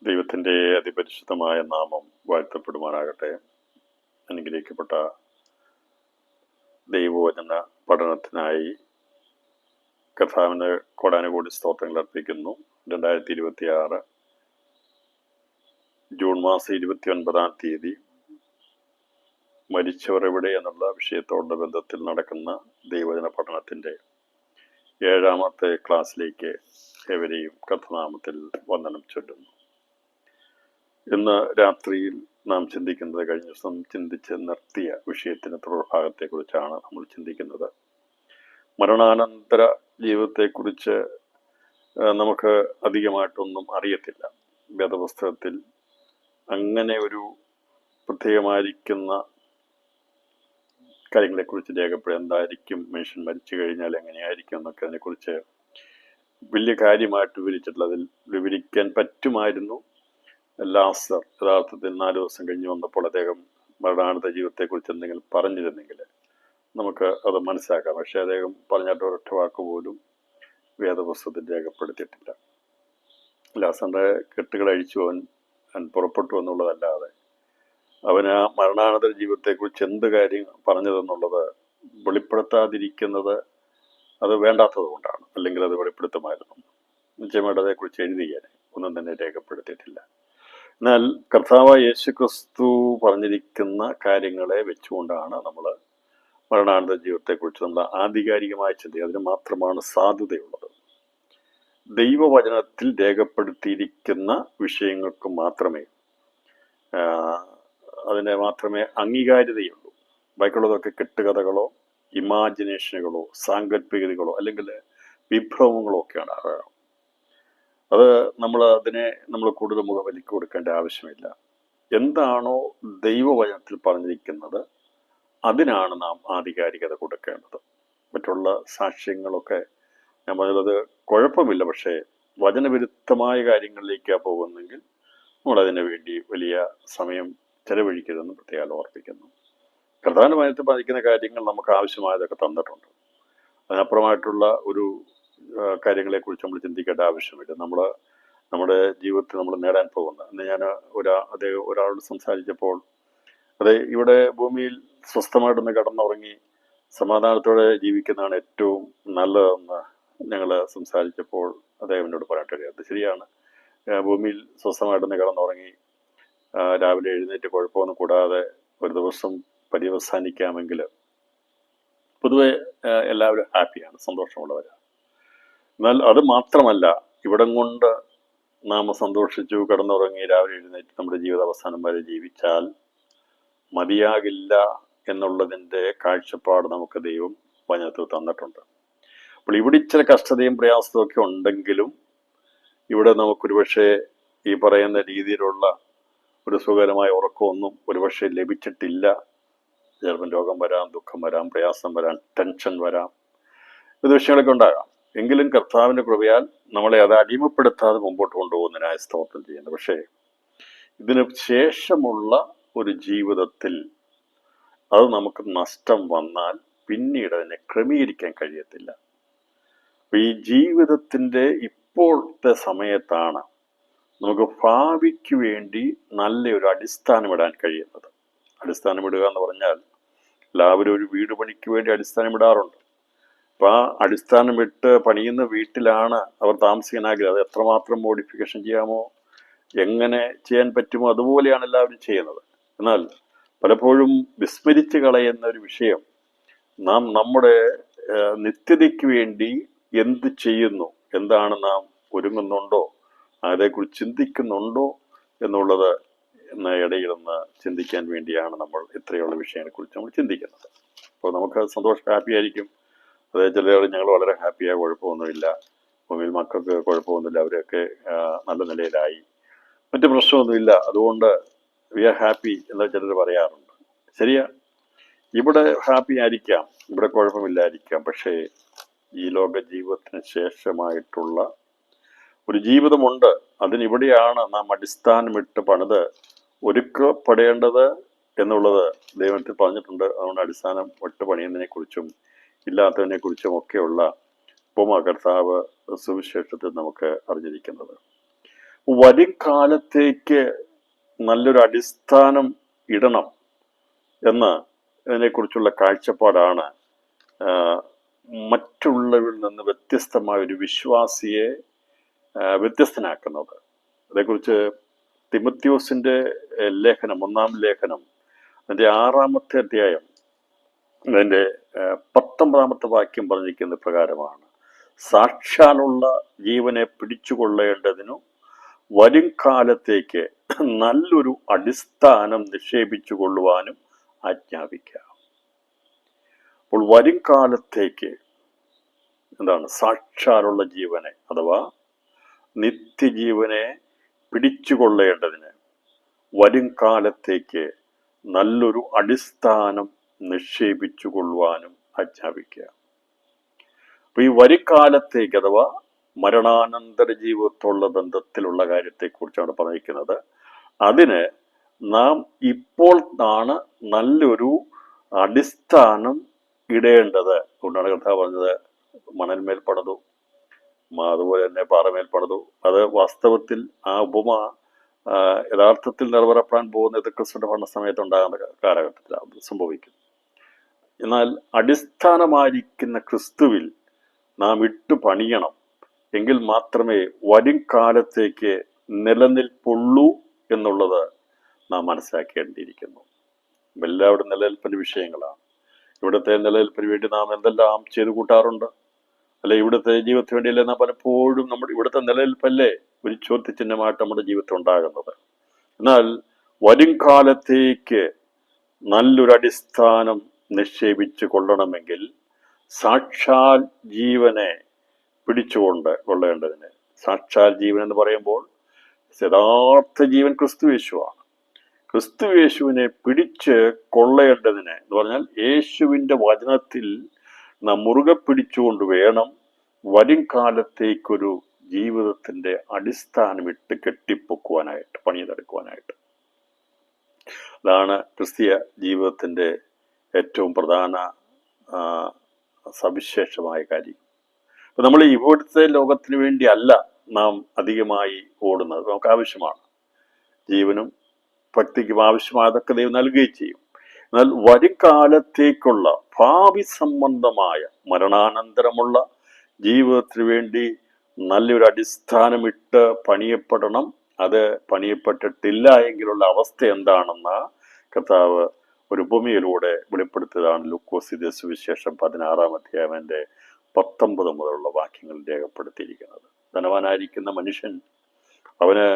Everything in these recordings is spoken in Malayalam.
ദൈവത്തിൻ്റെ അതിപരിശുദ്ധമായ നാമം വാഴ്ത്തപ്പെടുമാറാകട്ടെ. അനുഗ്രഹിക്കപ്പെട്ട ദൈവവചന പഠനത്തിനായി കർത്താവിന് കോടാനുകൂടി സ്തോത്രങ്ങൾ അർപ്പിക്കുന്നു. 2026 ജൂൺ മാസം 29-ാം തീയതി മരിച്ചവർ എവിടെ എന്നുള്ള വിഷയത്തോടുള്ള ബന്ധത്തിൽ നടക്കുന്ന ദൈവവചന പഠനത്തിൻ്റെ 7ാമത്തെ ക്ലാസ്സിലേക്ക് ഏവരെയും കർത്തനാമത്തിൽ വന്ദനം ചൊല്ലുന്നു. ഇന്ന് രാത്രിയിൽ നാം ചിന്തിക്കുന്നത് കഴിഞ്ഞ ദിവസം ചിന്തിച്ച് നിർത്തിയ വിഷയത്തിന് തുടർഭാഗത്തെക്കുറിച്ചാണ് നമ്മൾ ചിന്തിക്കുന്നത്. മരണാനന്തര ജീവിതത്തെക്കുറിച്ച് നമുക്ക് അധികമായിട്ടൊന്നും അറിയത്തില്ല. വേദപുസ്തകത്തിൽ അങ്ങനെ ഒരു പ്രത്യേകമായിരിക്കുന്ന കാര്യങ്ങളെക്കുറിച്ച് എന്തായിരിക്കും, മനുഷ്യൻ മരിച്ചു കഴിഞ്ഞാൽ എങ്ങനെയായിരിക്കും എന്നൊക്കെ അതിനെക്കുറിച്ച് വലിയ കാര്യമായിട്ട് വിവരിച്ചിട്ടുള്ള അതിൽ വിവരിക്കാൻ പറ്റുമായിരുന്നു. ലാസർ യഥാർത്ഥത്തിൽ 4 ദിവസം കഴിഞ്ഞ് വന്നപ്പോൾ അദ്ദേഹം മരണാനന്തര ജീവിതത്തെക്കുറിച്ച് എന്തെങ്കിലും പറഞ്ഞിരുന്നെങ്കിൽ നമുക്ക് അത് മനസ്സിലാക്കാം. പക്ഷെ അദ്ദേഹം പറഞ്ഞിട്ട് ഒരൊറ്റ വാക്ക് പോലും വേദപുസ്തകത്തിൽ രേഖപ്പെടുത്തിയിട്ടില്ല. ലാസറിന്റെ കെട്ടുകൾ അഴിച്ചു അവൻ പുറപ്പെട്ടു എന്നുള്ളതല്ലാതെ അവന് ആ മരണാനന്തര ജീവിതത്തെക്കുറിച്ച് എന്ത് കാര്യം പറഞ്ഞതെന്നുള്ളത് വെളിപ്പെടുത്താതിരിക്കുന്നത് അത് വേണ്ടാത്തത് കൊണ്ടാണ്. അല്ലെങ്കിൽ അത് വെളിപ്പെടുത്തുമായിരുന്നു. നിശ്ചയമായിട്ട് അതേക്കുറിച്ച് എഴുതിയാൽ ഒന്നും തന്നെ രേഖപ്പെടുത്തിയിട്ടില്ല. എന്നാൽ കർത്താവായ യേശുക്രിസ്തു പറഞ്ഞിരിക്കുന്ന കാര്യങ്ങളെ വെച്ചുകൊണ്ടാണ് നമ്മൾ മരണാനന്തര ജീവിതത്തെക്കുറിച്ച് നമ്മൾ ആധികാരികമായി ചിന്തിക്കുക. അതിന് മാത്രമാണ് സാധുതയുള്ളത്. ദൈവവചനത്തിൽ രേഖപ്പെടുത്തിയിരിക്കുന്ന വിഷയങ്ങൾക്ക് മാത്രമേ അതിനെ മാത്രമേ അംഗീകാര്യതയുള്ളൂ. ബാക്കിയുള്ളതൊക്കെ കെട്ടുകഥകളോ ഇമാജിനേഷനുകളോ സാങ്കല്പികതകളോ അല്ലെങ്കിൽ വിഭ്രമങ്ങളോ ഒക്കെയാണ്. അത് നമ്മൾ കൂടുതൽ മുഖവിലയ്ക്ക് കൊടുക്കേണ്ട ആവശ്യമില്ല. എന്താണോ ദൈവവചനത്തിൽ പറഞ്ഞിരിക്കുന്നത് അതിനാണ് നാം ആധികാരികത കൊടുക്കേണ്ടത്. മറ്റുള്ള സാക്ഷ്യങ്ങളൊക്കെ ഞാൻ പറഞ്ഞത് കുഴപ്പമില്ല. പക്ഷേ വചനവിരുദ്ധമായ കാര്യങ്ങളിലേക്കാണ് പോകുന്നെങ്കിൽ നമ്മളതിനു വേണ്ടി വലിയ സമയം ചെലവഴിക്കരുതെന്ന് പ്രത്യേകം ഓർപ്പിക്കുന്നു. പ്രധാനമായിട്ട് പറഞ്ഞിരിക്കുന്ന കാര്യങ്ങൾ നമുക്ക് ആവശ്യമായതൊക്കെ തന്നിട്ടുണ്ട്. അതിനപ്പുറമായിട്ടുള്ള ഒരു കാര്യങ്ങളെക്കുറിച്ച് നമ്മൾ ചിന്തിക്കേണ്ട ആവശ്യമില്ല. നമ്മുടെ ജീവിതത്തിൽ നമ്മൾ നേടാൻ പോകുന്ന അന്ന് ഞാൻ ഒരാളോട് സംസാരിച്ചപ്പോൾ ഇവിടെ ഭൂമിയിൽ സ്വസ്ഥമായിട്ടൊന്ന് കിടന്നുറങ്ങി സമാധാനത്തോടെ ജീവിക്കുന്നതാണ് ഏറ്റവും നല്ലതെന്ന് ഞങ്ങൾ സംസാരിച്ചപ്പോൾ അദ്ദേഹം എന്നോട് പറയാൻ അത് ശരിയാണ്. ഭൂമിയിൽ സ്വസ്ഥമായിട്ടൊന്ന് കിടന്നുറങ്ങി രാവിലെ എഴുന്നേറ്റ് കുഴപ്പമൊന്നും കൂടാതെ ഒരു ദിവസം പര്യവസാനിക്കാമെങ്കിൽ പൊതുവെ എല്ലാവരും ഹാപ്പിയാണ്, സന്തോഷമുള്ളവരാണ്. എന്നാൽ അത് മാത്രമല്ല, ഇവിടം കൊണ്ട് നാം സന്തോഷിച്ചു കിടന്നുറങ്ങി രാവിലെ എഴുന്നേറ്റ് നമ്മുടെ ജീവിത അവസാനം വരെ ജീവിച്ചാൽ മതിയാകില്ല എന്നുള്ളതിൻ്റെ കാഴ്ചപ്പാട് നമുക്ക് ദൈവം വചനത്തിൽ തന്നിട്ടുണ്ട്. അപ്പോൾ ഇവിടെ ചില കഷ്ടതയും പ്രയാസവും ഒക്കെ ഉണ്ടെങ്കിലും ഇവിടെ നമുക്കൊരുപക്ഷെ ഈ പറയുന്ന രീതിയിലുള്ള ഒരു സുഖകരമായ ഉറക്കമൊന്നും ഒരുപക്ഷെ ലഭിച്ചിട്ടില്ല. ചിലപ്പം രോഗം വരാം, ദുഃഖം വരാം, പ്രയാസം വരാം, ടെൻഷൻ വരാം, ഇത് വിഷയങ്ങളൊക്കെ ഉണ്ടാകാം. എങ്കിലും കർത്താവിൻ്റെ കൃപയാൽ നമ്മളെ അത് അടിമപ്പെടുത്താതെ മുമ്പോട്ട് കൊണ്ടുപോകുന്നതിനായി സ്തോത്രം ചെയ്യുന്നത്. പക്ഷേ ഇതിന് ശേഷമുള്ള ഒരു ജീവിതത്തിൽ അത് നമുക്ക് നഷ്ടം വന്നാൽ പിന്നീട് അതിനെ ക്രമീകരിക്കാൻ കഴിയത്തില്ല. ഈ ജീവിതത്തിൻ്റെ ഇപ്പോഴത്തെ സമയത്താണ് നമുക്ക് ഭാവിക്ക് വേണ്ടി നല്ലൊരു അടിസ്ഥാനമിടാൻ കഴിയുന്നത്. അടിസ്ഥാനമിടുക എന്ന് പറഞ്ഞാൽ എല്ലാവരും ഒരു വീട് പണിക്ക് വേണ്ടി അടിസ്ഥാനമിടാറുണ്ട്. അപ്പം ആ അടിസ്ഥാനമിട്ട് പണിയുന്ന വീട്ടിലാണ് അവർ താമസിക്കാൻ ആഗ്രഹം. അത് എത്രമാത്രം മോഡിഫിക്കേഷൻ ചെയ്യാമോ, എങ്ങനെ ചെയ്യാൻ പറ്റുമോ അതുപോലെയാണ് എല്ലാവരും ചെയ്യുന്നത്. എന്നാൽ പലപ്പോഴും വിസ്മരിച്ച് കളയുന്ന ഒരു വിഷയം, നാം നമ്മുടെ നിത്യതയ്ക്ക് വേണ്ടി എന്ത് ചെയ്യുന്നു, എന്താണ് നാം ഒരുങ്ങുന്നുണ്ടോ, അതേക്കുറിച്ച് ചിന്തിക്കുന്നുണ്ടോ എന്നുള്ളത് ഇടയിലൊന്ന് ചിന്തിക്കാൻ വേണ്ടിയാണ് നമ്മൾ ഇത്രയുള്ള വിഷയങ്ങളെക്കുറിച്ച് നമ്മൾ ചിന്തിക്കുന്നത്. അപ്പോൾ നമുക്ക് ഹാപ്പി ആയിരിക്കും. അതായത് ചിലർ ഞങ്ങൾ വളരെ ഹാപ്പിയായ കുഴപ്പമൊന്നുമില്ല, ഭൂമിയിൽ മക്കൾക്ക് കുഴപ്പമൊന്നുമില്ല, അവരൊക്കെ നല്ല നിലയിലായി, മറ്റു പ്രശ്നമൊന്നുമില്ല, അതുകൊണ്ട് വി ആർ ഹാപ്പി എന്ന് ചിലർ പറയാറുണ്ട്. ശരിയാ, ഇവിടെ ഹാപ്പി ആയിരിക്കാം, ഇവിടെ കുഴപ്പമില്ലായിരിക്കാം. പക്ഷേ ഈ ലോക ജീവിതത്തിന് ശേഷമായിട്ടുള്ള ഒരു ജീവിതമുണ്ട്. അതിനിവിടെയാണ് നാം അടിസ്ഥാനമിട്ട് പണിത് ഒരുക്കപ്പെടേണ്ടത് എന്നുള്ളത് ദൈവത്തിൽ പറഞ്ഞിട്ടുണ്ട്. അതുകൊണ്ട് അടിസ്ഥാനം ഇട്ട് പണിയുന്നതിനെ കുറിച്ചും ഇല്ലാത്തതിനെ കുറിച്ചും ഒക്കെയുള്ള ഉപമ കർത്താവ് സുവിശേഷത്തിൽ നമുക്ക് അറിഞ്ഞിരിക്കുന്നത്. വരും കാലത്തേക്ക് നല്ലൊരു അടിസ്ഥാനം ഇടണം എന്ന് ഇതിനെക്കുറിച്ചുള്ള കാഴ്ചപ്പാടാണ് മറ്റുള്ളവരിൽ നിന്ന് വ്യത്യസ്തമായ ഒരു വിശ്വാസിയെ വ്യത്യസ്തനാക്കുന്നത്. അതേക്കുറിച്ച് തിമത്യോസിന്റെ ലേഖനം, 1-ാം ലേഖനം, അതിന്റെ 6-ാമത്തെ അധ്യായം, അതിന്റെ 19-ാമത്തെ വാക്യം പറഞ്ഞിരിക്കുന്ന പ്രകാരമാണ്: സാക്ഷാലുള്ള ജീവനെ പിടിച്ചുകൊള്ളേണ്ടതിനു വരും കാലത്തേക്ക് നല്ലൊരു അടിസ്ഥാനം നിക്ഷേപിച്ചു കൊള്ളുവാനും ആജ്ഞാപിക്കാം. അപ്പോൾ വരും കാലത്തേക്ക് എന്താണ്? സാക്ഷാലുള്ള ജീവനെ അഥവാ നിത്യജീവനെ പിടിച്ചുകൊള്ളേണ്ടതിന് വരും കാലത്തേക്ക് നല്ലൊരു അടിസ്ഥാനം നിക്ഷേപിച്ചു കൊള്ളുവാനും ആജ്ഞാപിക്കുക. അപ്പൊ ഈ വരും കാലത്തേക്ക് അഥവാ മരണാനന്തര ജീവിതത്തോടുള്ള ബന്ധത്തിലുള്ള കാര്യത്തെക്കുറിച്ചാണ് പറഞ്ഞിരിക്കുന്നത്. അതിന് നാം ഇപ്പോൾ ആണ് നല്ലൊരു അടിസ്ഥാനം ഇടേണ്ടത്. അതുകൊണ്ടാണ് കർത്താവ് പറഞ്ഞത് മണൽമേൽ പണിതു, അതുപോലെ തന്നെ പാറമേൽ പണിതു. അത് വാസ്തവത്തിൽ ആ ഉപമ യഥാർത്ഥത്തിൽ നിറവേറപ്പെടാൻ പോകുന്നത് ക്രിസ്തുവിന്റെ ഭരണ സമയത്ത് ഉണ്ടാകുന്ന കാലഘട്ടത്തിലാണ് സംഭവിക്കുന്നത്. എന്നാൽ അടിസ്ഥാനമായിരിക്കുന്ന ക്രിസ്തുവിൽ നാം ഇട്ടു പണിയണം, എങ്കിൽ മാത്രമേ വരും കാലത്തേക്ക് നിലനിൽപ്പുള്ളൂ എന്നുള്ളത് നാം മനസ്സിലാക്കേണ്ടിയിരിക്കുന്നു. എല്ലാവരും നിലനിൽപ്പിന്റെ വിഷയങ്ങളാണ്. ഇവിടുത്തെ നിലനിൽപ്പിന് വേണ്ടി നാം എന്തെല്ലാം ചെയ്തു കൂട്ടാറുണ്ട്, അല്ലെ? ഇവിടുത്തെ ജീവിതത്തിന് വേണ്ടിയല്ലേ നാം പലപ്പോഴും നമ്മുടെ ഇവിടുത്തെ നിലനിൽപ്പല്ലേ ഒരു ചോദ്യചിഹ്നമായിട്ട് നമ്മുടെ ജീവിതത്തിൽ ഉണ്ടാകുന്നത്. എന്നാൽ വരും കാലത്തേക്ക് നല്ലൊരു അടിസ്ഥാനം നിക്ഷേപിച്ചു കൊള്ളണമെങ്കിൽ സാക്ഷാൽ ജീവനെ കൊള്ളേണ്ടതിന്, സാക്ഷാൽ ജീവൻ എന്ന് പറയുമ്പോൾ യഥാർത്ഥ ജീവൻ ക്രിസ്തുയേശുവാണ്. ക്രിസ്തുയേശുവിനെ പിടിച്ച് കൊള്ളേണ്ടതിന് എന്ന് പറഞ്ഞാൽ യേശുവിൻ്റെ വചനത്തിൽ നാം മുറുകെ പിടിച്ചുകൊണ്ട് വേണം വരും കാലത്തേക്കൊരു ജീവിതത്തിന്റെ അടിസ്ഥാനമിട്ട് കെട്ടിപ്പൊക്കുവാനായിട്ട്, പണിതെടുക്കുവാനായിട്ട്. അതാണ് ക്രിസ്തീയ ജീവിതത്തിന്റെ ഏറ്റവും പ്രധാന സവിശേഷമായ കാര്യം. അപ്പൊ നമ്മൾ ഇവിടുത്തെ ലോകത്തിന് വേണ്ടി അല്ല നാം അധികമായി ഓടുന്നത്. നമുക്ക് ആവശ്യമാണ്, ജീവനും ഭക്തിക്കും ആവശ്യമായതൊക്കെ ദൈവം നൽകുകയും ചെയ്യും. എന്നാൽ വരും കാലത്തേക്കുള്ള ഭാവി സംബന്ധമായ മരണാനന്തരമുള്ള ജീവിതത്തിന് വേണ്ടി നല്ലൊരു അടിസ്ഥാനമിട്ട് പണിയപ്പെടണം. അത് പണിയപ്പെട്ടിട്ടില്ല എങ്കിലുള്ള അവസ്ഥ എന്താണെന്ന് കർത്താവ് ഒരു ഉപമയിലൂടെ വെളിപ്പെടുത്തിയതാണ് ലൂക്കോസിന്റെ സുവിശേഷം 16-ാം അധ്യായത്തിന്റെ 19 മുതലുള്ള വാക്യങ്ങൾ രേഖപ്പെടുത്തിയിരിക്കുന്നത്. ധനവാനായിരിക്കുന്ന മനുഷ്യൻ അവന്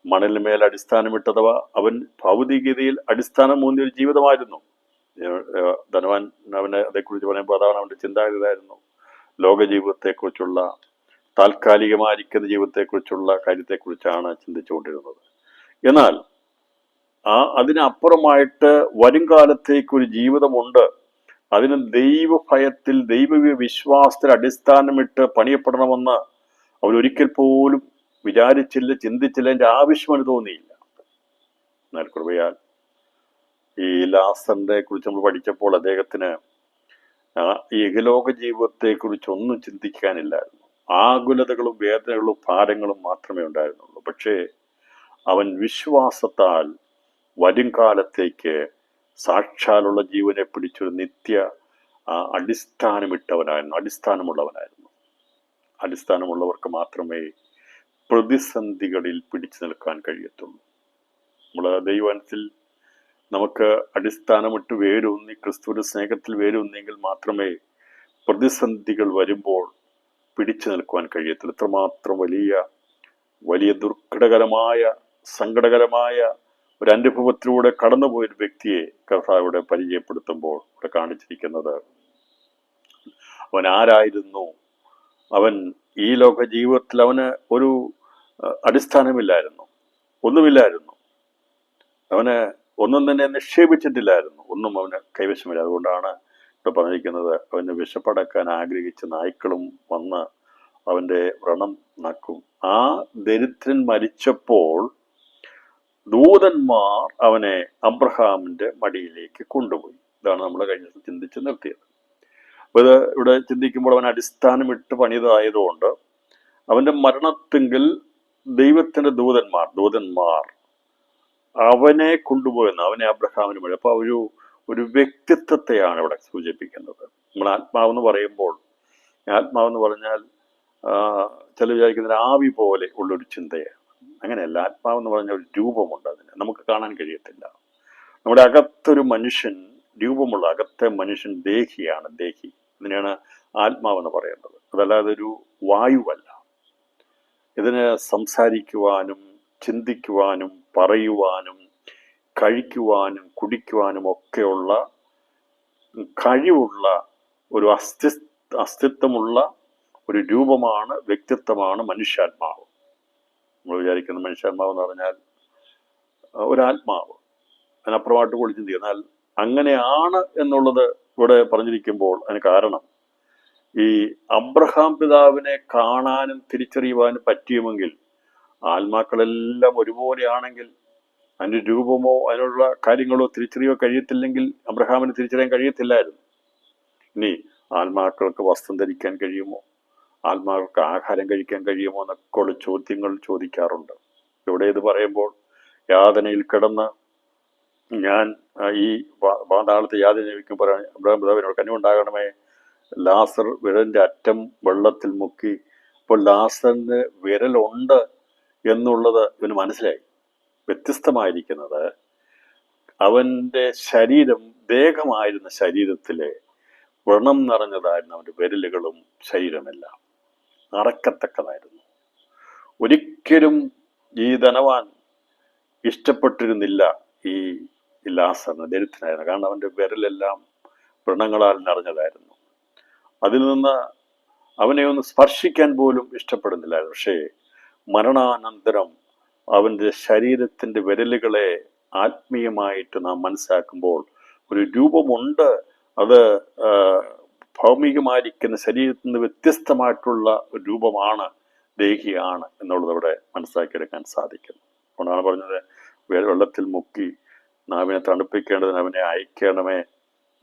മണലിന്മേൽ അടിസ്ഥാനമിട്ടഥവാ അവൻ ഭൗതികതയിൽ അടിസ്ഥാനം മൂന്നിയൊരു ജീവിതമായിരുന്നു. ധനവാൻ അവനെ അതേക്കുറിച്ച് പറയുമ്പോൾ അതാണ് അവന്റെ ചിന്താഗതിയായിരുന്നു. ലോക ജീവിതത്തെക്കുറിച്ചുള്ള, താൽക്കാലികമായിരിക്കുന്ന ജീവിതത്തെക്കുറിച്ചുള്ള കാര്യത്തെക്കുറിച്ചാണ് ചിന്തിച്ചുകൊണ്ടിരുന്നത്. എന്നാൽ അതിനപ്പുറമായിട്ട് വരും കാലത്തേക്കൊരു ജീവിതമുണ്ട്. അതിന് ദൈവഭയത്തിൽ, വിശ്വാസത്തിൽ അടിസ്ഥാനമിട്ട് പണിയപ്പെടണമെന്ന് അവരൊരിക്കൽ പോലും വിചാരിച്ചില്ല, ചിന്തിച്ചില്ല, എൻ്റെ ആവശ്യമെന്ന് തോന്നിയില്ല. എന്നാൽ കൃപയാൽ ഈ ലാസറിനെ കുറിച്ച് നമ്മൾ പഠിച്ചപ്പോൾ അദ്ദേഹത്തിന് ഈ ഇഹലോക ജീവിതത്തെക്കുറിച്ചൊന്നും ചിന്തിക്കാനില്ലായിരുന്നു. ആകുലതകളും വേദനകളും ഭാരങ്ങളും മാത്രമേ ഉണ്ടായിരുന്നുള്ളൂ. പക്ഷേ അവൻ വിശ്വാസത്താൽ വരും കാലത്തേക്ക് സാക്ഷാലുള്ള ജീവനെ പിടിച്ചൊരു നിത്യ അടിസ്ഥാനമുള്ളവനായിരുന്നു. അടിസ്ഥാനമുള്ളവർക്ക് മാത്രമേ പ്രതിസന്ധികളിൽ പിടിച്ചു നിൽക്കാൻ കഴിയത്തുള്ളൂ. നമ്മൾ ദൈവത്തിൽ നമുക്ക് അടിസ്ഥാനമിട്ട് വേരൂന്നി ക്രിസ്തുവിന്റെ സ്നേഹത്തിൽ വേരൂന്നിയെങ്കിൽ മാത്രമേ പ്രതിസന്ധികൾ വരുമ്പോൾ പിടിച്ചു നിൽക്കുവാൻ കഴിയത്തുള്ളൂ. എത്രമാത്രം വലിയ ദുർഘടകരമായ, സങ്കടകരമായ ഒരു അനുഭവത്തിലൂടെ കടന്നുപോയൊരു വ്യക്തിയെ കർത്താവിടെ പരിചയപ്പെടുത്തുമ്പോൾ ഇവിടെ കാണിച്ചിരിക്കുന്നത്, അവൻ ആരായിരുന്നു? അവൻ ഈ ലോക ജീവിതത്തിൽ അവന് ഒരു അടിസ്ഥാനമില്ലായിരുന്നു, ഒന്നുമില്ലായിരുന്നു. അവന് ഒന്നും തന്നെ നിക്ഷേപിച്ചിട്ടില്ലായിരുന്നു, ഒന്നും അവന് കൈവശമില്ല. അതുകൊണ്ടാണ് ഇവിടെ പറഞ്ഞിരിക്കുന്നത്, അവന് വിശപ്പടക്കാൻ ആഗ്രഹിച്ച നായ്ക്കളും വന്ന് അവന്റെ വ്രണം നക്കും. ആ ദരിദ്രൻ മരിച്ചപ്പോൾ ദൂതന്മാർ അവനെ അബ്രഹാമിന്റെ മടിയിലേക്ക് കൊണ്ടുപോയി. ഇതാണ് നമ്മൾ കഴിഞ്ഞ ചിന്തിച്ച് നിർത്തിയത്. അപ്പൊ ഇത് ഇവിടെ ചിന്തിക്കുമ്പോൾ അവൻ അടിസ്ഥാനമിട്ട് പണിതായതുകൊണ്ട് അവന്റെ മരണത്തെങ്കിൽ ദൈവത്തിന്റെ ദൂതന്മാർ അവനെ കൊണ്ടുപോയെന്ന്, അവനെ അബ്രഹാമിന് വഴി. അപ്പൊ ഒരു വ്യക്തിത്വത്തെയാണ് ഇവിടെ സൂചിപ്പിക്കുന്നത്. നമ്മൾ ആത്മാവെന്ന് പറയുമ്പോൾ, ആത്മാവെന്ന് പറഞ്ഞാൽ ചില വിചാരിക്കുന്ന ആവി പോലെ ഉള്ളൊരു ചിന്തയാണ്. അങ്ങനെയല്ല. ആത്മാവെന്ന് പറഞ്ഞ ഒരു രൂപമുണ്ട്, അതിന് നമുക്ക് കാണാൻ കഴിയത്തില്ല. നമ്മുടെ അകത്തൊരു മനുഷ്യൻ, രൂപമുള്ള അകത്തെ മനുഷ്യൻ ദേഹിയാണ്. ഇതിനെയാണ് ആത്മാവെന്ന് പറയുന്നത്. അതല്ലാതെ ഒരു വായുവല്ല. ഇതിന് സംസാരിക്കുവാനും ചിന്തിക്കുവാനും പറയുവാനും കഴിക്കുവാനും കുടിക്കുവാനും ഒക്കെയുള്ള കഴിവുള്ള ഒരു അസ്തിത്വമുള്ള ഒരു രൂപമാണ്, വ്യക്തിത്വമാണ് മനുഷ്യാത്മാവ്. നമ്മൾ വിചാരിക്കുന്ന മനുഷ്യാത്മാവ് എന്ന് പറഞ്ഞാൽ ഒരാത്മാവ്, അതിനപ്പുറമായിട്ട് കൂടി ചിന്തിക്കുക. എന്നാൽ അങ്ങനെയാണ് എന്നുള്ളത് ഇവിടെ പറഞ്ഞിരിക്കുമ്പോൾ അതിന് കാരണം, ഈ അബ്രഹാം പിതാവിനെ കാണാനും തിരിച്ചറിയുവാനും പറ്റിയുമെങ്കിൽ, ആത്മാക്കളെല്ലാം ഒരുപോലെയാണെങ്കിൽ അതിൻ്റെ രൂപമോ അതിനുള്ള കാര്യങ്ങളോ തിരിച്ചറിയോ കഴിയത്തില്ലെങ്കിൽ അബ്രഹാമിന് തിരിച്ചറിയാൻ കഴിയത്തില്ലായിരുന്നു. ഇനി ആത്മാക്കൾക്ക് വസ്ത്രം ധരിക്കാൻ കഴിയുമോ, ആത്മാക്കൾക്ക് ആഹാരം കഴിക്കാൻ കഴിയുമോ എന്നൊക്കെ ഉള്ള ചോദ്യങ്ങൾ ചോദിക്കാറുണ്ട്. ഇവിടെ ഇത് പറയുമ്പോൾ, യാതനയിൽ കിടന്ന് ഞാൻ ഈ പാതാളത്തെ യാതന ലഭിക്കുമ്പോൾ അബ്രഹാം പിതാവിനോട് കനിവുണ്ടാകണമേ, ലാസർ വിരലിന്റെ അറ്റം വെള്ളത്തിൽ മുക്കി. അപ്പോൾ ലാസറിന് വിരലുണ്ട് എന്നുള്ളത് ഇവന് മനസ്സിലായി. വ്യത്യസ്തമായിരിക്കുന്നത് അവന്റെ ശരീരം, ദേഹമായിരുന്ന ശരീരത്തിലെ വ്രണം നിറഞ്ഞതായിരുന്നു അവന്റെ വിരലുകളും ശരീരമെല്ലാം അറക്കത്തക്കതായിരുന്നു. ഒരിക്കലും ഈ ധനവാൻ ഇഷ്ടപ്പെട്ടിരുന്നില്ല ഈ ലാസറിന്, ദരിദ്രനായിരുന്നു. കാരണം അവന്റെ വിരലെല്ലാം വ്രണങ്ങളാൽ നിറഞ്ഞതായിരുന്നു. അതിൽ നിന്ന് അവനെ ഒന്ന് സ്പർശിക്കാൻ പോലും ഇഷ്ടപ്പെടുന്നില്ലായിരുന്നു. പക്ഷേ മരണാനന്തരം അവന്റെ ശരീരത്തിന്റെ വിരലുകളെ ആത്മീയമായിട്ട് നാം മനസ്സിലാക്കുമ്പോൾ ഒരു രൂപമുണ്ട്. അത് ഭൗമികമായിരിക്കുന്ന ശരീരത്തിൽ നിന്ന് വ്യത്യസ്തമായിട്ടുള്ള ഒരു രൂപമാണ്, ദേഹിയാണ് എന്നുള്ളത് ഇവിടെ മനസ്സിലാക്കിയെടുക്കാൻ സാധിക്കും. അതുകൊണ്ടാണ് പറഞ്ഞത്, വെള്ളത്തിൽ മുക്കി നാവിനെ തണുപ്പിക്കേണ്ടതിന് അവനെ അയക്കണമേ,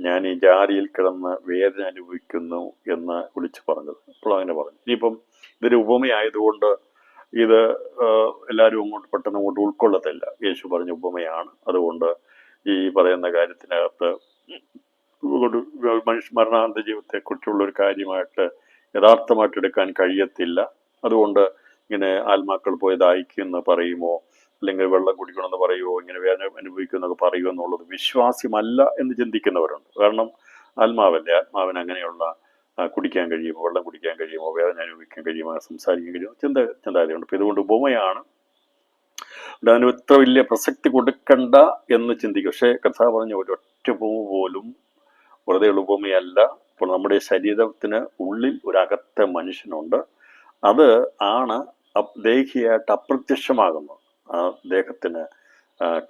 ഞാൻ ഈ ജാതിയിൽ കിടന്ന് വേദന അനുഭവിക്കുന്നു എന്ന് വിളിച്ചു പറഞ്ഞത്. ഇപ്പോൾ അങ്ങനെ പറഞ്ഞു. ഇനിയിപ്പം ഇതൊരു ഉപമയായതുകൊണ്ട് ഇത് എല്ലാവരും പെട്ടെന്ന് അങ്ങോട്ട് ഉൾക്കൊള്ളത്തില്ല. യേശു പറഞ്ഞ ഉപമയാണ്. അതുകൊണ്ട് ഈ പറയുന്ന കാര്യത്തിനകത്ത് മരണാനന്തര ജീവിതത്തെക്കുറിച്ചുള്ള ഒരു കാര്യമായിട്ട് യഥാർത്ഥമായിട്ട് എടുക്കാൻ കഴിയത്തില്ല. അതുകൊണ്ട് ഇങ്ങനെ ആത്മാക്കൾ പോയി ദാഹിക്കുമെന്ന് പറയുമോ, അല്ലെങ്കിൽ വെള്ളം കുടിക്കണമെന്ന് പറയുമോ, ഇങ്ങനെ വേദന അനുഭവിക്കുമെന്നൊക്കെ പറയുമോ എന്നുള്ളത് വിശ്വാസ്യമല്ല എന്ന് ചിന്തിക്കുന്നവരുണ്ട്. കാരണം ആത്മാവല്ലേ, ആത്മാവിന് അങ്ങനെയുള്ള കുടിക്കാൻ കഴിയുമോ, വെള്ളം കുടിക്കാൻ കഴിയുമോ, വേദന അനുഭവിക്കാൻ കഴിയുമോ, സംസാരിക്കാൻ കഴിയുമോ, ചിന്താഗതിയുണ്ട്. അപ്പം ഇതുകൊണ്ട് ഉപമയാണ്, അതിന് ഇത്ര വലിയ പ്രസക്തി കൊടുക്കണ്ട എന്ന് ചിന്തിക്കും. പക്ഷേ കർത്താവ് പറഞ്ഞ ഒരൊറ്റ ഉപമ പോലും വെറുതെയുള്ള ഉപമയല്ല. ഇപ്പോൾ നമ്മുടെ ശരീരത്തിന് ഉള്ളിൽ ഒരകത്തെ മനുഷ്യനുണ്ട്. അത് ആണ് ദേഹിയായിട്ട് അപ്രത്യക്ഷമാകുന്നത്. ആ ദേഹത്തിന്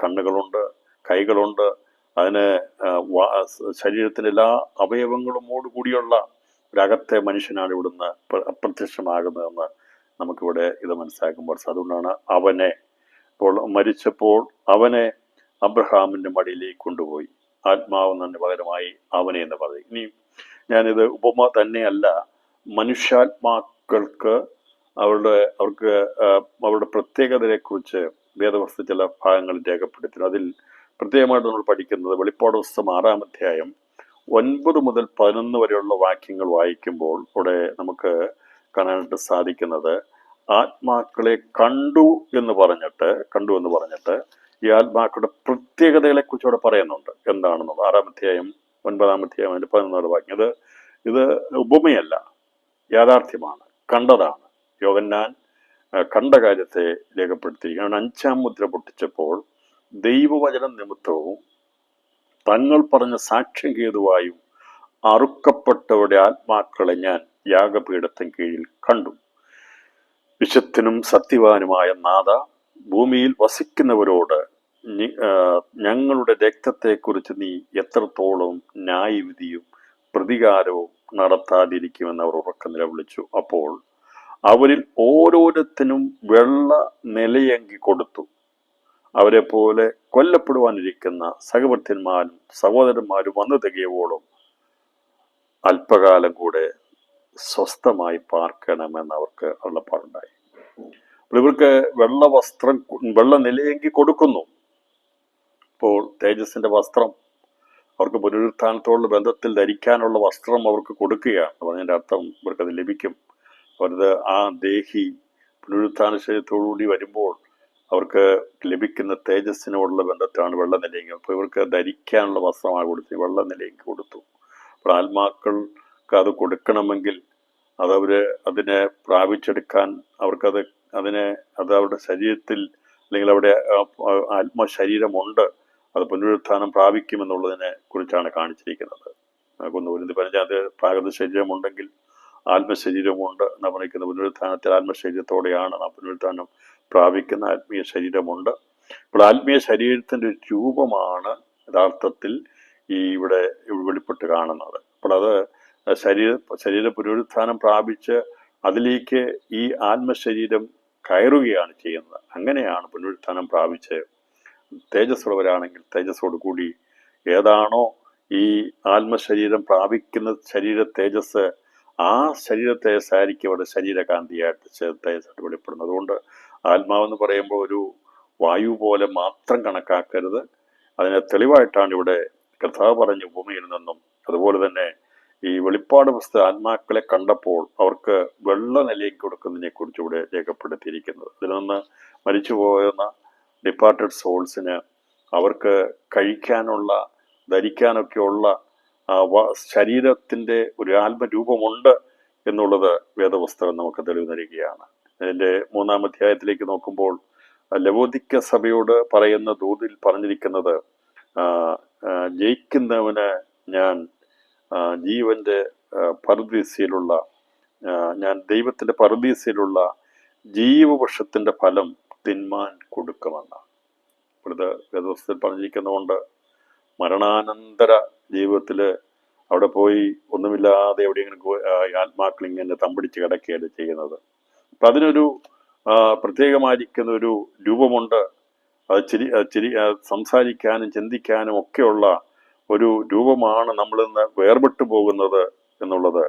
കണ്ണുകളുണ്ട്, കൈകളുണ്ട്, അതിന് ശരീരത്തിൻ്റെ എല്ലാ അവയവങ്ങളുമോട് കൂടിയുള്ള ഒരകത്തെ മനുഷ്യനാണ് ഇവിടുന്ന് അപ്രത്യക്ഷമാകുന്നതെന്ന് നമുക്കിവിടെ ഇത് മനസ്സിലാക്കുമ്പോൾ. അതുകൊണ്ടാണ് അവനെ ഇപ്പോൾ മരിച്ചപ്പോൾ അവനെ അബ്രഹാമിൻ്റെ മടിയിലേക്ക് കൊണ്ടുപോയി, ആത്മാവെന്നതിന് പകരമായി അവനെ എന്ന് പറയും. ഇനി ഞാനിത് ഉപമ തന്നെയല്ല, മനുഷ്യാത്മാക്കൾക്ക് അവർക്ക് അവരുടെ പ്രത്യേകതയെക്കുറിച്ച് വേദവസ്തു ചില ഭാഗങ്ങൾ രേഖപ്പെടുത്തുന്നു. അതിൽ പ്രത്യേകമായിട്ട് നമ്മൾ പഠിക്കുന്നത് വെളിപ്പാട് പുസ്തകം 6-ാം അധ്യായം 9 മുതൽ 11 വരെയുള്ള വാക്യങ്ങൾ വായിക്കുമ്പോൾ ഇവിടെ നമുക്ക് കാണാനായിട്ട് സാധിക്കുന്നത്, ആത്മാക്കളെ കണ്ടു എന്ന് പറഞ്ഞിട്ട് ഈ ആത്മാക്കളുടെ പ്രത്യേകതകളെ കുറിച്ച് അവിടെ പറയുന്നുണ്ട്. എന്താണെന്നുള്ളത് 6-ാം അധ്യായം 9-ാം അധ്യായം 11 വാക്യം. ഇത് ഉപമയല്ല, യാഥാർത്ഥ്യമാണ്, കണ്ടതാണ്. യോഹന്നാൻ കണ്ട കാര്യത്തെ രേഖപ്പെടുത്തിയിരിക്കുകയാണ്. 5-ാം മുദ്ര പൊട്ടിച്ചപ്പോൾ ദൈവവചനം നിമിത്തവും തങ്ങൾ പറഞ്ഞ സാക്ഷ്യം ഹേതുവായും അറുക്കപ്പെട്ടവരുടെ ആത്മാക്കളെ ഞാൻ യാഗപീഠത്തിൻ കീഴിൽ കണ്ടു. വിശുദ്ധനും സത്യവാനുമായ നാഥ, ഭൂമിയിൽ വസിക്കുന്നവരോട് ഞങ്ങളുടെ രക്തത്തെക്കുറിച്ച് നീ എത്രത്തോളം ന്യായവിധിയും പ്രതികാരവും നടത്താതിരിക്കുമെന്ന് അവർ ഉറക്കം നിലവിളിച്ചു. അപ്പോൾ അവരിൽ ഓരോരുത്തരും വെള്ള നിലയങ്കി കൊടുത്തു. അവരെ പോലെ കൊല്ലപ്പെടുവാനിരിക്കുന്ന സഹവർത്തിന്മാരും സഹോദരന്മാരും വന്നു തികയോളം അല്പകാലം കൂടെ സ്വസ്ഥമായി പാർക്കണമെന്ന് അവർക്ക് അരുളപ്പാടുണ്ടായി. അപ്പോൾ ഇവർക്ക് വെള്ള വസ്ത്രം, വെള്ള നിലയെങ്കിൽ കൊടുക്കുന്നു. ഇപ്പോൾ തേജസ്സിന്റെ വസ്ത്രം അവർക്ക് പുനരുത്ഥാനത്തോടുള്ള ബന്ധത്തിൽ ധരിക്കാനുള്ള വസ്ത്രം അവർക്ക് കൊടുക്കുകയാണ്. പറഞ്ഞതിൻ്റെ അർത്ഥം ഇവർക്കത് ലഭിക്കും. അവരത് ആ ദേഹി പുനരുത്ഥാന ശരീരത്തോടുകൂടി വരുമ്പോൾ അവർക്ക് ലഭിക്കുന്ന തേജസ്സിനോടുള്ള ബന്ധത്തിലാണ് വെള്ള നിലയെങ്കിൽ. അപ്പോൾ ഇവർക്ക് ധരിക്കാനുള്ള വസ്ത്രമാണ് കൊടുത്തത്, വെള്ള നിലയെങ്കിൽ കൊടുത്തു. അപ്പോൾ ആത്മാക്കൾക്ക് അത് കൊടുക്കണമെങ്കിൽ അതവര് അതിനെ പ്രാപിച്ചെടുക്കാൻ അവർക്കത് അത് അവരുടെ ശരീരത്തിൽ, അല്ലെങ്കിൽ അവിടെ ആത്മശരീരമുണ്ട്, അത് പുനരുത്ഥാനം പ്രാപിക്കുമെന്നുള്ളതിനെ കുറിച്ചാണ് കാണിച്ചിരിക്കുന്നത്. കൊന്നുപോലും പറഞ്ഞാൽ അത് പ്രാകൃത ശരീരമുണ്ടെങ്കിൽ ആത്മശരീരമുണ്ട് എന്നാ പറയുന്നത്. പുനരുത്ഥാനത്തിൽ ആത്മശരീരത്തോടെയാണ് നാം പുനരുത്ഥാനം പ്രാപിക്കുന്ന ആത്മീയ ശരീരമുണ്ട്. ഇപ്പോൾ ആത്മീയ ശരീരത്തിന്റെ ഒരു രൂപമാണ് യഥാർത്ഥത്തിൽ ഇവിടെ വെളിപ്പെട്ട് കാണുന്നത്. അപ്പോൾ അത് ശരീര പുനരുത്ഥാനം പ്രാപിച്ച് അതിലേക്ക് ഈ ആത്മശരീരം കയറുകയാണ് ചെയ്യുന്നത്. അങ്ങനെയാണ് പുനരുത്ഥാനം പ്രാപിച്ച് തേജസ്സുള്ളവരാണെങ്കിൽ തേജസ്സോട് കൂടി ഏതാണോ ഈ ആത്മശരീരം പ്രാപിക്കുന്ന ശരീര തേജസ്, ആ ശരീര തേജസ്സായിരിക്കും അവിടെ ശരീരകാന്തിയായിട്ട് തേജസ്സായിട്ട് വെളിപ്പെടുന്നത്. അതുകൊണ്ട് ആത്മാവെന്ന് പറയുമ്പോൾ ഒരു വായു പോലെ മാത്രം കണക്കാക്കരുത്. അതിനെ തെളിവായിട്ടാണ് ഇവിടെ കർത്താവ് പറഞ്ഞ ഭൂമിയിൽ നിന്നും. അതുപോലെ തന്നെ ഈ വെളിപ്പാട് പുസ്തക ആത്മാക്കളെ കണ്ടപ്പോൾ അവർക്ക് വെള്ള നിലയ്ക്ക് കൊടുക്കുന്നതിനെ കുറിച്ച് ഇവിടെ രേഖപ്പെടുത്തിയിരിക്കുന്നത്. ഇതിൽ നിന്ന് മരിച്ചുപോകുന്ന ഡിപ്പാർട്ടഡ് സോൾസിന് അവർക്ക് കഴിക്കാനുള്ള, ധരിക്കാനൊക്കെയുള്ള ശരീരത്തിന്റെ ഒരു ആത്മരൂപമുണ്ട് എന്നുള്ളത് വേദപുസ്തകം നമുക്ക് തെളിവ് നൽകുകയാണ്. അതിന്റെ 3-ാം അധ്യായത്തിലേക്ക് നോക്കുമ്പോൾ ലവോദിക്ക സഭയോട് പറയുന്ന ദൂതിൽ പറഞ്ഞിരിക്കുന്നത്, ജയിക്കുന്നവന് ഞാൻ ജീവന്റെ പറുദീസയിലുള്ള, ഞാൻ ദൈവത്തിന്റെ പറുദീസയിലുള്ള ജീവവൃക്ഷത്തിന്റെ ഫലം തിന്മാൻ കൊടുക്കുമെന്നാണ്. ഇവിടുത്തെ വേദപുസ്തകത്തിൽ പറഞ്ഞിരിക്കുന്നതുകൊണ്ട് മരണാനന്തര ജീവിതത്തിൽ അവിടെ പോയി ഒന്നുമില്ലാതെ എവിടെയെങ്കിലും ആത്മാക്കൾ ഇങ്ങനെ തമ്പിടിച്ച് കിടക്കുകയാണ് ചെയ്യുന്നത്. അപ്പം അതിനൊരു പ്രത്യേകമായിരിക്കുന്ന ഒരു രൂപമുണ്ട്. അത് സംസാരിക്കാനും ചിന്തിക്കാനും ഒക്കെയുള്ള ഒരു രൂപമാണ് നമ്മളിൽ നിന്ന് വേർപെട്ടു പോകുന്നത് എന്നുള്ളത്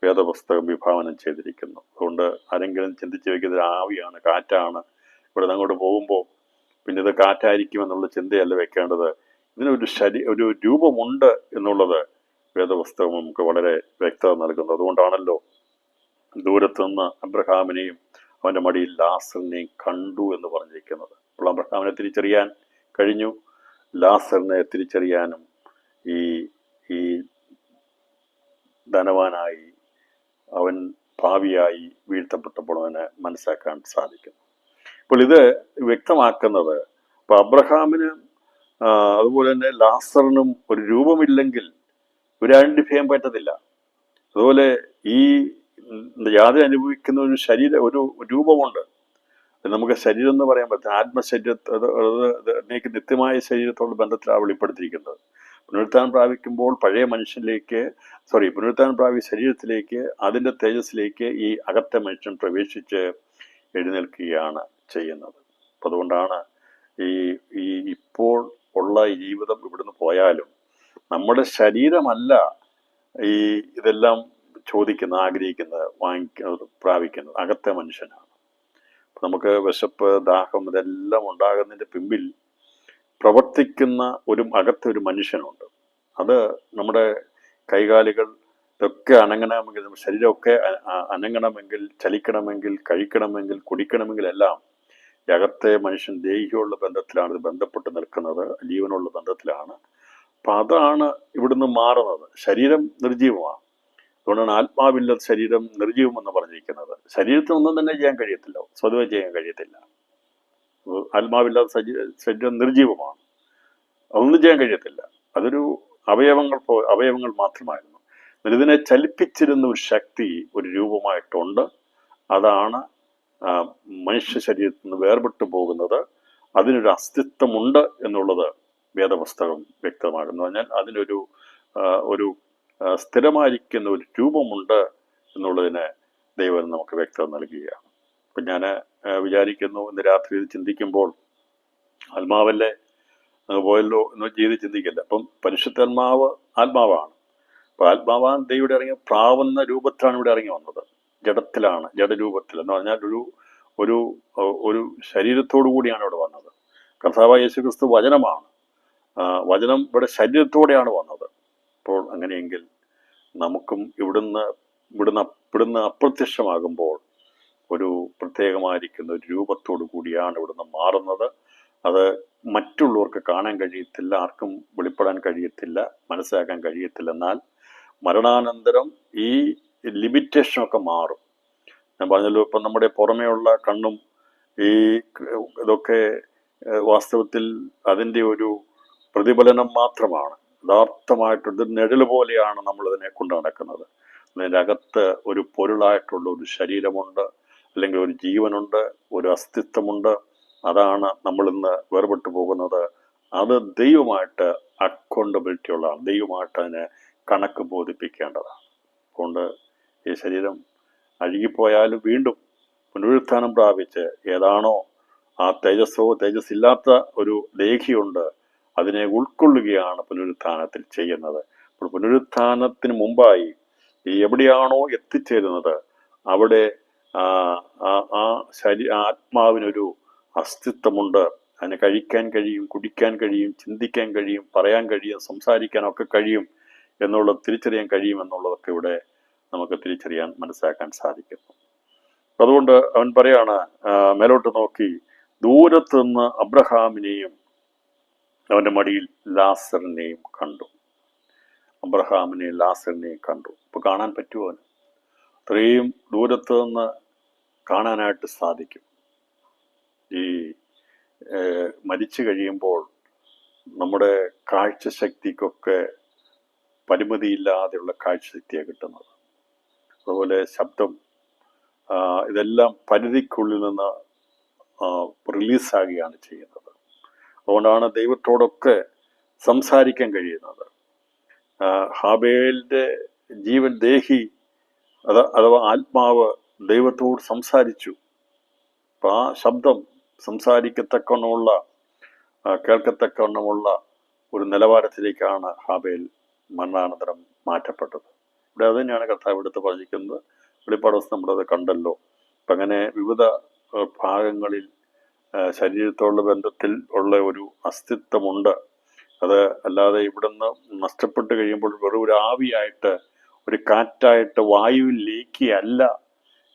വേദപുസ്തകം വിഭാവനം ചെയ്തിരിക്കുന്നു. അതുകൊണ്ട് ആരെങ്കിലും ചിന്തിച്ച് വയ്ക്കുന്നത് ആവിയാണ്, കാറ്റാണ്, ഇവിടെ നിന്ന് അങ്ങോട്ട് പോകുമ്പോൾ പിന്നെ ഇത് കാറ്റായിരിക്കുമെന്നുള്ള ചിന്തയല്ല വെക്കേണ്ടത്. ഇതിനൊരു ഒരു രൂപമുണ്ട് എന്നുള്ളത് വേദപുസ്തകം നമുക്ക് വളരെ വ്യക്തത നൽകുന്നു. അതുകൊണ്ടാണല്ലോ ദൂരത്തുനിന്ന് അബ്രഹാമിനെയും അവൻ്റെ മടിയിൽ ലാസറിനെയും കണ്ടു എന്ന് പറഞ്ഞിരിക്കുന്നത്. അപ്പോൾ അബ്രഹാമിനെ തിരിച്ചറിയാൻ കഴിഞ്ഞു, ലാസറിനെ തിരിച്ചറിയാനും ഈ ധനവാനായി അവൻ ഭാവിയായി വീഴ്ത്തപ്പെട്ടപ്പോൾ അവനെ മനസ്സിലാക്കാൻ സാധിക്കുന്നു. അപ്പോൾ ഇത് വ്യക്തമാക്കുന്നത്, ഇപ്പൊ അബ്രഹാമിന് അതുപോലെ തന്നെ ലാസറിനും ഒരു രൂപമില്ലെങ്കിൽ ഒരു ഐഡന്റിഫൈ പറ്റത്തില്ല. അതുപോലെ ഈ യാത അനുഭവിക്കുന്ന ഒരു ഒരു രൂപമുണ്ട്. നമുക്ക് ശരീരം എന്ന് പറയാൻ പറ്റും. ആത്മശരീരത്തേക്ക് നിത്യമായ ശരീരത്തോട് ബന്ധത്തിലാണ് വെളിപ്പെടുത്തിയിരിക്കുന്നത്. പുനരുത്ഥാനം പ്രാപിക്കുമ്പോൾ പഴയ മനുഷ്യനിലേക്ക്, പുനരുത്ഥാനം പ്രാപിച്ച ശരീരത്തിലേക്ക്, അതിൻ്റെ തേജസ്സിലേക്ക് ഈ അകത്തെ മനുഷ്യൻ പ്രവേശിച്ച് എഴുന്നേൽക്കുകയാണ് ചെയ്യുന്നത്. അപ്പം അതുകൊണ്ടാണ് ഈ ഇപ്പോൾ ഉള്ള ജീവിതം ഇവിടുന്ന് പോയാലും നമ്മുടെ ശരീരമല്ല ഇതെല്ലാം ചോദിക്കുന്നത്, ആഗ്രഹിക്കുന്നത്, വാങ്ങിക്കുന്നത്, പ്രാപിക്കുന്നത് അകത്തെ മനുഷ്യനാണ്. നമുക്ക് വിശപ്പ്, ദാഹം ഇതെല്ലാം ഉണ്ടാകുന്നതിൻ്റെ പിമ്പിൽ പ്രവർത്തിക്കുന്ന അകത്തെ ഒരു മനുഷ്യനുണ്ട്. അത് നമ്മുടെ കൈകാലുകൾ ഇതൊക്കെ അനങ്ങണമെങ്കിൽ, നമ്മുടെ ശരീരമൊക്കെ അനങ്ങണമെങ്കിൽ, ചലിക്കണമെങ്കിൽ, കഴിക്കണമെങ്കിൽ, കുടിക്കണമെങ്കിൽ എല്ലാം അകത്തെ മനുഷ്യൻ ദേഹിയുള്ള ബന്ധത്തിലാണ് ഇത് ബന്ധപ്പെട്ട് നിൽക്കുന്നത്, ജീവനുള്ള ബന്ധത്തിലാണ്. അപ്പം അതാണ് ഇവിടുന്ന് മാറുന്നത്. ശരീരം നിർജീവമാണ്. അതുകൊണ്ടാണ് ആത്മാവില്ലാത്ത ശരീരം നിർജീവമെന്ന് പറഞ്ഞിരിക്കുന്നത്. ശരീരത്തിനൊന്നും തന്നെ ചെയ്യാൻ കഴിയത്തില്ല, സ്വതവേ ചെയ്യാൻ കഴിയത്തില്ല. ആത്മാവില്ലാത്ത ശരീരം നിർജീവമാണ്, അതൊന്നും ചെയ്യാൻ കഴിയത്തില്ല. അതൊരു അവയവങ്ങൾ മാത്രമായിരുന്നു. ഇതിനെ ചലിപ്പിച്ചിരുന്ന ഒരു ശക്തി, ഒരു രൂപമായിട്ടുണ്ട്. അതാണ് മനുഷ്യ ശരീരത്തിൽ നിന്ന് വേർപെട്ടു പോകുന്നത്. അതിനൊരു അസ്തിത്വമുണ്ട് എന്നുള്ളത് വേദപുസ്തകം വ്യക്തമാകുന്നു. പറഞ്ഞാൽ അതിനൊരു സ്ഥിരമായിരിക്കുന്ന ഒരു രൂപമുണ്ട് എന്നുള്ളതിന് ദൈവം നമുക്ക് വ്യക്തത നൽകുകയാണ്. അപ്പം ഞാൻ വിചാരിക്കുന്നു, ഇന്ന് രാത്രി ഇത് ചിന്തിക്കുമ്പോൾ ആത്മാവല്ലേ പോയല്ലോ എന്ന് ചെയ്ത് ചിന്തിക്കില്ല. അപ്പം പരിശുദ്ധാത്മാവ് ആത്മാവാണ്. അപ്പം ആത്മാവാൻ ദൈവം ഇറങ്ങി പ്രാവുന്ന രൂപത്തിലാണ് ഇവിടെ ഇറങ്ങി വന്നത്. ജഡത്തിലാണ്, ജഡരൂപത്തിൽ എന്ന് പറഞ്ഞാൽ ഒരു ഒരു ശരീരത്തോടു കൂടിയാണ് ഇവിടെ വന്നത്. കർത്താവായ യേശുക്രിസ്തു വചനമാണ്. വചനം ഇവിടെ ശരീരത്തോടെയാണ് വന്നത്. അപ്പോൾ അങ്ങനെയെങ്കിൽ നമുക്കും ഇവിടുന്ന് അപ്രത്യക്ഷമാകുമ്പോൾ ഒരു പ്രത്യേകമായിരിക്കുന്ന ഒരു രൂപത്തോടു കൂടിയാണ് ഇവിടുന്ന് മാറുന്നത്. അത് മറ്റുള്ളവർക്ക് കാണാൻ കഴിയത്തില്ല, ആർക്കും വെളിപ്പെടാൻ കഴിയത്തില്ല, മനസ്സിലാക്കാൻ കഴിയത്തില്ല. എന്നാൽ മരണാനന്തരം ഈ ലിമിറ്റേഷനൊക്കെ മാറും. ഞാൻ പറഞ്ഞല്ലോ, ഇപ്പം നമ്മുടെ പുറമേയുള്ള കണ്ണും ഈ ഇതൊക്കെ വാസ്തവത്തിൽ അതിൻ്റെ ഒരു പ്രതിഫലനം മാത്രമാണ്. യഥാർത്ഥമായിട്ടൊരു നിഴൽ പോലെയാണ് നമ്മളിതിനെ കൊണ്ടു നടക്കുന്നത്. അതിൻ്റെ അകത്ത് ഒരു പൊരുളായിട്ടുള്ള ഒരു ശരീരമുണ്ട്, അല്ലെങ്കിൽ ഒരു ജീവനുണ്ട്, ഒരു അസ്തിത്വമുണ്ട്. അതാണ് നമ്മളിന്ന് വേർപെട്ടു പോകുന്നത്. അത് ദൈവമായിട്ട് അക്കൗണ്ടബിലിറ്റി ഉള്ളതാണ്. ദൈവമായിട്ട് അതിനെ കണക്ക് ബോധിപ്പിക്കേണ്ടതാണ്. അതുകൊണ്ട് ഈ ശരീരം അഴുകിപ്പോയാലും വീണ്ടും പുനരുത്ഥാനം പ്രാപിച്ച് ഏതാണോ ആ തേജസ്സില്ലാത്ത ഒരു ദേഹിയുണ്ട്, അതിനെ ഉൾക്കൊള്ളുകയാണ് പുനരുത്ഥാനത്തിൽ ചെയ്യുന്നത്. അപ്പോൾ പുനരുത്ഥാനത്തിന് മുമ്പായി എവിടെയാണോ എത്തിച്ചേരുന്നത് അവിടെ ആത്മാവിനൊരു അസ്തിത്വമുണ്ട്. അതിനെ കഴിക്കാൻ കഴിയും, കുടിക്കാൻ കഴിയും, ചിന്തിക്കാൻ കഴിയും, പറയാൻ കഴിയും, സംസാരിക്കാനൊക്കെ കഴിയും എന്നുള്ളത് തിരിച്ചറിയാൻ കഴിയും എന്നുള്ളതൊക്കെ ഇവിടെ നമുക്ക് തിരിച്ചറിയാൻ മനസ്സിലാക്കാൻ സാധിക്കുന്നു. അതുകൊണ്ട് അവൻ പറയാണ്, മേലോട്ട് നോക്കി ദൂരത്ത് നിന്ന് അബ്രഹാമിനെയും അവൻ്റെ മടിയിൽ ലാസറിനെയും കണ്ടു. അബ്രഹാമിനെയും ലാസറിനെയും കണ്ടു. ഇപ്പൊ കാണാൻ പറ്റുമോ? അത്രയും ദൂരത്ത് നിന്ന് കാണാനായിട്ട് സാധിക്കും. ഈ മരിച്ചു കഴിയുമ്പോൾ നമ്മുടെ കാഴ്ചശക്തിക്കൊക്കെ പരിമിതിയില്ലാതെയുള്ള കാഴ്ചശക്തിയാണ് കിട്ടുന്നത്. അതുപോലെ ശബ്ദം, ഇതെല്ലാം പരിധിക്കുള്ളിൽ നിന്ന് റിലീസാകുകയാണ് ചെയ്യുന്നത്. അതുകൊണ്ടാണ് ദൈവത്തോടൊക്കെ സംസാരിക്കാൻ കഴിയുന്നത്. ഹാബേലിന്റെ ജീവൻ ദേഹി അഥവാ ആത്മാവ് ദൈവത്തോട് സംസാരിച്ചു. അപ്പൊ ആ ശബ്ദം സംസാരിക്കത്തക്കവണ്ണമുള്ള, കേൾക്കത്തക്കവണ്ണമുള്ള ഒരു നിലവാരത്തിലേക്കാണ് ഹാബേൽ മരണാനന്തരം മാറ്റപ്പെട്ടത്. ഇവിടെ അത് തന്നെയാണ് കർത്താവ് എടുത്ത് പറഞ്ഞിരിക്കുന്നത്. വെളിപ്പാട് ദിവസം നമ്മളത് കണ്ടല്ലോ. അപ്പം അങ്ങനെ വിവിധ ഭാഗങ്ങളിൽ ശരീരത്തോടുള്ള ബന്ധത്തിൽ ഉള്ള ഒരു അസ്തിത്വമുണ്ട്. അത് അല്ലാതെ ഇവിടുന്ന് നഷ്ടപ്പെട്ട് കഴിയുമ്പോൾ വെറും ഒരു ആവിയായിട്ട്, ഒരു കാറ്റായിട്ട് വായുവിൽ ലയിക്കുകയല്ല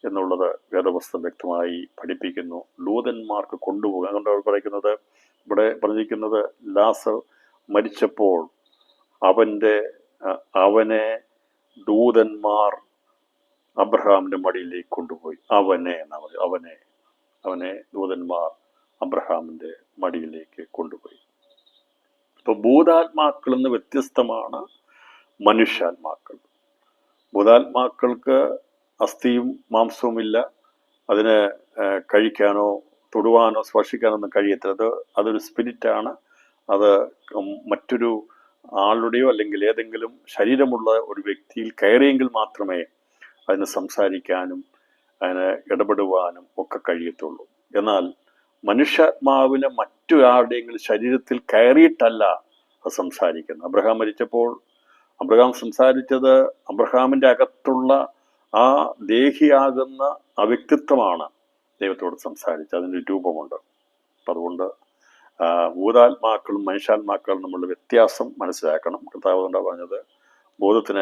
എന്നുള്ളത് വേദപുസ്തകം വ്യക്തമായി പഠിപ്പിക്കുന്നു. ദൂതന്മാർക്ക് കൊണ്ടുപോകുക. അതുകൊണ്ട് അവർ പറയുന്നത്, ഇവിടെ പറഞ്ഞിരിക്കുന്നത്, ലാസർ മരിച്ചപ്പോൾ അവനെ ദൂതന്മാർ അബ്രഹാമിന്റെ മടിയിലേക്ക് കൊണ്ടുപോയി. അവനെ ദൂതന്മാർ അബ്രഹാമിന്റെ മടിയിലേക്ക് കൊണ്ടുപോയി. ഇപ്പൊ ഭൂതാത്മാക്കളിൽ നിന്ന് വ്യത്യസ്തമാണ് മനുഷ്യാത്മാക്കൾ. ഭൂതാത്മാക്കൾക്ക് അസ്ഥിയും മാംസവും ഇല്ല. അതിന് കഴിക്കാനോ തൊടുവാനോ സ്പർശിക്കാനോ ഒന്നും കഴിയത്തില്ല. അതൊരു സ്പിരിറ്റാണ്. അത് മറ്റൊരു ആളുടെയോ അല്ലെങ്കിൽ ഏതെങ്കിലും ശരീരമുള്ള ഒരു വ്യക്തിയിൽ കയറിയെങ്കിൽ മാത്രമേ അതിന് സംസാരിക്കാനും അതിന് ഇടപെടുവാനും ഒക്കെ കഴിയത്തുള്ളൂ. എന്നാൽ മനുഷ്യാത്മാവിന് മറ്റൊരാളുടെയെങ്കിലും ശരീരത്തിൽ കയറിയിട്ടല്ല അത് സംസാരിക്കുന്നത്. അബ്രഹാം മരിച്ചപ്പോൾ അബ്രഹാം സംസാരിച്ചത് അബ്രഹാമിന്റെ അകത്തുള്ള ആ ദേഹിയാകുന്ന ആ വ്യക്തിത്വമാണ് ദൈവത്തോട് സംസാരിച്ചത്. അതിൻ്റെ രൂപമുണ്ട്. അപ്പം അതുകൊണ്ട് ഭൂതാത്മാക്കളും മനുഷ്യാത്മാക്കളും നമ്മളുടെ വ്യത്യാസം മനസ്സിലാക്കണം. കർത്താവ് കൊണ്ടാണ് പറഞ്ഞത്, ബോധത്തിന്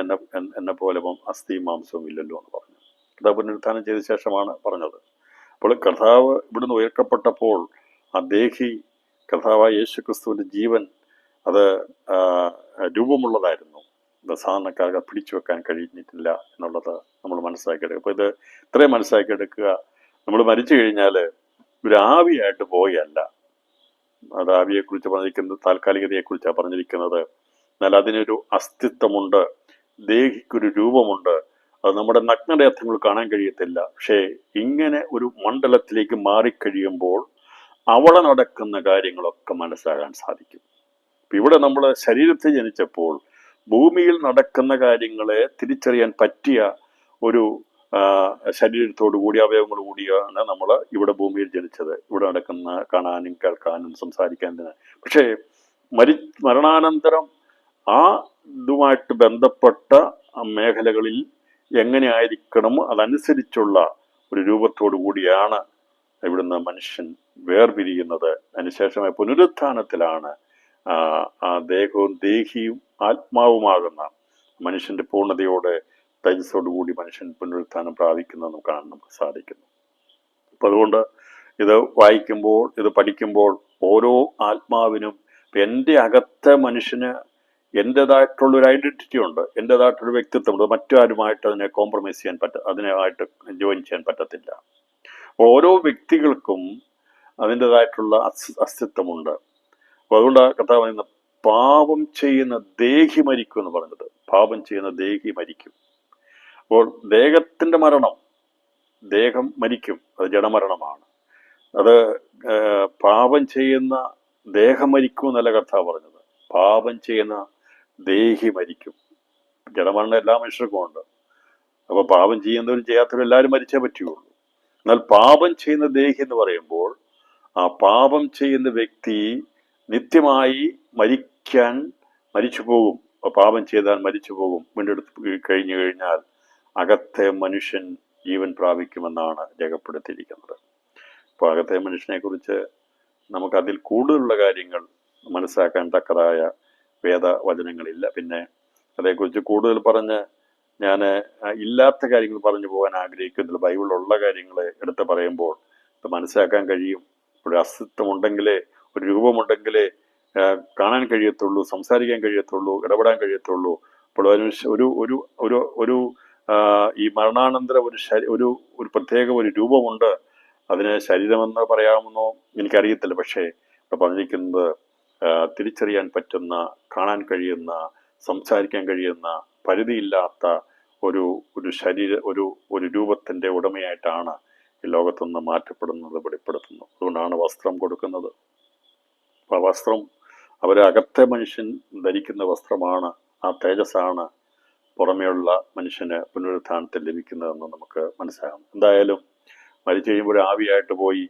എന്നെ പോലെ അസ്ഥിയും മാംസവും ഇല്ലല്ലോ എന്ന് പറഞ്ഞു. കർത്താവ് പുനരുത്ഥാനം ചെയ്ത ശേഷമാണ് പറഞ്ഞത്. അപ്പോൾ കർത്താവ് ഇവിടുന്ന് ഉയർക്കപ്പെട്ടപ്പോൾ ആ ദേഹി, കർത്താവായ യേശുക്രിസ്തുവിന്റെ ജീവൻ, അത് രൂപമുള്ളതായിരുന്നു. ഇത് സാധാരണക്കാർക്ക് പിടിച്ചു വെക്കാൻ കഴിഞ്ഞിട്ടില്ല എന്നുള്ളത് നമ്മൾ മനസ്സിലാക്കിയെടുക്കുക. അപ്പോൾ ഇത് ഇത്രയും മനസ്സിലാക്കിയെടുക്കുക. നമ്മൾ മരിച്ചു കഴിഞ്ഞാൽ ഒരു ആവിയായിട്ട് പോവുകയല്ല. അത് ആവിയെക്കുറിച്ച് പറഞ്ഞിരിക്കുന്നത് താൽക്കാലികതയെക്കുറിച്ചാണ് പറഞ്ഞിരിക്കുന്നത്. എന്നാൽ അതിനൊരു അസ്തിത്വമുണ്ട്, ദേഹിക്കൊരു രൂപമുണ്ട്. അത് നമ്മുടെ നഗ്നദേഹങ്ങൾ കാണാൻ കഴിയത്തില്ല. പക്ഷേ ഇങ്ങനെ ഒരു മണ്ഡലത്തിലേക്ക് മാറിക്കഴിയുമ്പോൾ അവിടെ നടക്കുന്ന കാര്യങ്ങളൊക്കെ മനസ്സിലാകാൻ സാധിക്കും. ഇവിടെ നമ്മൾ ശരീരത്തിൽ ജനിച്ചപ്പോൾ ഭൂമിയിൽ നടക്കുന്ന കാര്യങ്ങളെ തിരിച്ചറിയാൻ പറ്റിയ ഒരു ശരീരത്തോടു കൂടി അവയവങ്ങൾ കൂടിയാണ് നമ്മൾ ഇവിടെ ഭൂമിയിൽ ജനിച്ചത്. ഇവിടെ നടക്കുന്ന കാണാനും കേൾക്കാനും സംസാരിക്കാനും. പക്ഷേ മരണാനന്തരം ആ ഇതുമായിട്ട് ബന്ധപ്പെട്ട മേഖലകളിൽ എങ്ങനെ ആയിരിക്കണം അതനുസരിച്ചുള്ള ഒരു രൂപത്തോടു കൂടിയാണ് ഇവിടുന്ന് മനുഷ്യൻ വേർപിരിയുന്നത്. അതിനുശേഷമായ പുനരുത്ഥാനത്തിലാണ് ആ ദേഹവും ദേഹിയും ആത്മാവുമാകുന്ന മനുഷ്യന്റെ പൂർണ്ണതയോടെ തേജസ്സോടുകൂടി മനുഷ്യൻ പുനരുത്ഥാനം പ്രാപിക്കുന്നത് നമുക്ക് കാണാൻ നമുക്ക് സാധിക്കുന്നു. അപ്പം അതുകൊണ്ട് ഇത് വായിക്കുമ്പോൾ, ഇത് പഠിക്കുമ്പോൾ ഓരോ ആത്മാവിനും എൻ്റെ അകത്തെ മനുഷ്യന് എൻ്റെതായിട്ടുള്ളൊരു ഐഡന്റിറ്റി ഉണ്ട്, എൻ്റെതായിട്ടൊരു വ്യക്തിത്വമുണ്ട്. മറ്റാരുമായിട്ട് അതിനെ കോംപ്രമൈസ് ചെയ്യാൻ അതിനായിട്ട് ജോയിൻ ചെയ്യാൻ പറ്റത്തില്ല. ഓരോ വ്യക്തികൾക്കും അതിൻ്റെതായിട്ടുള്ള അസ്തിത്വമുണ്ട്. അപ്പോൾ അതുകൊണ്ട് കർത്താവ് പറയുന്ന പാപം ചെയ്യുന്ന ദേഹി മരിക്കും എന്ന് പറഞ്ഞത്. പാപം ചെയ്യുന്ന ദേഹി മരിക്കും. അപ്പോൾ ദേഹത്തിന്റെ മരണം, ദേഹം മരിക്കും, അത് ജഡമരണമാണ്. അത് പാപം ചെയ്യുന്ന ദേഹം മരിക്കും എന്നല്ല കർത്താവ് പറഞ്ഞത്, പാപം ചെയ്യുന്ന ദേഹി മരിക്കും. ജഡമരണം എല്ലാ മനുഷ്യർക്കും ഉണ്ട്. അപ്പൊ പാപം ചെയ്യുന്നവരും ചെയ്യാത്തവരും എല്ലാവരും മരിച്ചേ പറ്റുകയുള്ളൂ. എന്നാൽ പാപം ചെയ്യുന്ന ദേഹി എന്ന് പറയുമ്പോൾ ആ പാപം ചെയ്യുന്ന വ്യക്തി നിത്യമായി മരിച്ചു പോകും. പാപം ചെയ്താൽ മരിച്ചു പോകും. വീണ്ടെടുത്ത് കഴിഞ്ഞു കഴിഞ്ഞാൽ അകത്തെ മനുഷ്യൻ ജീവൻ പ്രാപിക്കുമെന്നാണ് രേഖപ്പെടുത്തിയിരിക്കുന്നത്. അപ്പോൾ അകത്തെ മനുഷ്യനെ കുറിച്ച് നമുക്കതിൽ കൂടുതലുള്ള കാര്യങ്ങൾ മനസ്സിലാക്കാൻ തക്കതായ വേദവചനങ്ങളില്ല. പിന്നെ അതേക്കുറിച്ച് കൂടുതൽ പറഞ്ഞ് ഞാൻ ഇല്ലാത്ത കാര്യങ്ങൾ പറഞ്ഞു പോകാൻ ആഗ്രഹിക്കുന്നില്ല. ബൈബിളിലുള്ള കാര്യങ്ങൾ എടുത്ത് പറയുമ്പോൾ ഇത് മനസ്സിലാക്കാൻ കഴിയും. ഒരു അസ്തിത്വം ഉണ്ടെങ്കിലേ, ഒരു രൂപമുണ്ടെങ്കിലേ കാണാൻ കഴിയത്തുള്ളൂ, സംസാരിക്കാൻ കഴിയത്തുള്ളൂ, ഇടപെടാൻ കഴിയത്തുള്ളൂ. അപ്പോൾ ഒരു ഒരു ഒരു ഒരു ഈ മരണാനന്തര ഒരു പ്രത്യേക ഒരു രൂപമുണ്ട്. അതിന് ശരീരമെന്ന് പറയാമെന്നോ എനിക്കറിയത്തില്ല. പക്ഷേ ഇവിടെ പറഞ്ഞിരിക്കുന്നത് തിരിച്ചറിയാൻ പറ്റുന്ന, കാണാൻ കഴിയുന്ന, സംസാരിക്കാൻ കഴിയുന്ന, പരിധിയില്ലാത്ത ഒരു രൂപത്തിന്റെ ഉടമയായിട്ടാണ് ഈ ലോകത്തുനിന്ന് മാറ്റപ്പെടുന്നത്, വെളിപ്പെടുത്തുന്നു. അതുകൊണ്ടാണ് വസ്ത്രം കൊടുക്കുന്നത്. ആ വസ്ത്രം അകത്തെ മനുഷ്യൻ ധരിക്കുന്ന വസ്ത്രമാണ്. ആ തേജസ്സാണ് പുറമെയുള്ള മനുഷ്യന് പുനരുത്ഥാനത്തിൽ ലഭിക്കുന്നതെന്ന് നമുക്ക് മനസ്സിലാകും. എന്തായാലും മരിച്ചു കഴിയുമ്പോൾ ആവിയായിട്ട് പോയി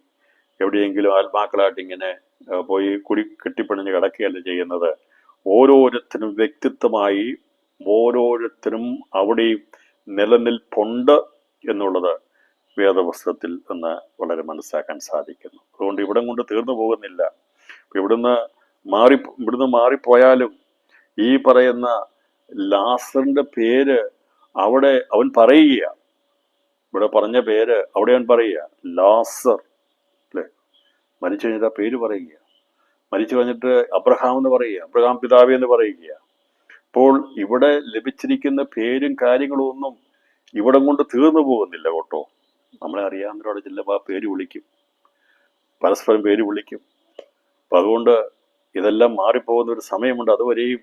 എവിടെയെങ്കിലും ആത്മാക്കളായിട്ട് ഇങ്ങനെ പോയി കെട്ടിപ്പിണഞ്ഞ് കിടക്കുകയല്ല ചെയ്യുന്നത്. ഓരോരുത്തരും വ്യക്തിത്വമായി, ഓരോരുത്തരും അവിടെയും നിലനിൽപ്പുണ്ട് എന്നുള്ളത് വേദപുസ്തകത്തിൽ നിന്ന് വളരെ മനസ്സിലാക്കാൻ സാധിക്കുന്നു. അതുകൊണ്ട് ഇവിടം കൊണ്ട് തീർന്നു പോകുന്നില്ല. ഇവിടുന്ന് മാറിപ്പോയാലും ഈ പറയുന്ന ലാസറിന്റെ പേര് അവിടെ അവൻ പറയുക, ഇവിടെ പറഞ്ഞ പേര് അവിടെ അവൻ പറയുക, ലാസർ അല്ലെ. മരിച്ചു കഴിഞ്ഞിട്ട് ആ പേര് പറയുക. മരിച്ചു കഴിഞ്ഞിട്ട് അബ്രഹാം എന്ന് പറയുക, അബ്രഹാം പിതാവേ എന്ന് പറയുക. അപ്പോൾ ഇവിടെ ലഭിച്ചിരിക്കുന്ന പേരും കാര്യങ്ങളും ഒന്നും ഇവിടം കൊണ്ട് തീർന്നു പോകുന്നില്ല കേട്ടോ. നമ്മളെ അറിയാവുന്നവരോട് ചെല്ലുമ്പോൾ ആ പേര് വിളിക്കും, പരസ്പരം പേര് വിളിക്കും. അപ്പം അതുകൊണ്ട് ഇതെല്ലാം മാറിപ്പോകുന്ന ഒരു സമയമുണ്ട്. അതുവരെയും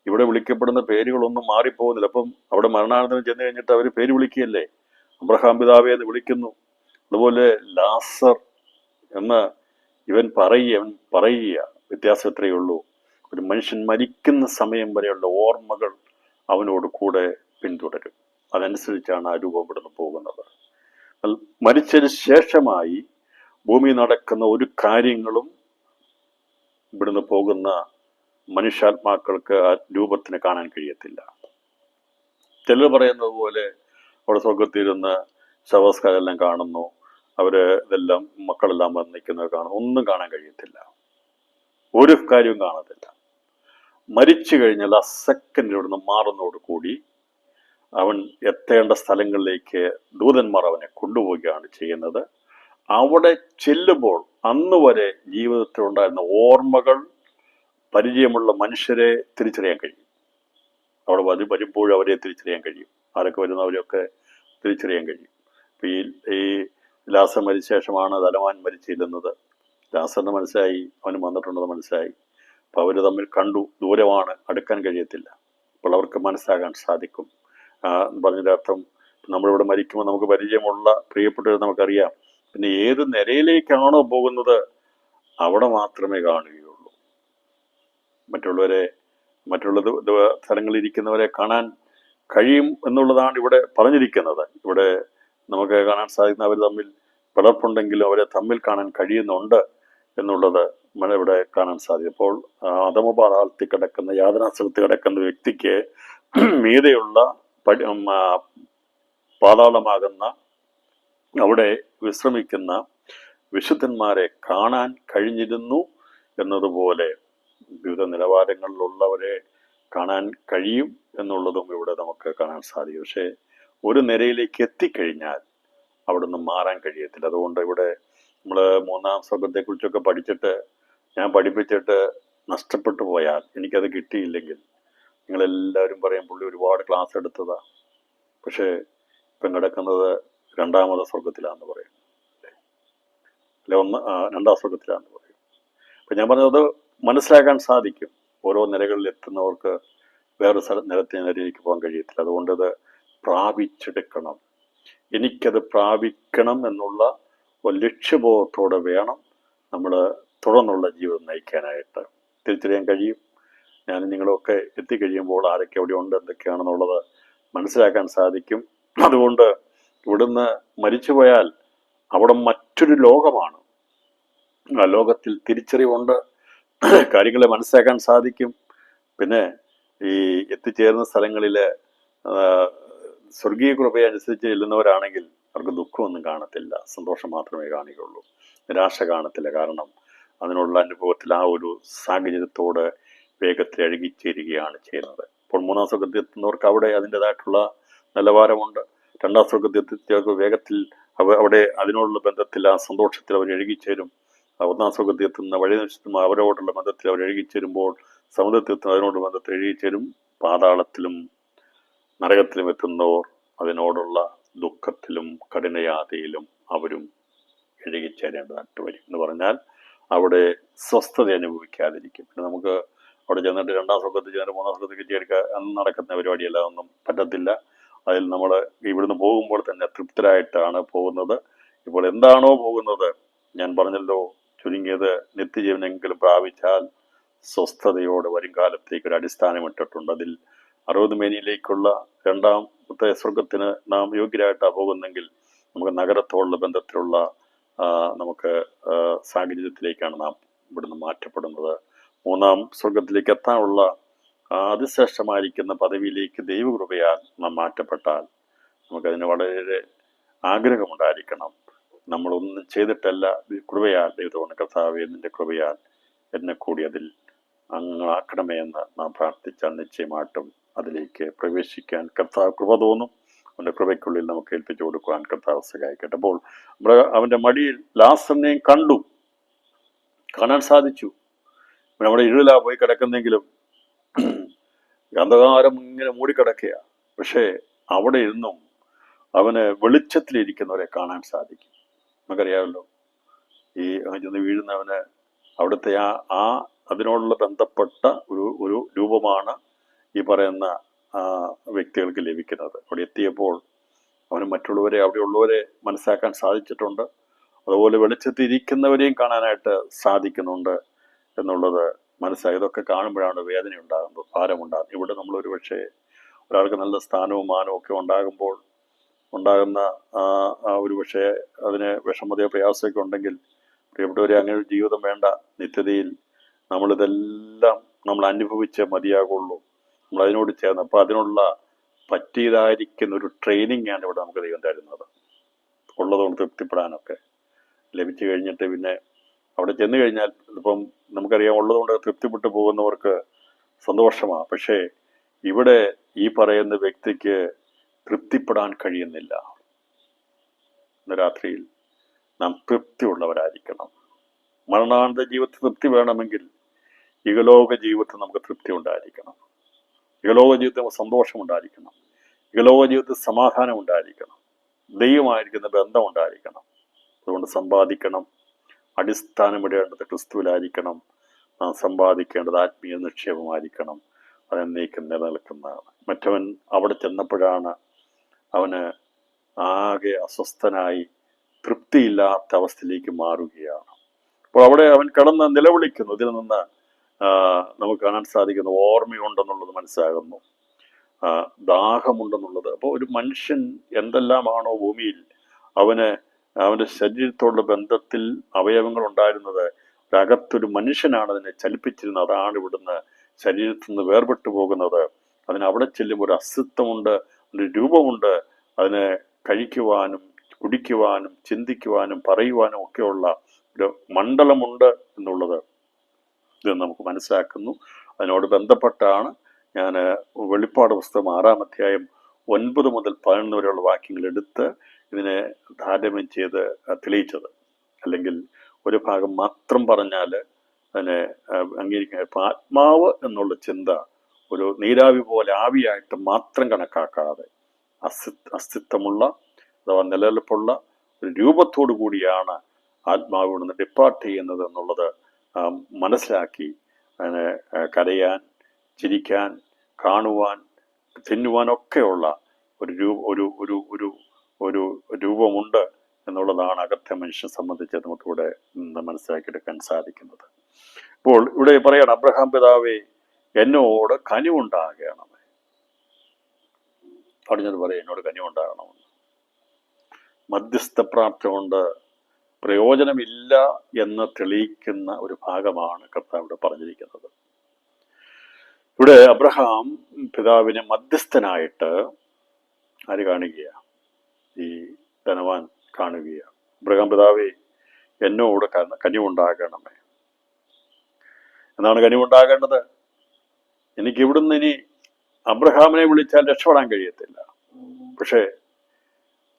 ഇവിടെ വിളിക്കപ്പെടുന്ന പേരുകളൊന്നും മാറിപ്പോകുന്നില്ല. അപ്പം അവിടെ മരണാനന്തരം ചെന്ന് കഴിഞ്ഞിട്ട് അവർ പേര് വിളിക്കുകയല്ലേ, അബ്രഹാം പിതാവേ എന്ന് വിളിക്കുന്നു. അതുപോലെ ലാസർ എന്ന് ഇവൻ പറയുക. വ്യത്യാസം എത്രയേ ഉള്ളൂ. ഒരു മനുഷ്യൻ മരിക്കുന്ന സമയം വരെയുള്ള ഓർമ്മകൾ അവനോട് കൂടെ പിന്തുടരും. അതനുസരിച്ചാണ് ആ രൂപം ഇവിടുന്ന് പോകുന്നത്. മരിച്ചതിന് ശേഷമായി ഭൂമി നടക്കുന്ന ഒരു കാര്യങ്ങളും ഇവിടുന്ന് പോകുന്ന മനുഷ്യാത്മാക്കൾക്ക് ആ രൂപത്തിന് കാണാൻ കഴിയത്തില്ല. ചിലർ പറയുന്നത് പോലെ അവിടെ സ്വർഗത്തിരുന്ന് ശവസ്കാരെല്ലാം കാണുന്നു, ഇതെല്ലാം മക്കളെല്ലാം വന്ന് നിൽക്കുന്നത് കാണുന്നു. ഒന്നും കാണാൻ കഴിയത്തില്ല, ഒരു കാര്യവും കാണത്തില്ല. മരിച്ചു കഴിഞ്ഞാൽ ആ സെക്കൻഡ് ഇവിടുന്ന് മാറുന്നതോടുകൂടി അവൻ എത്തേണ്ട സ്ഥലങ്ങളിലേക്ക് ദൂതന്മാർ അവനെ കൊണ്ടുപോവുകയാണ് ചെയ്യുന്നത്. അവിടെ ചെല്ലുമ്പോൾ അന്ന് വരെ ജീവിതത്തിൽ ഉണ്ടായിരുന്ന ഓർമ്മകൾ, പരിചയമുള്ള മനുഷ്യരെ തിരിച്ചറിയാൻ കഴിയും. അവിടെ വരുമ്പോഴും അവരെ തിരിച്ചറിയാൻ കഴിയും. ആരൊക്കെ വരുന്നവരെയൊക്കെ തിരിച്ചറിയാൻ കഴിയും. ഇപ്പം ഈ ലാസർ മരിച്ച ശേഷമാണ് ധനവാൻ മരിച്ചിരുന്നത്. ലാസറിന് മനസ്സിലായി അവന് വന്നിട്ടുണ്ടെന്ന് മനസ്സിലായി. അപ്പം അവർ തമ്മിൽ കണ്ടു, ദൂരമാണ്, അടുക്കാൻ കഴിയത്തില്ല. അപ്പോൾ അവർക്ക് മനസ്സിലാകാൻ സാധിക്കും. പറഞ്ഞതിൻ്റെ അർത്ഥം, നമ്മളിവിടെ മരിക്കുമ്പോൾ നമുക്ക് പരിചയമുള്ള പ്രിയപ്പെട്ടവർ നമുക്കറിയാം. പിന്നെ ഏത് നിരയിലേക്കാണോ പോകുന്നത് അവിടെ മാത്രമേ കാണുകയുള്ളൂ. മറ്റുള്ള സ്ഥലങ്ങളിൽ ഇരിക്കുന്നവരെ കാണാൻ കഴിയും എന്നുള്ളതാണ് ഇവിടെ പറഞ്ഞിരിക്കുന്നത്. ഇവിടെ നമുക്ക് കാണാൻ സാധിക്കുന്ന അവർ തമ്മിൽ പിളർപ്പുണ്ടെങ്കിലും അവരെ തമ്മിൽ കാണാൻ കഴിയുന്നുണ്ട് എന്നുള്ളത് ഇവിടെ കാണാൻ സാധിക്കും. അപ്പോൾ അധമപാതാളത്തിൽ കിടക്കുന്ന, യാതനാസ്ഥലത്ത് കിടക്കുന്ന വ്യക്തിക്ക് മീതെയുള്ള പാതാളമാകുന്ന അവിടെ വിശ്രമിക്കുന്ന വിശുദ്ധന്മാരെ കാണാൻ കഴിഞ്ഞിരുന്നു എന്നതുപോലെ വിവിധ നിലവാരങ്ങളിലുള്ളവരെ കാണാൻ കഴിയും എന്നുള്ളതും ഇവിടെ നമുക്ക് കാണാൻ സാധിക്കും. പക്ഷേ ഒരു നിരയിലേക്ക് എത്തിക്കഴിഞ്ഞാൽ അവിടെ നിന്ന് മാറാൻ കഴിയത്തില്ല. അതുകൊണ്ട് ഇവിടെ നമ്മൾ മൂന്നാം സ്വർഗത്തെക്കുറിച്ചൊക്കെ പഠിച്ചിട്ട് ഞാൻ പഠിപ്പിച്ചിട്ട് നഷ്ടപ്പെട്ടു പോയാൽ, എനിക്കത് കിട്ടിയില്ലെങ്കിൽ, നിങ്ങളെല്ലാവരും പറയും പുള്ളി ഒരുപാട് ക്ലാസ് എടുത്തതാ, പക്ഷേ ഇപ്പം കിടക്കുന്നത് രണ്ടാമത് സ്വർഗത്തിലാന്ന് പറയും, അല്ലെ രണ്ടാം സ്വർഗത്തിലാന്ന് പറയും. അപ്പം ഞാൻ പറഞ്ഞത് മനസ്സിലാക്കാൻ സാധിക്കും. ഓരോ നിലകളിൽ എത്തുന്നവർക്ക് വേറെ നിലയിലേക്ക് പോകാൻ കഴിയത്തില്ല. അതുകൊണ്ട് ഇത് പ്രാപിച്ചെടുക്കണം. എനിക്കത് പ്രാപിക്കണം എന്നുള്ള ഒരു ലക്ഷ്യബോധത്തോടെ വേണം നമ്മൾ തുടർന്നുള്ള ജീവിതം നയിക്കാനായിട്ട്. തിരിച്ചറിയാൻ കഴിയും. ഞാൻ നിങ്ങളൊക്കെ എത്തിക്കഴിയുമ്പോൾ ആരൊക്കെ അവിടെ ഉണ്ട്, എന്തൊക്കെയാണെന്നുള്ളത് മനസ്സിലാക്കാൻ സാധിക്കും. അതുകൊണ്ട് ഇവിടുന്ന് മരിച്ചുപോയാൽ അവിടെ മറ്റൊരു ലോകമാണ്. ആ ലോകത്തിൽ തിരിച്ചറിവുണ്ട്, കാര്യങ്ങളെ മനസ്സിലാക്കാൻ സാധിക്കും. പിന്നെ ഈ എത്തിച്ചേർന്ന സ്ഥലങ്ങളിൽ സ്വർഗീയ കൃപയെ അനുസരിച്ച് ചെല്ലുന്നവരാണെങ്കിൽ അവർക്ക് ദുഃഖമൊന്നും കാണത്തില്ല, സന്തോഷം മാത്രമേ കാണുകയുള്ളൂ, നിരാശ കാണത്തില്ല. കാരണം അതിനുള്ള അനുഭവത്തിൽ ആ ഒരു സാഹചര്യത്തോട് വേഗത്തിൽ അഴുകിച്ചേരുകയാണ് ചെയ്യുന്നത്. അപ്പോൾ മൂന്നാം സ്വർഗത്തിൽ എത്തുന്നവർക്ക് അവിടെ അതിൻ്റെതായിട്ടുള്ള നിലവാരമുണ്ട്. രണ്ടാം സ്വർഗത്തിൽ എത്തിച്ചവർക്ക് വേഗത്തിൽ അവിടെ അതിനോടുള്ള ബന്ധത്തിൽ ആ സന്തോഷത്തിൽ അവർ എഴുകിച്ചേരും. ഒന്നാം സ്വർഗത്തിൽ എത്തുന്ന വഴി നശിച്ചും അവരോടുള്ള ബന്ധത്തിൽ അവർ എഴുകിച്ചേരുമ്പോൾ സമുദ്രത്തിൽ എത്തുന്ന അതിനോട് ബന്ധത്തിൽ എഴുകിച്ചേരും. പാതാളത്തിലും നരകത്തിലും എത്തുന്നവർ അതിനോടുള്ള ദുഃഖത്തിലും കഠിനയാതയിലും അവരും എഴുകിച്ചേരേണ്ടതായിട്ട് വരും. എന്ന് പറഞ്ഞാൽ അവിടെ സ്വസ്ഥത അനുഭവിക്കാതിരിക്കും. പിന്നെ നമുക്ക് അവിടെ ചെന്നിട്ട് രണ്ടാം സ്വർഗത്തിൽ ചെന്നിട്ട് മൂന്നാം സ്വർഗത്തിൽ കയറ്റിയെടുക്കുക അന്ന് നടക്കുന്ന പരിപാടിയല്ല, ഒന്നും പറ്റത്തില്ല. അതിൽ നമ്മൾ ഇവിടുന്ന് പോകുമ്പോൾ തന്നെ തൃപ്തരായിട്ടാണ് പോകുന്നത്. ഇപ്പോൾ എന്താണോ പോകുന്നത്, ഞാൻ പറഞ്ഞല്ലോ, ചുരുങ്ങിയത് നിത്യജീവനെങ്കിലും പ്രാപിച്ചാൽ സ്വസ്ഥതയോടെ വരും കാലത്തേക്ക് ഒരു അടിസ്ഥാനമിട്ടിട്ടുണ്ട്. അതിൽ 60 മേനിയിലേക്കുള്ള രണ്ടാമത്തെ സ്വർഗത്തിന് നാം യോഗ്യരായിട്ടാണ് പോകുന്നെങ്കിൽ നമുക്ക് നഗരത്തോടുള്ള ബന്ധത്തിലുള്ള നമുക്ക് സാഹചര്യത്തിലേക്കാണ് നാം ഇവിടുന്ന് മാറ്റപ്പെടുന്നത്. മൂന്നാം സ്വർഗത്തിലേക്ക് എത്താനുള്ള അതിശ്രേഷ്ഠമായിരിക്കുന്ന പദവിയിലേക്ക് ദൈവകൃപയാൽ നാം മാറ്റപ്പെട്ടാൽ നമുക്കതിന് വളരെ ആഗ്രഹമുണ്ടായിരിക്കണം. നമ്മളൊന്നും ചെയ്തിട്ടല്ല, കൃപയാൽ ദൈവത്തോട് കർത്താവേ നിന്റെ കൃപയാൽ എന്നെ കൂടി അതിൽ അങ്ങാക്കണമേ എന്ന് നാം പ്രാർത്ഥിച്ചാൽ നിശ്ചയമായിട്ടും അതിലേക്ക് പ്രവേശിക്കാൻ കർത്താവ് കൃപ തോന്നും. അവൻ്റെ കൃപയ്ക്കുള്ളിൽ നമുക്ക് ഏൽപ്പിച്ചു കൊടുക്കുവാൻ കർത്താവ് സഹായിക്കട്ടെ. അപ്പോൾ നമ്മൾ അവൻ്റെ മടിയിൽ ലാസറിനെയും കാണാൻ സാധിച്ചു. നമ്മുടെ ഇരുളിലാ പോയി കിടക്കുന്നെങ്കിലും അന്ധകാരം ഇങ്ങനെ മൂടിക്കിടക്കുക. പക്ഷേ അവിടെ ഇരുന്നും അവന് വെളിച്ചത്തിലിരിക്കുന്നവരെ കാണാൻ സാധിക്കും. നമുക്കറിയാമല്ലോ, ഈ ചെന്ന് വീഴുന്നവന് അവിടുത്തെ ആ അതിനോടുള്ള ബന്ധപ്പെട്ട ഒരു രൂപമാണ് ഈ പറയുന്ന വ്യക്തികൾക്ക് ലഭിക്കുന്നത്. അവിടെ എത്തിയപ്പോൾ അവന് മറ്റുള്ളവരെ, അവിടെയുള്ളവരെ മനസ്സിലാക്കാൻ സാധിച്ചിട്ടുണ്ട്. അതുപോലെ വെളിച്ചത്തിരിക്കുന്നവരെയും കാണാനായിട്ട് സാധിക്കുന്നുണ്ട് എന്നുള്ളത് മനസ്സിലായി. ഇതൊക്കെ കാണുമ്പോഴാണ് വേദന ഉണ്ടാകുന്നത്, ഭാരമുണ്ടാകുന്നത്. ഇവിടെ നമ്മൾ ഒരു പക്ഷേ ഒരാൾക്ക് നല്ല സ്ഥാനവും മാനവും ഒക്കെ ഉണ്ടാകുമ്പോൾ ഉണ്ടാകുന്ന ഒരു പക്ഷേ അതിന് വിഷമതയോ പ്രയാസമൊക്കെ ഉണ്ടെങ്കിൽ, പ്രിയപ്പെട്ടവരെ, അങ്ങനെ ഒരു ജീവിതം വേണ്ട. നിത്യതയിൽ നമ്മളിതെല്ലാം നമ്മൾ അനുഭവിച്ച് മതിയാകുള്ളൂ. നമ്മൾ അതിനോട് ചേർന്ന് അപ്പോൾ അതിനുള്ള പറ്റിയതായിരിക്കുന്ന ഒരു ട്രെയിനിങ് ആണ് ഇവിടെ നമുക്ക് ദൈവം തരുന്നത്. ഉള്ളതുകൊണ്ട് തൃപ്തിപ്പെടാനൊക്കെ ലഭിച്ചു കഴിഞ്ഞിട്ട് പിന്നെ അവിടെ ചെന്ന് കഴിഞ്ഞാൽ ഇപ്പം നമുക്കറിയാം, ഉള്ളതുകൊണ്ട് തൃപ്തിപ്പെട്ടു പോകുന്നവർക്ക് സന്തോഷമാണ്. പക്ഷേ ഇവിടെ ഈ പറയുന്ന വ്യക്തിക്ക് തൃപ്തിപ്പെടാൻ കഴിയുന്നില്ല. ഇന്ന് രാത്രിയിൽ നാം തൃപ്തിയുള്ളവരായിരിക്കണം. മരണാനന്തര ജീവിതത്തിൽ തൃപ്തി വേണമെങ്കിൽ ഇഹലോക ജീവിതത്തിൽ നമുക്ക് തൃപ്തി ഉണ്ടായിരിക്കണം. ഇഹലോക ജീവിതത്തിൽ നമുക്ക് സന്തോഷം ഉണ്ടായിരിക്കണം. ഇഹലോക ജീവിതത്തിൽ സമാധാനം ഉണ്ടായിരിക്കണം. ദൈവമായിരിക്കുന്ന ബന്ധം ഉണ്ടായിരിക്കണം. അതുകൊണ്ട് സമ്പാദിക്കണം. അടിസ്ഥാനമിടേണ്ടത് ക്രിസ്തുവിലായിരിക്കണം. നാം സമ്പാദിക്കേണ്ടത് ആത്മീയ നിക്ഷേപമായിരിക്കണം. അതെന്നേക്കും നിലനിൽക്കുന്നതാണ്. മറ്റവൻ അവിടെ ചെന്നപ്പോഴാണ് അവന് ആകെ അസ്വസ്ഥനായി തൃപ്തിയില്ലാത്ത അവസ്ഥയിലേക്ക് മാറുകയാണ്. അപ്പോൾ അവിടെ അവൻ കടന്ന് നിലവിളിക്കുന്നു. ഇതിൽ നിന്ന് നമുക്ക് കാണാൻ സാധിക്കുന്ന ഓർമ്മയുണ്ടെന്നുള്ളത് മനസ്സിലാകുന്നു, ദാഹമുണ്ടെന്നുള്ളത്. അപ്പോൾ ഒരു മനുഷ്യൻ എന്തെല്ലാമാണോ ഭൂമിയിൽ അവൻ്റെ ശരീരത്തോടുള്ള ബന്ധത്തിൽ അവയവങ്ങൾ ഉണ്ടായിരുന്നത്, അകത്തൊരു മനുഷ്യനാണ് അതിനെ ചലിപ്പിച്ചിരുന്നത്. അതാണ് ഇവിടുന്ന് ശരീരത്തിൽ നിന്ന് വേർപെട്ടു പോകുന്നത്. അതിന് അവിടെ ചെല്ലുമ്പോൾ ഒരു അസ്തിത്വമുണ്ട്, ഒരു രൂപമുണ്ട്. അതിന് കഴിക്കുവാനും കുടിക്കുവാനും ചിന്തിക്കുവാനും പറയുവാനും ഒക്കെയുള്ള ഒരു മണ്ഡലമുണ്ട് എന്നുള്ളത് ഇത് നമുക്ക് മനസ്സിലാക്കുന്നു. അതിനോട് ബന്ധപ്പെട്ടാണ് ഞാൻ വെളിപ്പാട് പുസ്തകം 6-ാം അധ്യായം 9 മുതൽ 11 വരെയുള്ള വാക്യങ്ങൾ എടുത്ത് ഇതിനെ താരതമ്യം ചെയ്ത് തെളിയിച്ചത്. അല്ലെങ്കിൽ ഒരു ഭാഗം മാത്രം പറഞ്ഞാൽ അതിനെ അംഗീകരിക്കാൻ. ഇപ്പം ആത്മാവ് എന്നുള്ള ചിന്ത ഒരു നീരാവി പോലെ ആവിയായിട്ട് മാത്രം കണക്കാക്കാതെ അസ്തിത്വമുള്ള അഥവാ നിലനിൽപ്പുള്ള ഒരു രൂപത്തോടു കൂടിയാണ് ആത്മാവ് ഇവിടുന്ന് ഡിപ്പാർട്ട് ചെയ്യുന്നത് എന്നുള്ളത് മനസ്സിലാക്കി അതിനെ കരയാൻ, ചിരിക്കാൻ, കാണുവാൻ, തിന്നുവാനൊക്കെയുള്ള ഒരു രൂപമുണ്ട് എന്നുള്ളതാണ് അകത്തെ മനുഷ്യനെ സംബന്ധിച്ച് നമുക്കിവിടെ മനസ്സിലാക്കിയെടുക്കാൻ സാധിക്കുന്നത്. അപ്പോൾ ഇവിടെ പറയണം, അബ്രഹാം പിതാവേ എന്നോട് കനിവുണ്ടാകണമേ. പറഞ്ഞത് പറയാം, എന്നോട് കനിവുണ്ടാകണമെന്ന്. മധ്യസ്ഥ പ്രാർത്ഥന കൊണ്ട് പ്രയോജനമില്ല എന്ന് തെളിയിക്കുന്ന ഒരു ഭാഗമാണ് കർത്താവ് ഇവിടെ പറഞ്ഞിരിക്കുന്നത്. ഇവിടെ അബ്രഹാം പിതാവിനെ മധ്യസ്ഥനായിട്ട് ആര് കാണുകയാണ്? ഈ ധനവാൻ കാണുകയാണ്. അബ്രഹാം പിതാവേ എന്നോട് കനിവുണ്ടാകണമേ. എന്നാണ് കനിവുണ്ടാകേണ്ടത്? എനിക്ക് ഇവിടുന്ന് ഇനി അബ്രഹാമിനെ വിളിച്ചാൽ രക്ഷപ്പെടാൻ കഴിയത്തില്ല. പക്ഷേ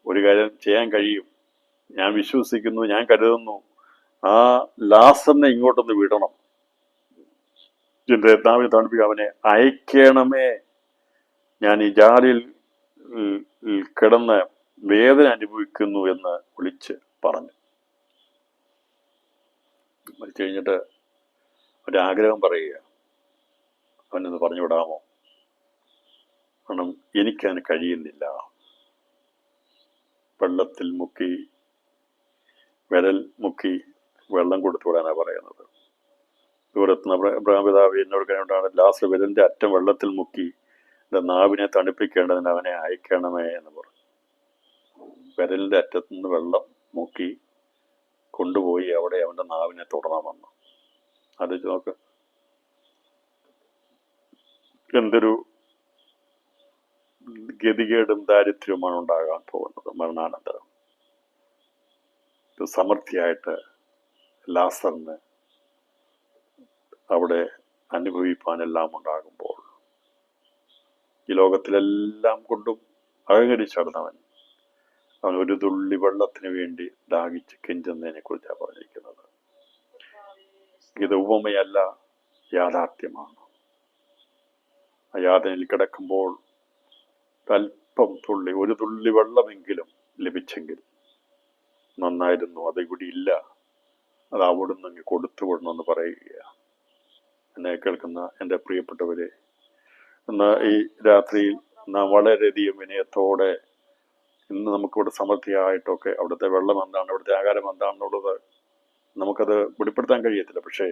ഒരു കാര്യം ചെയ്യാൻ കഴിയും. ഞാൻ വിശ്വസിക്കുന്നു, ഞാൻ കരുതുന്നു, ആ ലാസറിനെ ഇങ്ങോട്ടൊന്ന് വിടണം. എന്റെ നാവിനെ തണുപ്പിക്കുക, അവനെ അയക്കണമേ. ഞാൻ ഈ ജാലിൽ കിടന്ന് വേദന അനുഭവിക്കുന്നു എന്ന് വിളിച്ച് പറഞ്ഞു. മരിച്ചു കഴിഞ്ഞിട്ട് ഒരാഗ്രഹം പറയുക, അവനൊന്ന് പറഞ്ഞു വിടാമോ? കാരണം എനിക്കതിന് കഴിയുന്നില്ല. വെള്ളത്തിൽ മുക്കി, വിരൽ മുക്കി വെള്ളം കൊടുത്തു വിടാനാണ് പറയുന്നത്. ദൂരത്തുനിന്ന് അബ്രഹാം പിതാവ് എന്നോട് കഴിഞ്ഞിട്ടാണ് ലാസ്റ്റ് വിരലിന്റെ അറ്റം വെള്ളത്തിൽ മുക്കി എൻ്റെ നാവിനെ തണുപ്പിക്കേണ്ടതിന് അവനെ അയക്കണമേ എന്ന് പറഞ്ഞു. വിരലിന്റെ അറ്റത്തുനിന്ന് വെള്ളം മുക്കി കൊണ്ടുപോയി അവിടെ അവന്റെ നാവിനെ തുടരണമെന്ന്. ആലോചിച്ച് നോക്ക്, എന്തൊരു ഗതികേടും ദാരിദ്ര്യവുമാണ് ഉണ്ടാകാൻ പോകുന്നത് മരണാനന്തരം. സമൃദ്ധിയായിട്ട് ലാസറിന് അവിടെ അനുഭവിപ്പാനെല്ലാം ഉണ്ടാകുമ്പോൾ ഈ ലോകത്തിലെല്ലാം കൊണ്ടും അഹങ്കരിച്ചടന്നവൻ അവൻ ഒരു തുള്ളി വെള്ളത്തിന് വേണ്ടി ദാഹിച്ച് കെഞ്ചുന്നതിനെ കുറിച്ചാണ് പറഞ്ഞിരിക്കുന്നത്. ഇത് ഉപമയല്ല, യാഥാർത്ഥ്യമാണ്. ആ യാതനയിൽ കിടക്കുമ്പോൾ അല്പം തുള്ളി, ഒരു തുള്ളി വെള്ളമെങ്കിലും ലഭിച്ചെങ്കിൽ നന്നായിരുന്നു. അത് ഇവിടെ ഇല്ല, അത് അവിടുന്ന് കൊടുത്തു വിടണമെന്ന് പറയുകയാണ്. എന്നെ കേൾക്കുന്ന എൻ്റെ പ്രിയപ്പെട്ടവരെ, ഇന്ന് ഈ രാത്രിയിൽ നാം വളരെയധികം വിനയത്തോടെ, ഇന്ന് നമുക്കിവിടെ സമൃദ്ധിയായിട്ടൊക്കെ അവിടുത്തെ വെള്ളം എന്താണ്, അവിടുത്തെ ആഹാരം എന്താണെന്നുള്ളത് നമുക്കത് വെളിപ്പെടുത്താൻ കഴിയത്തില്ല. പക്ഷേ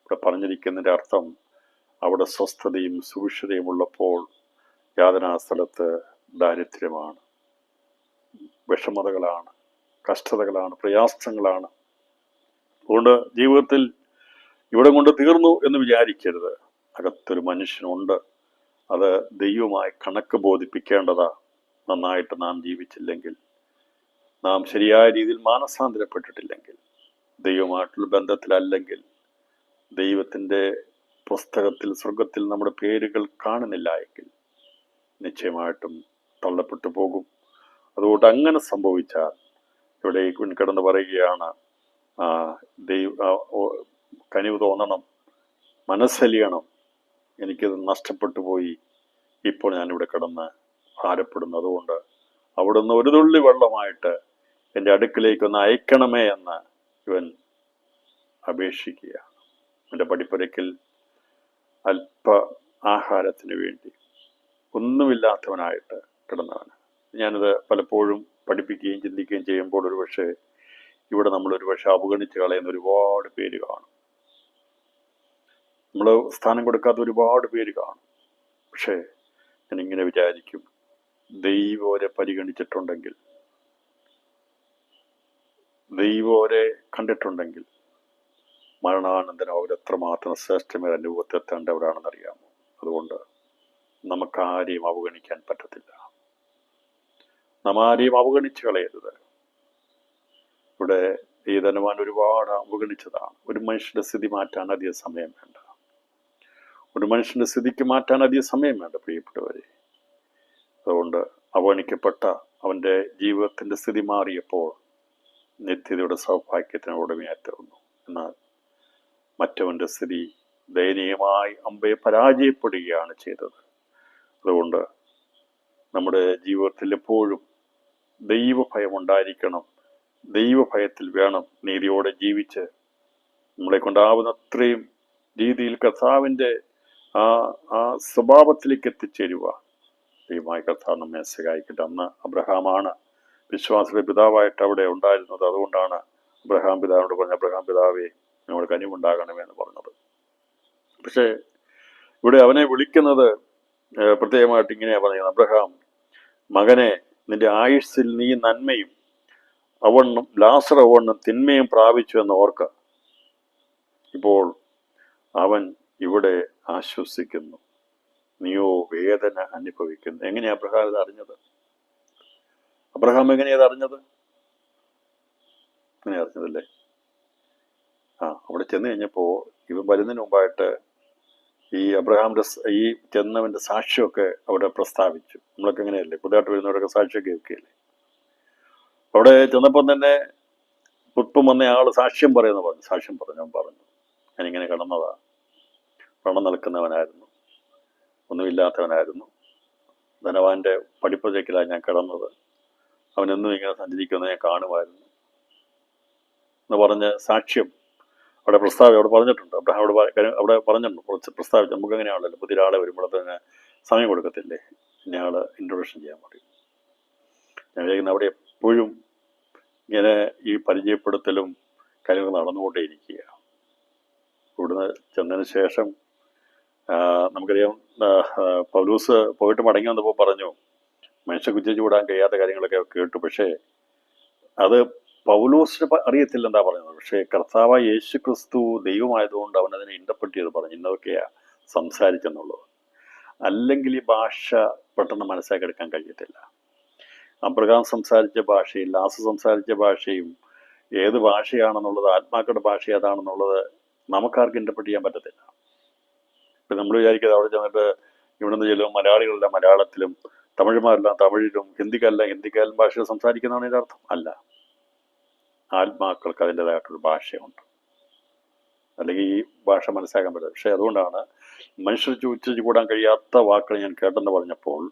ഇവിടെ പറഞ്ഞിരിക്കുന്നതിൻ്റെ അർത്ഥം അവിടെ സ്വസ്ഥതയും സുഭിക്ഷതയും ഉള്ളപ്പോൾ യാതനാ സ്ഥലത്ത് ദാരിദ്ര്യമാണ്, വിഷമതകളാണ്, കഷ്ടതകളാണ്, പ്രയാസങ്ങളാണ്. അതുകൊണ്ട് ജീവിതത്തിൽ ഇവിടെ കൊണ്ട് തീർന്നു എന്ന് വിചാരിക്കരുത്. അകത്തൊരു മനുഷ്യനുണ്ട്. അത് ദൈവമായി കണക്ക് ബോധിപ്പിക്കേണ്ടതാ. നന്നായിട്ട് നാം ജീവിച്ചില്ലെങ്കിൽ, നാം ശരിയായ രീതിയിൽ മാനസാന്തരപ്പെട്ടിട്ടില്ലെങ്കിൽ, ദൈവമായിട്ടുള്ള ബന്ധത്തിലല്ലെങ്കിൽ, ദൈവത്തിൻ്റെ പുസ്തകത്തിൽ സ്വർഗത്തിൽ നമ്മുടെ പേരുകൾ കാണുന്നില്ല എങ്കിൽ നിശ്ചയമായിട്ടും തള്ളപ്പെട്ടു പോകും. അതുകൊണ്ട് അങ്ങനെ സംഭവിച്ചാൽ ഇവിടെ കിടന്ന് പറയുകയാണ്, കനിവ് തോന്നണം, മനസ്സലിയണം. എനിക്കത് നഷ്ടപ്പെട്ടു പോയി, ഇപ്പോൾ ഞാനിവിടെ കിടന്ന് ഭാരപ്പെടുന്നു. അതുകൊണ്ട് അവിടുന്ന് ഒരു തുള്ളി വെള്ളമായിട്ട് എൻ്റെ അടുക്കിലേക്കൊന്ന് അയക്കണമേ എന്ന് ഇവൻ അപേക്ഷിക്കുകയാണ്. എൻ്റെ പടിപ്പുരയ്ക്കൽ അല്പ ആഹാരത്തിന് വേണ്ടി ഒന്നുമില്ലാത്തവനായിട്ട് കിടന്നവന്. ഞാനിത് പലപ്പോഴും പഠിപ്പിക്കുകയും ചിന്തിക്കുകയും ചെയ്യുമ്പോൾ ഒരു പക്ഷേ ഇവിടെ നമ്മളൊരു പക്ഷെ അവഗണിച്ച് കളയുന്ന ഒരുപാട് പേര് കാണും. നമ്മൾ സ്ഥാനം കൊടുക്കാത്ത ഒരുപാട് പേര് കാണും. പക്ഷേ ഞാനിങ്ങനെ വിചാരിക്കും, ദൈവം അവരെ പരിഗണിച്ചിട്ടുണ്ടെങ്കിൽ, ദൈവം അവരെ കണ്ടിട്ടുണ്ടെങ്കിൽ മരണാനന്തരം അവരെത്രമാത്രം ശ്രേഷ്ഠമായ അനുഭവത്തെത്തേണ്ടവരാണെന്നറിയാമോ? അതുകൊണ്ട് നമുക്കാരെയും അവഗണിക്കാൻ പറ്റത്തില്ല. നാം ആരെയും അവഗണിച്ച് കളയരുത്. ഇവിടെ ഈ ധനവാൻ ഒരുപാട് അവഗണിച്ചതാണ്. ഒരു മനുഷ്യന്റെ സ്ഥിതി മാറ്റാൻ അധികം സമയം വേണ്ട. ഒരു മനുഷ്യന്റെ സ്ഥിതിക്ക് മാറ്റാൻ അധികം സമയം വേണ്ട പ്രിയപ്പെട്ടവരെ. അതുകൊണ്ട് അവഗണിക്കപ്പെട്ട അവന്റെ ജീവിതത്തിന്റെ സ്ഥിതി മാറിയപ്പോൾ നിത്യതയുടെ സൗഭാഗ്യത്തിന് ഉടമയായി തീർന്നു. എന്നാൽ മറ്റവന്റെ സ്ഥിതി ദയനീയമായി അമ്പയെ പരാജയപ്പെടുകയാണ് ചെയ്തത്. അതുകൊണ്ട് നമ്മുടെ ജീവിതത്തിൽ എപ്പോഴും ദൈവഭയം ഉണ്ടായിരിക്കണം. ദൈവഭയത്തിൽ വേണം നീതിയോടെ ജീവിച്ച് നമ്മളെ കൊണ്ടാവുന്ന അത്രയും രീതിയിൽ കർത്താവിൻ്റെ ആ സ്വഭാവത്തിലേക്ക് എത്തിച്ചേരുക. ദൈവമായ കർത്താവ് നമ്മെ സഹായിക്കട്ടെ. അന്ന് അബ്രഹാമാണ് വിശ്വാസയുടെ പിതാവായിട്ട് അവിടെ ഉണ്ടായിരുന്നത്. അതുകൊണ്ടാണ് അബ്രഹാം പിതാവിനോട് പറഞ്ഞ, അബ്രഹാം പിതാവേ ഞങ്ങളുടെ കനിവുണ്ടാകണമെന്ന് പറഞ്ഞത്. പക്ഷേ ഇവിടെ അവനെ വിളിക്കുന്നത് പ്രത്യേകമായിട്ട് ഇങ്ങനെയാണ് പറയുന്നത്, അബ്രഹാം മകനെ, നിന്റെ ആയുസ്സിൽ നീ നന്മയും അവണ്ണം ലാസർ അവണ്ണം തിന്മയും പ്രാപിച്ചു എന്ന് ഓർക്ക. ഇപ്പോൾ അവൻ ഇവിടെ ആശ്വസിക്കുന്നു, നീയോ വേദന അനുഭവിക്കുന്നു. എങ്ങനെയാ അബ്രഹാം ഇത് അറിഞ്ഞത്? അബ്രഹാം എങ്ങനെയത് അറിഞ്ഞത്? അങ്ങനെ അറിഞ്ഞതല്ലേ? അവിടെ ചെന്ന് കഴിഞ്ഞപ്പോ ഇവൻ വരുന്നതിന് മുമ്പായിട്ട് ഈ അബ്രഹാമിന്റെ ഈ ചെന്നവന്റെ സാക്ഷ്യമൊക്കെ അവിടെ പ്രസ്താവിച്ചു. നമ്മളൊക്കെ എങ്ങനെയല്ലേ, പുതിയതായിട്ട് വരുന്നവരൊക്കെ സാക്ഷ്യമൊക്കെ വെക്കുകയല്ലേ. അവിടെ ചെന്നപ്പം തന്നെ പുഷ്പം വന്ന ആള് സാക്ഷ്യം പറയുന്നു പറഞ്ഞു. സാക്ഷ്യം പറഞ്ഞു ഞാനിങ്ങനെ കിടന്നതാ, പണം നിൽക്കുന്നവനായിരുന്നു, ഒന്നുമില്ലാത്തവനായിരുന്നു, ധനവാന്റെ പടിപ്പുരയ്ക്കലാണ് ഞാൻ കിടന്നത്, അവനെന്നും ഇങ്ങനെ സഞ്ചരിക്കുന്നത് ഞാൻ കാണുമായിരുന്നു എന്ന് പറഞ്ഞ് സാക്ഷ്യം അവിടെ അവിടെ പറഞ്ഞിട്ടുണ്ട്. അബ്രഹാം അവിടെ പറഞ്ഞിട്ടുണ്ട്, കുറച്ച് പ്രസ്താവിച്ചു. നമുക്ക് എങ്ങനെയാണല്ലോ, പുതിയ ഒരാളെ വരുമ്പോഴത്തേന് സമയം കൊടുക്കത്തില്ലേ, ഇന്ന ആള് ഇൻട്രൊഡക്ഷൻ ചെയ്യാൻ പറയും. ഞാൻ വിചാരിക്കുന്നത് അവിടെ എപ്പോഴും ഇങ്ങനെ ഈ പരിചയപ്പെടുത്തലും കാര്യങ്ങൾ നടന്നുകൊണ്ടേയിരിക്കുക. ഇവിടുന്ന് ചെന്നതിന് ശേഷം നമുക്കറിയാം, പൗലൂസ് പോയിട്ട് മടങ്ങി വന്നപ്പോൾ പറഞ്ഞു മനുഷ്യ കുറ്റിച്ചു വിടാൻ കഴിയാത്ത കാര്യങ്ങളൊക്കെ കേട്ടു. പക്ഷേ അത് പൗലോസിന് അറിയത്തില്ല എന്താ പറയുന്നത്. പക്ഷേ കർത്താവായ യേശു ക്രിസ്തു ദൈവമായതുകൊണ്ട് അവൻ അതിനെ ഇന്റർപ്രറ്റ് ചെയ്ത് പറഞ്ഞു ഇന്നതൊക്കെയാ സംസാരിച്ചെന്നുള്ളത്. അല്ലെങ്കിൽ ഈ ഭാഷ പെട്ടെന്ന് മനസ്സിലാക്കിയെടുക്കാൻ കഴിയത്തില്ല. അബ്രഹാം സംസാരിച്ച ഭാഷയും ലാസ് സംസാരിച്ച ഭാഷയും ഏത് ഭാഷയാണെന്നുള്ളത്, ആത്മാക്കളുടെ ഭാഷ ഏതാണെന്നുള്ളത് നമുക്കാർക്കും ഇന്റർപ്രറ്റ് ചെയ്യാൻ പറ്റത്തില്ല. ഇപ്പം നമ്മൾ വിചാരിക്കുന്നത് അവിടെ ചെന്നിട്ട് ഇവിടുന്ന് ചെല്ലും മലയാളികളെല്ലാം മലയാളത്തിലും, തമിഴന്മാരെല്ലാം തമിഴിലും, ഹിന്ദിക്കാരൻ ഭാഷയിൽ സംസാരിക്കുന്നതാണ് ഇതിൻ്റെ അർത്ഥം അല്ല. ആത്മാക്കൾക്ക് അതിൻ്റെതായിട്ടൊരു ഭാഷയുണ്ട്, അല്ലെങ്കിൽ ഈ ഭാഷ മനസ്സിലാക്കാൻ പറ്റില്ല. പക്ഷെ അതുകൊണ്ടാണ് മനുഷ്യർ ഉച്ചരിച്ച് കൂടാൻ കഴിയാത്ത വാക്കുകൾ ഞാൻ കേട്ടെന്ന് പറഞ്ഞപ്പോൾ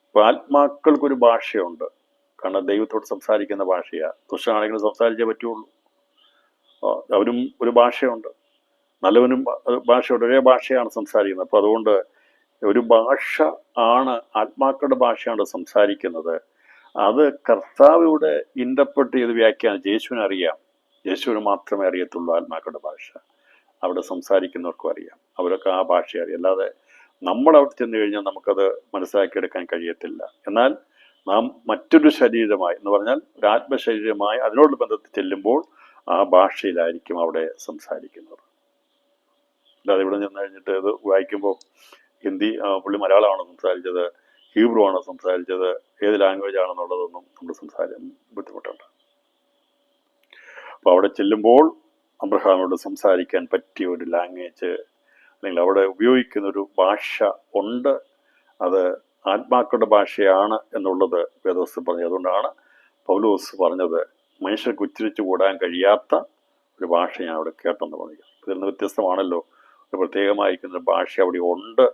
ഇപ്പൊ ആത്മാക്കൾക്കൊരു ഭാഷയുണ്ട്. കാരണം ദൈവത്തോട് സംസാരിക്കുന്ന ഭാഷയാ. ദുഷ്ടനാണെങ്കിലും സംസാരിച്ചേ പറ്റുള്ളൂ. അവനും ഒരു ഭാഷയുണ്ട്, നല്ലവനും ഭാഷയുണ്ട്, ഒരേ ഭാഷയാണ് സംസാരിക്കുന്നത്. അപ്പൊ അതുകൊണ്ട് ഒരു ഭാഷ ആണ്, ആത്മാക്കളുടെ ഭാഷയാണ് സംസാരിക്കുന്നത്. അത് കർത്താവിവിടെ ഇന്റർപ്രറ്റ് ചെയ്ത് വ്യാഖ്യാനിച്ച് യേശുവിനെ അറിയാം. യേശുവിന് മാത്രമേ അറിയത്തുള്ളൂ ആത്മാക്കളുടെ ഭാഷ. അവിടെ സംസാരിക്കുന്നവർക്കും അറിയാം, അവരൊക്കെ ആ ഭാഷ അറിയാം. അല്ലാതെ നമ്മൾ അവിടെ ചെന്ന് കഴിഞ്ഞാൽ നമുക്കത് മനസ്സിലാക്കിയെടുക്കാൻ കഴിയത്തില്ല. എന്നാൽ നാം മറ്റൊരു ശരീരമായി എന്ന് പറഞ്ഞാൽ ഒരു ആത്മശരീരമായി അതിനോട് ബന്ധത്തിൽ ചെല്ലുമ്പോൾ ആ ഭാഷയിലായിരിക്കും അവിടെ സംസാരിക്കുന്നത്. അല്ലാതെ ഇവിടെ ചെന്ന് കഴിഞ്ഞിട്ട് ഇത് വായിക്കുമ്പോൾ ഹിന്ദി പുള്ളി മലയാളമാണോ സംസാരിച്ചത്, ഹീബ്രു ആണോ സംസാരിച്ചത്, ഏത് ലാംഗ്വേജ് ആണെന്നുള്ളതൊന്നും നമ്മൾ സംസാരിക്കാൻ ബുദ്ധിമുട്ടുണ്ട്. അപ്പോൾ അവിടെ ചെല്ലുമ്പോൾ അബ്രഹാമിനോട് സംസാരിക്കാൻ പറ്റിയ ഒരു ലാംഗ്വേജ് അല്ലെങ്കിൽ അവിടെ ഉപയോഗിക്കുന്ന ഒരു ഭാഷ ഉണ്ട്. അത് ആത്മാക്കളുടെ ഭാഷയാണ് എന്നുള്ളത് വേദോസ് പറഞ്ഞു. അതുകൊണ്ടാണ് പൗലോസ് പറഞ്ഞത് മനുഷ്യർക്ക് ഉച്ചരിച്ചു കൂടാൻ കഴിയാത്ത ഒരു ഭാഷ ഞാൻ അവിടെ കേട്ടെന്ന് പറഞ്ഞു. ഇതിൽ നിന്ന് വ്യത്യസ്തമാണല്ലോ, ഒരു പ്രത്യേകമായിരിക്കുന്ന ഭാഷ അവിടെ ഉണ്ട്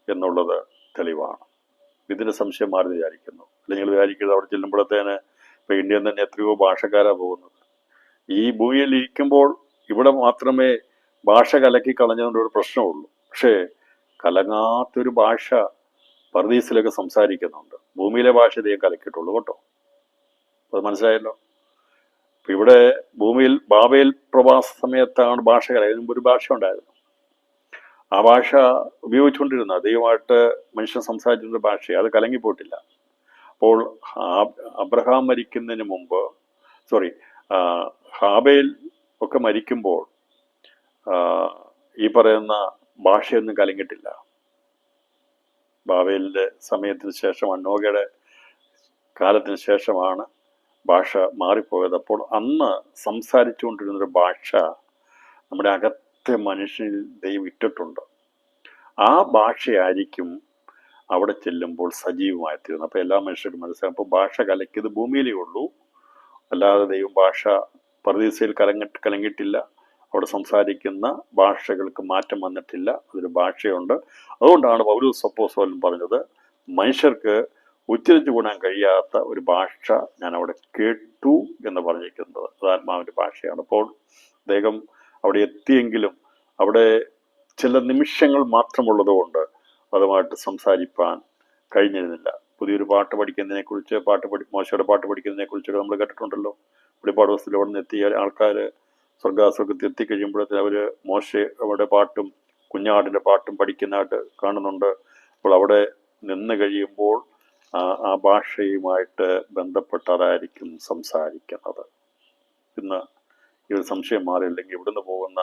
എന്നുള്ളത് തെളിവാണ്. ഇതിന് സംശയം മാറി വിചാരിക്കുന്നു. അല്ലെങ്കിൽ വിചാരിക്കുന്നത് അവിടെ ചെല്ലുമ്പോഴത്തേന് ഇപ്പൊ ഇന്ത്യയിൽ തന്നെ എത്രയോ ഭാഷക്കാരാണ് പോകുന്നത്. ഈ ഭൂമിയിൽ ഇരിക്കുമ്പോൾ ഇവിടെ മാത്രമേ ഭാഷ കലക്കി കളഞ്ഞതുകൊണ്ട് ഒരു പ്രശ്നമുള്ളൂ. പക്ഷേ കലങ്ങാത്തൊരു ഭാഷ പർദീസിലൊക്കെ സംസാരിക്കുന്നുണ്ട്. ഭൂമിയിലെ ഭാഷ ഇതേ കലക്കിയിട്ടുള്ളൂ കേട്ടോ. അത് മനസ്സിലായല്ലോ. ഇപ്പൊ ഇവിടെ ഭൂമിയിൽ ബാബേൽ പ്രവാസ സമയത്താണ് ഭാഷ കലയുമ്പോൾ ഒരു ഭാഷ ഉണ്ടായിരുന്നു. ആ ഭാഷ ഉപയോഗിച്ചുകൊണ്ടിരുന്ന ദൈവമായിട്ട് മനുഷ്യൻ സംസാരിച്ചിരുന്ന ഭാഷ അത് കലങ്ങിപ്പോയിട്ടില്ല. അപ്പോൾ അബ്രഹാം മരിക്കുന്നതിന് മുമ്പ് ഹാബേൽ ഒക്കെ മരിക്കുമ്പോൾ ഈ പറയുന്ന ഭാഷയൊന്നും കലങ്ങിയിട്ടില്ല. ബാബേലിന്റെ സമയത്തിന് ശേഷം, അന്നോഗയുടെ കാലത്തിന് ശേഷമാണ് ഭാഷ മാറിപ്പോയത്. അപ്പോൾ അന്ന് സംസാരിച്ചുകൊണ്ടിരുന്നൊരു ഭാഷ നമ്മുടെ അകത്തെ മനുഷ്യനിൽ ദൈവം ഇട്ടിട്ടുണ്ട്. ആ ഭാഷയായിരിക്കും അവിടെ ചെല്ലുമ്പോൾ സജീവമായി തീരുന്നത്. അപ്പോൾ എല്ലാ മനുഷ്യർക്കും മനസ്സിലാകും. അപ്പോൾ ഭാഷ കലക്കിയത് ഭൂമിയിലേ ഉള്ളൂ, അല്ലാതെ ദൈവം ഭാഷ പറുദീസയിൽ കലങ്ങിയിട്ടില്ല. അവിടെ സംസാരിക്കുന്ന ഭാഷകൾക്ക് മാറ്റം വന്നിട്ടില്ല. അതൊരു ഭാഷയുണ്ട്. അതുകൊണ്ടാണ് പൗലോസ് അപ്പോസ്തലൻ പറഞ്ഞത്, മനുഷ്യർക്ക് ഉച്ചരിച്ചു കൂടാൻ കഴിയാത്ത ഒരു ഭാഷ ഞാൻ അവിടെ കേട്ടു എന്ന് പറഞ്ഞിരിക്കുന്നത്. അത് ആത്മാവിൻ്റെ ഭാഷയാണ്. അപ്പോൾ അദ്ദേഹം അവിടെ എത്തിയെങ്കിലും അവിടെ ചില നിമിഷങ്ങൾ മാത്രമുള്ളതുകൊണ്ട് അതുമായിട്ട് സംസാരിപ്പാൻ കഴിഞ്ഞിരുന്നില്ല. പുതിയൊരു പാട്ട് പഠിക്കുന്നതിനെക്കുറിച്ച്, മോശയുടെ പാട്ട് പഠിക്കുന്നതിനെക്കുറിച്ചൊക്കെ നമ്മൾ കേട്ടിട്ടുണ്ടല്ലോ. വെളിപ്പാട് പുസ്തകത്തിൽ അവിടെ നിന്ന് എത്തിയ ആൾക്കാർ സ്വർഗാസുഖത്തിൽ എത്തിക്കഴിയുമ്പോഴത്തേന് അവർ മോശയുടെ പാട്ടും കുഞ്ഞാടിൻ്റെ പാട്ടും പഠിക്കുന്നതായിട്ട് കാണുന്നുണ്ട്. അപ്പോൾ അവിടെ നിന്ന് കഴിയുമ്പോൾ ആ ഭാഷയുമായിട്ട് ബന്ധപ്പെട്ടതായിരിക്കും സംസാരിക്കുന്നത്. ഇന്ന് ഈ ഒരു സംശയം മാറിയില്ലെങ്കിൽ ഇവിടുന്ന് പോകുന്ന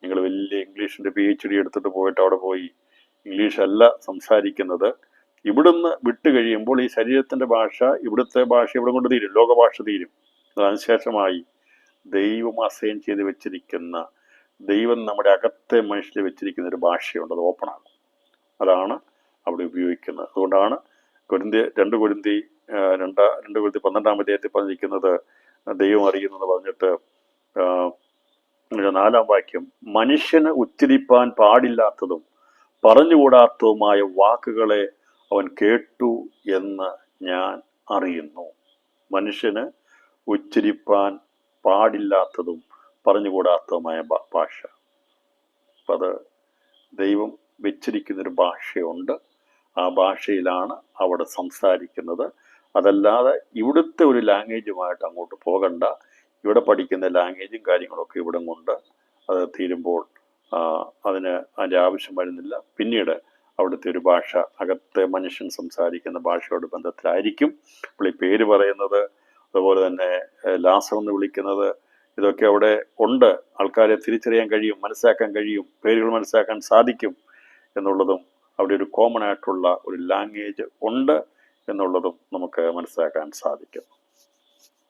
നിങ്ങൾ വലിയ ഇംഗ്ലീഷിൻ്റെ PhD എടുത്തിട്ട് പോയിട്ട് അവിടെ പോയി ഇംഗ്ലീഷ് അല്ല സംസാരിക്കുന്നത്. ഇവിടുന്ന് വിട്ട് കഴിയുമ്പോൾ ഈ ശരീരത്തിൻ്റെ ഭാഷ, ഇവിടുത്തെ ഭാഷ ഇവിടെ കൊണ്ട് തീരും, ലോകഭാഷ തീരും. അതിനുശേഷമായി ദൈവം അസൈൻ ചെയ്ത് വെച്ചിരിക്കുന്ന, ദൈവം നമ്മുടെ അകത്തെ മനുഷ്യരെ വെച്ചിരിക്കുന്ന ഒരു ഭാഷയുണ്ട്. അത് ഓപ്പണാകും. അതാണ് അവിടെ ഉപയോഗിക്കുന്നത്. അതുകൊണ്ടാണ് 2 കൊരിന്തി 12-ാം അധ്യായത്തിൽ പറഞ്ഞിരിക്കുന്നത്, ദൈവം അറിയുന്നെന്ന് പറഞ്ഞിട്ട് 4-ാം വാക്യം, മനുഷ്യന് ഉച്ചരിപ്പാൻ പാടില്ലാത്തതും പറഞ്ഞുകൂടാത്തതുമായ വാക്കുകളെ അവൻ കേട്ടു എന്ന് ഞാൻ അറിയുന്നു. മനുഷ്യന് ഉച്ചരിപ്പാൻ പാടില്ലാത്തതും പറഞ്ഞുകൂടാത്തതുമായ ഭാഷ. അപ്പം അത് ദൈവം വെച്ചിരിക്കുന്നൊരു ഭാഷയുണ്ട്. ആ ഭാഷയിലാണ് അവിടെ സംസാരിക്കുന്നത്. അതല്ലാതെ ഇവിടുത്തെ ഒരു ലാംഗ്വേജുമായിട്ട് അങ്ങോട്ട് പോകണ്ട. ഇവിടെ പഠിക്കുന്ന ലാംഗ്വേജും കാര്യങ്ങളൊക്കെ ഇവിടം കൊണ്ട് അത് തീരുമ്പോൾ അതിൻ്റെ ആവശ്യം വരുന്നില്ല. പിന്നീട് അവിടുത്തെ ഒരു ഭാഷ അകത്തെ മനുഷ്യൻ സംസാരിക്കുന്ന ഭാഷയോട് ബന്ധത്തിലായിരിക്കും. അപ്പോൾ ഈ പേര് പറയുന്നത്, അതുപോലെ തന്നെ ലാസർ എന്ന് വിളിക്കുന്നത്, ഇതൊക്കെ അവിടെ ഉണ്ട്. ആൾക്കാരെ തിരിച്ചറിയാൻ കഴിയും, മനസ്സിലാക്കാൻ കഴിയും, പേരുകൾ മനസ്സിലാക്കാൻ സാധിക്കും എന്നുള്ളതും, അവിടെ ഒരു കോമൺ ആയിട്ടുള്ള ഒരു ലാംഗ്വേജ് ഉണ്ട് എന്നുള്ളതും നമുക്ക് മനസ്സിലാക്കാൻ സാധിക്കും.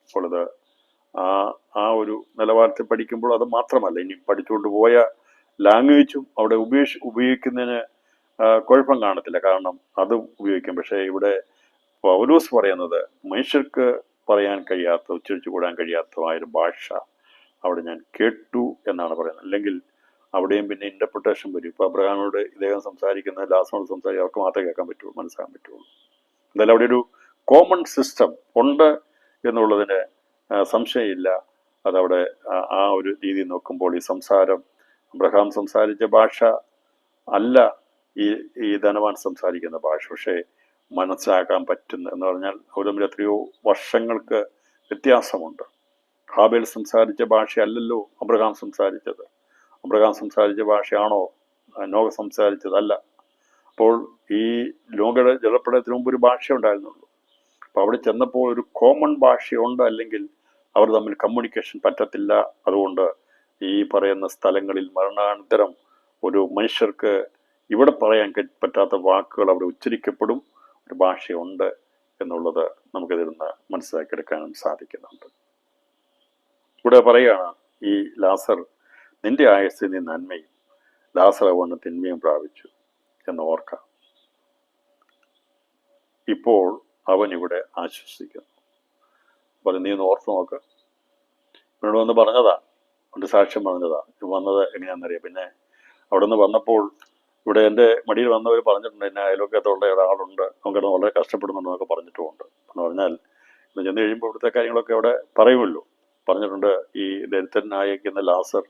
അപ്പോൾ ഇത് ആ ഒരു നിലവാരത്തിൽ പഠിക്കുമ്പോൾ അത് മാത്രമല്ല, ഇനി പഠിച്ചുകൊണ്ട് പോയ ലാംഗ്വേജും അവിടെ ഉപയോഗിക്കുന്നതിന് കുഴപ്പം കാണത്തില്ല, കാരണം അതും ഉപയോഗിക്കും. പക്ഷേ ഇവിടെ പൗലോസ് പറയുന്നത്, മനുഷ്യർക്ക് പറയാൻ കഴിയാത്ത, ഉച്ചരിച്ചു കൂടാൻ കഴിയാത്തതായൊരു ഭാഷ അവിടെ ഞാൻ കേട്ടു എന്നാണ് പറയുന്നത്. അല്ലെങ്കിൽ അവിടെയും പിന്നെ ഇൻ്റർപ്രിട്ടേഷൻ വരും. ഇപ്പോൾ അബ്രഹാമിനോട് ഇദ്ദേഹം സംസാരിക്കുന്നത്, ലാസറിനോട് സംസാരിക്കുക, അവർക്ക് മാത്രമേ കേൾക്കാൻ പറ്റുള്ളൂ, മനസ്സിലാക്കാൻ പറ്റുള്ളൂ. എന്തായാലും അവിടെ ഒരു കോമൺ സിസ്റ്റം ഉണ്ട് എന്നുള്ളതിന് സംശയമില്ല. അതവിടെ ആ ഒരു രീതി നോക്കുമ്പോൾ ഈ സംസാരം, അബ്രഹാം സംസാരിച്ച ഭാഷ അല്ല ഈ ധനവാൻ സംസാരിക്കുന്ന ഭാഷ. പക്ഷേ മനസ്സിലാക്കാൻ പറ്റുന്ന എന്ന് പറഞ്ഞാൽ അവർ തമ്മിൽ എത്രയോ വർഷങ്ങൾക്ക് വ്യത്യാസമുണ്ട്. ഹാബേൽ സംസാരിച്ച ഭാഷയല്ലല്ലോ അബ്രഹാം സംസാരിച്ചത്. അബ്രഹാം സംസാരിച്ച ഭാഷയാണോ നോഹ സംസാരിച്ചതല്ല. അപ്പോൾ ഈ ലോകയുടെ ജലപ്രളയത്തിന് മുമ്പ് ഒരു ഭാഷ ഉണ്ടായിരുന്നുള്ളൂ. അപ്പോൾ അവിടെ ചെന്നപ്പോൾ ഒരു കോമൺ ഭാഷയുണ്ട്, അല്ലെങ്കിൽ അവർ തമ്മിൽ കമ്മ്യൂണിക്കേഷൻ പറ്റത്തില്ല. അതുകൊണ്ട് ഈ പറയുന്ന സ്ഥലങ്ങളിൽ മരണാനന്തരം ഒരു മനുഷ്യർക്ക് ഇവിടെ പറയാൻ പറ്റാത്ത വാക്കുകൾ അവിടെ ഉച്ചരിക്കപ്പെടും. ഒരു ഭാഷയുണ്ട് എന്നുള്ളത് നമുക്കിതിൽ നിന്ന് മനസ്സിലാക്കിയെടുക്കാനും സാധിക്കുന്നുണ്ട്. ഇവിടെ പറയുകയാണ്, ഈ ലാസർ, നിന്റെ ആയുസ്സിൽ നീ നന്മയും ലാസർ അവന് തിന്മയും പ്രാപിച്ചു എന്ന് ഓർക്കാം. ഇപ്പോൾ അവൻ ഇവിടെ ആശ്വസിക്കുന്നു. പറഞ്ഞു, നീ ഒന്ന് ഓർത്ത് നോക്ക്. എന്നോട് വന്ന് പറഞ്ഞതാ, എൻ്റെ സാക്ഷ്യം പറഞ്ഞതാ. വന്നത് എങ്ങനെയാണെന്നറിയാം. പിന്നെ അവിടെ നിന്ന് വന്നപ്പോൾ ഇവിടെ എൻ്റെ മടിയിൽ വന്നവർ പറഞ്ഞിട്ടുണ്ട്, എന്നെ അയൽവക്കത്തുള്ള ഒരാളുണ്ട്, നമുക്കിവിടെ വളരെ കഷ്ടപ്പെടുന്നുണ്ടെന്നൊക്കെ പറഞ്ഞിട്ടുമുണ്ട്. എന്ന് പറഞ്ഞാൽ ഇന്ന് ചെന്ന് കഴിയുമ്പോൾ ഇവിടുത്തെ കാര്യങ്ങളൊക്കെ അവിടെ പറയുമല്ലോ. പറഞ്ഞിട്ടുണ്ട്, ഈ ദരിദ്രനായിരിക്കുന്ന ലാസർ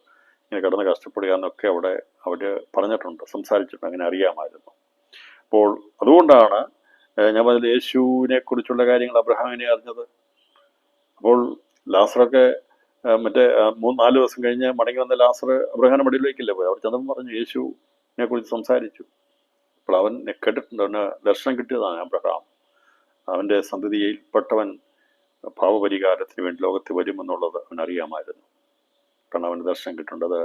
ഇങ്ങനെ കിടന്ന് കഷ്ടപ്പെടുക എന്നൊക്കെ അവിടെ അവർ പറഞ്ഞിട്ടുണ്ട്, സംസാരിച്ചിട്ടുണ്ട്. അങ്ങനെ അറിയാമായിരുന്നു. അപ്പോൾ അതുകൊണ്ടാണ് ഞാൻ പറഞ്ഞത്, യേശുവിനെ കുറിച്ചുള്ള കാര്യങ്ങൾ അബ്രഹാമിനെ അറിഞ്ഞത്. അപ്പോൾ ലാസറൊക്കെ മറ്റേ 3-4 ദിവസം കഴിഞ്ഞ് മടങ്ങി വന്ന ലാസർ അബ്രഹാമിന്റെ മടിയിലേക്കല്ലേ പോയി. അവിടെ ചെന്നപ്പോൾ പറഞ്ഞു, യേശുവിനെ കുറിച്ച് സംസാരിച്ചു. അപ്പോൾ അവൻ കേട്ടിട്ടുണ്ട്, അവന് ദർശനം കിട്ടിയതാണ് അബ്രഹാം. അവൻ്റെ സന്തതിയിൽപ്പെട്ടവൻ പാപപരിഹാരത്തിന് വേണ്ടി ലോകത്തിൽ വരുമെന്നുള്ളത് അവനറിയാമായിരുന്നു. കാരണം അവന് ദർശനം കിട്ടേണ്ടത്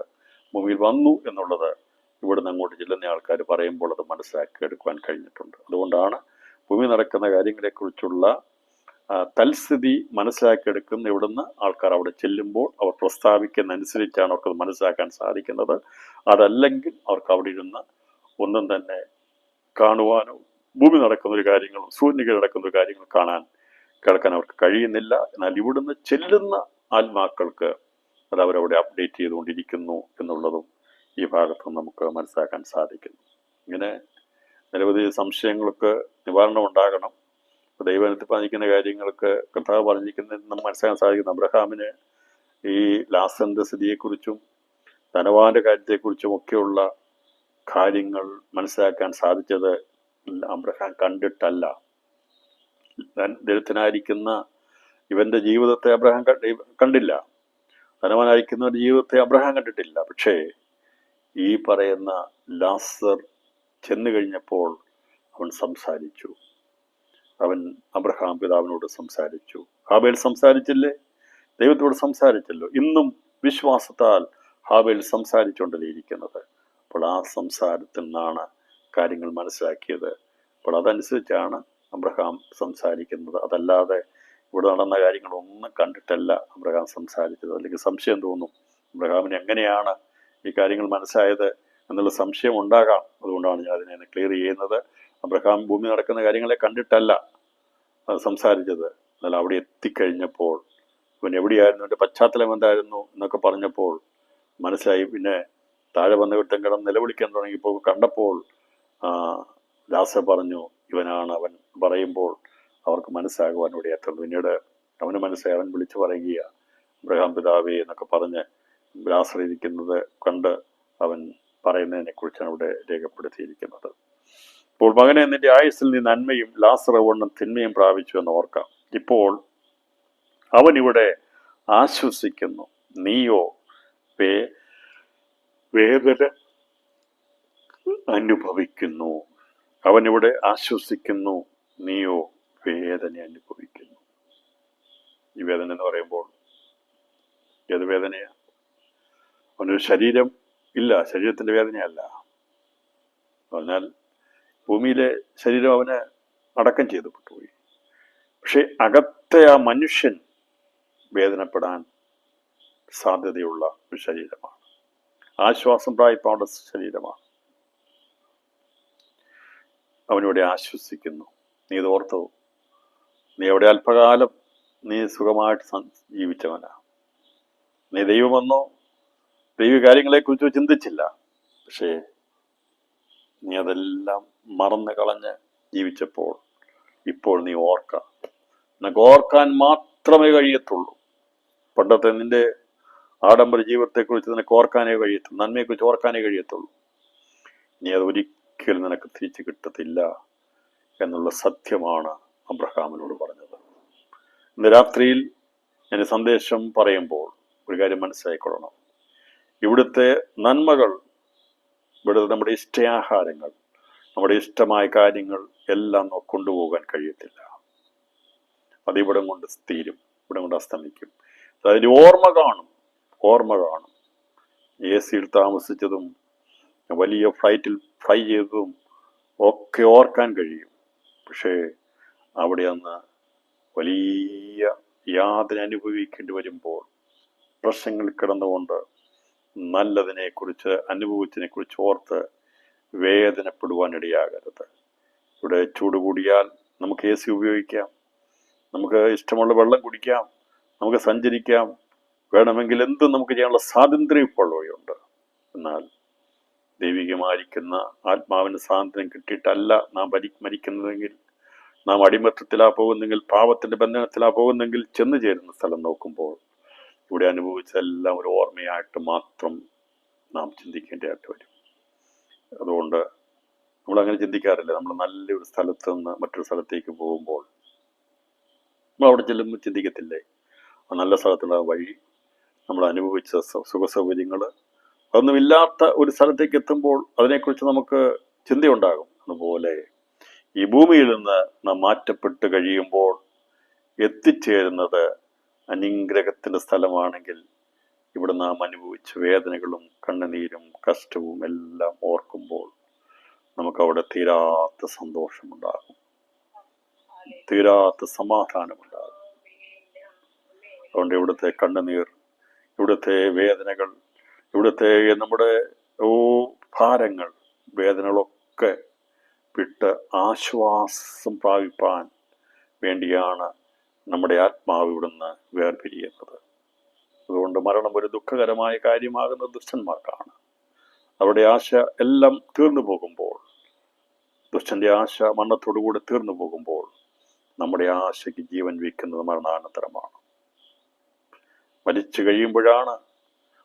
ഭൂമിയിൽ വന്നു എന്നുള്ളത് ഇവിടുന്ന് അങ്ങോട്ട് ചെല്ലുന്ന ആൾക്കാർ പറയുമ്പോൾ അത് മനസ്സിലാക്കി എടുക്കുവാൻ കഴിഞ്ഞിട്ടുണ്ട്. അതുകൊണ്ടാണ് ഭൂമി നടക്കുന്ന കാര്യങ്ങളെക്കുറിച്ചുള്ള തൽസ്ഥിതി മനസ്സിലാക്കിയെടുക്കുന്ന ഇവിടുന്ന് ആൾക്കാർ അവിടെ ചെല്ലുമ്പോൾ അവർ പ്രസ്താവിക്കുന്ന അനുസരിച്ചാണ് അവർക്കത് മനസ്സിലാക്കാൻ സാധിക്കുന്നത്. അതല്ലെങ്കിൽ അവർക്ക് അവിടെ ഇരുന്ന് ഒന്നും തന്നെ കാണുവാനോ ഭൂമി നടക്കുന്ന ഒരു കാര്യങ്ങളും സൂര്യനിൽ നടക്കുന്ന ഒരു കാര്യങ്ങൾ കേൾക്കാൻ അവർക്ക് കഴിയുന്നില്ല. എന്നാൽ ഇവിടുന്ന് ചെല്ലുന്ന ആത്മാക്കൾക്ക് അത് അവരവിടെ അപ്ഡേറ്റ് ചെയ്തുകൊണ്ടിരിക്കുന്നു എന്നുള്ളതും ഈ ഭാഗത്ത് നമുക്ക് മനസ്സിലാക്കാൻ സാധിക്കുന്നു. ഇങ്ങനെ നിരവധി സംശയങ്ങൾക്ക് നിവാരണം ഉണ്ടാകണം. ദൈവത്തിൽ പറഞ്ഞിരിക്കുന്ന കാര്യങ്ങൾക്ക് കർത്താവ് പറഞ്ഞിരിക്കുന്നത് നമുക്ക് മനസ്സിലാക്കാൻ സാധിക്കുന്നു. അബ്രഹാമിന് ഈ ലാസറിന്റെ സ്ഥിതിയെക്കുറിച്ചും ധനവാന്റെ കാര്യത്തെക്കുറിച്ചും ഒക്കെയുള്ള കാര്യങ്ങൾ മനസ്സിലാക്കാൻ സാധിച്ചത് അബ്രഹാം കണ്ടിട്ടല്ല. ദരിദ്രനായിരിക്കുന്ന ഇവന്റെ ജീവിതത്തെ അബ്രഹാം കണ്ടില്ല, ധനവാനായിരിക്കുന്നവന്റെ ജീവിതത്തെ അബ്രഹാം കണ്ടിട്ടില്ല. പക്ഷേ ഈ പറയുന്ന ലാസർ ചെന്നു കഴിഞ്ഞപ്പോൾ അവൻ സംസാരിച്ചു. അവൻ അബ്രഹാം പിതാവിനോട് സംസാരിച്ചു. ഹാബേൽ സംസാരിച്ചില്ലേ? ദൈവത്തോട് സംസാരിച്ചല്ലോ. ഇന്നും വിശ്വാസത്താൽ ഹാബേൽ സംസാരിച്ചുകൊണ്ടേയിരിക്കുന്നത്. അപ്പോൾ ആ സംസാരത്തിൽ നിന്നാണ് കാര്യങ്ങൾ മനസ്സിലാക്കിയത്. അപ്പോൾ അതനുസരിച്ചാണ് അബ്രഹാം സംസാരിക്കുന്നത്. അതല്ലാതെ ഇവിടെ നടന്ന കാര്യങ്ങളൊന്നും കണ്ടിട്ടല്ല അബ്രഹാം സംസാരിച്ചത്. അല്ലെങ്കിൽ സംശയം തോന്നും, അബ്രഹാമിന് എങ്ങനെയാണ് ഈ കാര്യങ്ങൾ മനസ്സിലായത് എന്നുള്ള സംശയം ഉണ്ടാകാം. അതുകൊണ്ടാണ് ഞാൻ അതിനെ ക്ലിയർ ചെയ്യുന്നത്. അബ്രഹാം ഭൂമി നടക്കുന്ന കാര്യങ്ങളെ കണ്ടിട്ടല്ല സംസാരിച്ചത്. എന്നാൽ അവിടെ എത്തിക്കഴിഞ്ഞപ്പോൾ ഇവൻ എവിടെയായിരുന്നു, എൻ്റെ പശ്ചാത്തലം എന്തായിരുന്നു എന്നൊക്കെ പറഞ്ഞപ്പോൾ മനസ്സിലായി. പിന്നെ താഴെ വന്ന വിട്ടം കിടന്ന് നിലവിളിക്കാൻ തുടങ്ങിയപ്പോൾ കണ്ടപ്പോൾ ലാസർ പറഞ്ഞു ഇവനാണ് അവൻ പറയുമ്പോൾ അവർക്ക് മനസ്സാകുവാൻ ഇടയാത്തുള്ളൂ. പിന്നീട് അവന് മനസ്സായി അവൻ വിളിച്ചു പറയുക അബ്രഹാം പിതാവേ എന്നൊക്കെ പറഞ്ഞ് ലാസർ ഇരിക്കുന്നത് കണ്ട് അവൻ പറയുന്നതിനെ കുറിച്ചാണ് ഇവിടെ രേഖപ്പെടുത്തിയിരിക്കുന്നത്. ഇപ്പോൾ മകനെ, നിന്റെ ആയുസ്സിൽ നീ നന്മയും ലാസർ വണ്ണം തിന്മയും പ്രാപിച്ചു എന്ന് ഓർക്കാം. ഇപ്പോൾ അവൻ ഇവിടെ ആശ്വസിക്കുന്നു, നീയോ വേദന അനുഭവിക്കുന്നു. അവൻ ഇവിടെ ആശ്വസിക്കുന്നു, നീയോ വേദന അനുഭവിക്കുന്നു. ഈ വേദന എന്ന് പറയുമ്പോൾ ഏത് വേദനയാ? അവനൊരു ശരീരം ഇല്ല, ശരീരത്തിന്റെ വേദനയല്ല. പറഞ്ഞാൽ ഭൂമിയിലെ ശരീരം അവന് അടക്കം ചെയ്തുപോയി. പക്ഷെ അകത്തെ ആ മനുഷ്യൻ വേദനപ്പെടാൻ സാധ്യതയുള്ള ഒരു ശരീരമാണ്. ആശ്വാസം പ്രാപിപ്പാനുള്ള ശരീരമാണ്. അവനിവിടെ ആശ്വസിക്കുന്നു. നീ ഇത് ഓർത്തോ? നീ അവിടെ അല്പകാലം നീ സുഖമായിട്ട് ജീവിച്ചവനാ. നീ ദൈവമെന്നോ ദൈവ കാര്യങ്ങളെക്കുറിച്ചോ ചിന്തിച്ചില്ല. പക്ഷേ നീ അതെല്ലാം മറന്നു കളഞ്ഞ് ജീവിച്ചപ്പോൾ ഇപ്പോൾ നീ ഓർക്കാം. നിനക്ക് ഓർക്കാൻ മാത്രമേ കഴിയത്തുള്ളൂ. പണ്ടത്തെ നിന്റെ ആഡംബര ജീവിതത്തെക്കുറിച്ച് നിനക്ക് ഓർക്കാനേ കഴിയത്തുള്ളൂ, നന്മയെക്കുറിച്ച് ഓർക്കാനേ കഴിയത്തുള്ളൂ. നീ അത് ഒരിക്കലും നിനക്ക് തിരിച്ചു കിട്ടത്തില്ല എന്നുള്ള സത്യമാണ് അബ്രഹാമിനോട് പറഞ്ഞത്. ഇന്ന് രാത്രിയിൽ ഞാൻ സന്ദേശം പറയുമ്പോൾ ഒരു കാര്യം മനസ്സിലായിക്കൊള്ളണം. ഇവിടുത്തെ നന്മകൾ, ഇവിടുത്തെ നമ്മുടെ ഇഷ്ടാഹാരങ്ങൾ, നമ്മുടെ ഇഷ്ടമായ കാര്യങ്ങൾ എല്ലാം കൊണ്ടുപോകാൻ കഴിയത്തില്ല. അതിവിടെ കൊണ്ട് തീരും, ഇവിടെ കൊണ്ട് അസ്തമിക്കും. അതിന് ഓർമ്മ കാണും. AC-യിൽ താമസിച്ചതും വലിയ ഫ്ലൈറ്റിൽ ഫ്ലൈ ചെയ്തതും ഒക്കെ ഓർക്കാൻ കഴിയും. പക്ഷേ അവിടെ അന്ന് വലിയ യാതന അനുഭവിക്കേണ്ടി വരുമ്പോൾ പ്രശ്നങ്ങളിൽ കിടന്നുകൊണ്ട് നല്ലതിനെക്കുറിച്ച് അനുഭവത്തിനെക്കുറിച്ച് ഓർത്ത് വേദനപ്പെടുവാനിടയാകരുത്. ഇവിടെ ചൂട് കൂടിയാൽ നമുക്ക് AC ഉപയോഗിക്കാം, നമുക്ക് ഇഷ്ടമുള്ള വെള്ളം കുടിക്കാം, നമുക്ക് സഞ്ചരിക്കാം, വേണമെങ്കിൽ എന്തും നമുക്ക് ചെയ്യാനുള്ള സ്വാതന്ത്ര്യം ഇപ്പോൾ വഴിയുണ്ട്. എന്നാൽ ദൈവികമായിരിക്കുന്ന ആത്മാവിന് സ്വാതന്ത്ര്യം കിട്ടിയിട്ടല്ല നാം മരിക്കുന്നതെങ്കിൽ, നാം അടിമത്തത്തിലാ പോകുന്നെങ്കിൽ, പാപത്തിന്റെ ബന്ധനത്തിലാ പോകുന്നെങ്കിൽ, ചെന്നു ചേരുന്ന സ്ഥലം നോക്കുമ്പോൾ ഇവിടെ അനുഭവിച്ചതെല്ലാം ഒരു ഓർമ്മയായിട്ട് മാത്രം നാം ചിന്തിക്കേണ്ടതായിട്ട് വരും. അതുകൊണ്ട് നമ്മളങ്ങനെ ചിന്തിക്കാറില്ല. നമ്മൾ നല്ലൊരു സ്ഥലത്ത് നിന്ന് മറ്റൊരു സ്ഥലത്തേക്ക് പോകുമ്പോൾ നമ്മൾ അവിടെ ചെല്ലുമ്പോൾ ചിന്തിക്കത്തില്ലേ, ആ നല്ല സ്ഥലത്തുള്ള വഴി, നമ്മൾ അനുഭവിച്ച സുഖസൗകര്യങ്ങൾ, അതൊന്നുമില്ലാത്ത ഒരു സ്ഥലത്തേക്ക് എത്തുമ്പോൾ അതിനെക്കുറിച്ച് നമുക്ക് ചിന്തയുണ്ടാകും. അതുപോലെ ഈ ഭൂമിയിൽ നിന്ന് നാം മാറ്റപ്പെട്ട് കഴിയുമ്പോൾ എത്തിച്ചേരുന്നത് അനുഗ്രഹത്തിന്റെ സ്ഥലമാണെങ്കിൽ ഇവിടെ നാം അനുഭവിച്ച വേദനകളും കണ്ണുനീരും കഷ്ടവും എല്ലാം ഓർക്കുമ്പോൾ നമുക്കവിടെ തീരാത്ത സന്തോഷമുണ്ടാകും, തീരാത്ത സമാധാനമുണ്ടാകും. അതുകൊണ്ട് ഇവിടുത്തെ കണ്ണുനീർ, ഇവിടുത്തെ വേദനകൾ, ഇവിടുത്തെ നമ്മുടെ ഭാരങ്ങൾ, വേദനകളൊക്കെ വിട്ട് ആശ്വാസം പ്രാപിപ്പാൻ വേണ്ടിയാണ് നമ്മുടെ ആത്മാവ് ഇവിടുന്ന് വേർപിരിയുന്നത്. അതുകൊണ്ട് മരണം ഒരു ദുഃഖകരമായ കാര്യമാകുന്ന ദുഷ്ടന്മാർക്കാണ്. അവരുടെ ആശ എല്ലാം തീർന്നു പോകുമ്പോൾ, ദുഷ്ടന്റെ ആശ മരണത്തോടുകൂടി തീർന്നു പോകുമ്പോൾ, നമ്മുടെ ആശയ്ക്ക് ജീവൻ വയ്ക്കുന്നത് മരണാനന്തരമാണ്. മരിച്ചു കഴിയുമ്പോഴാണ്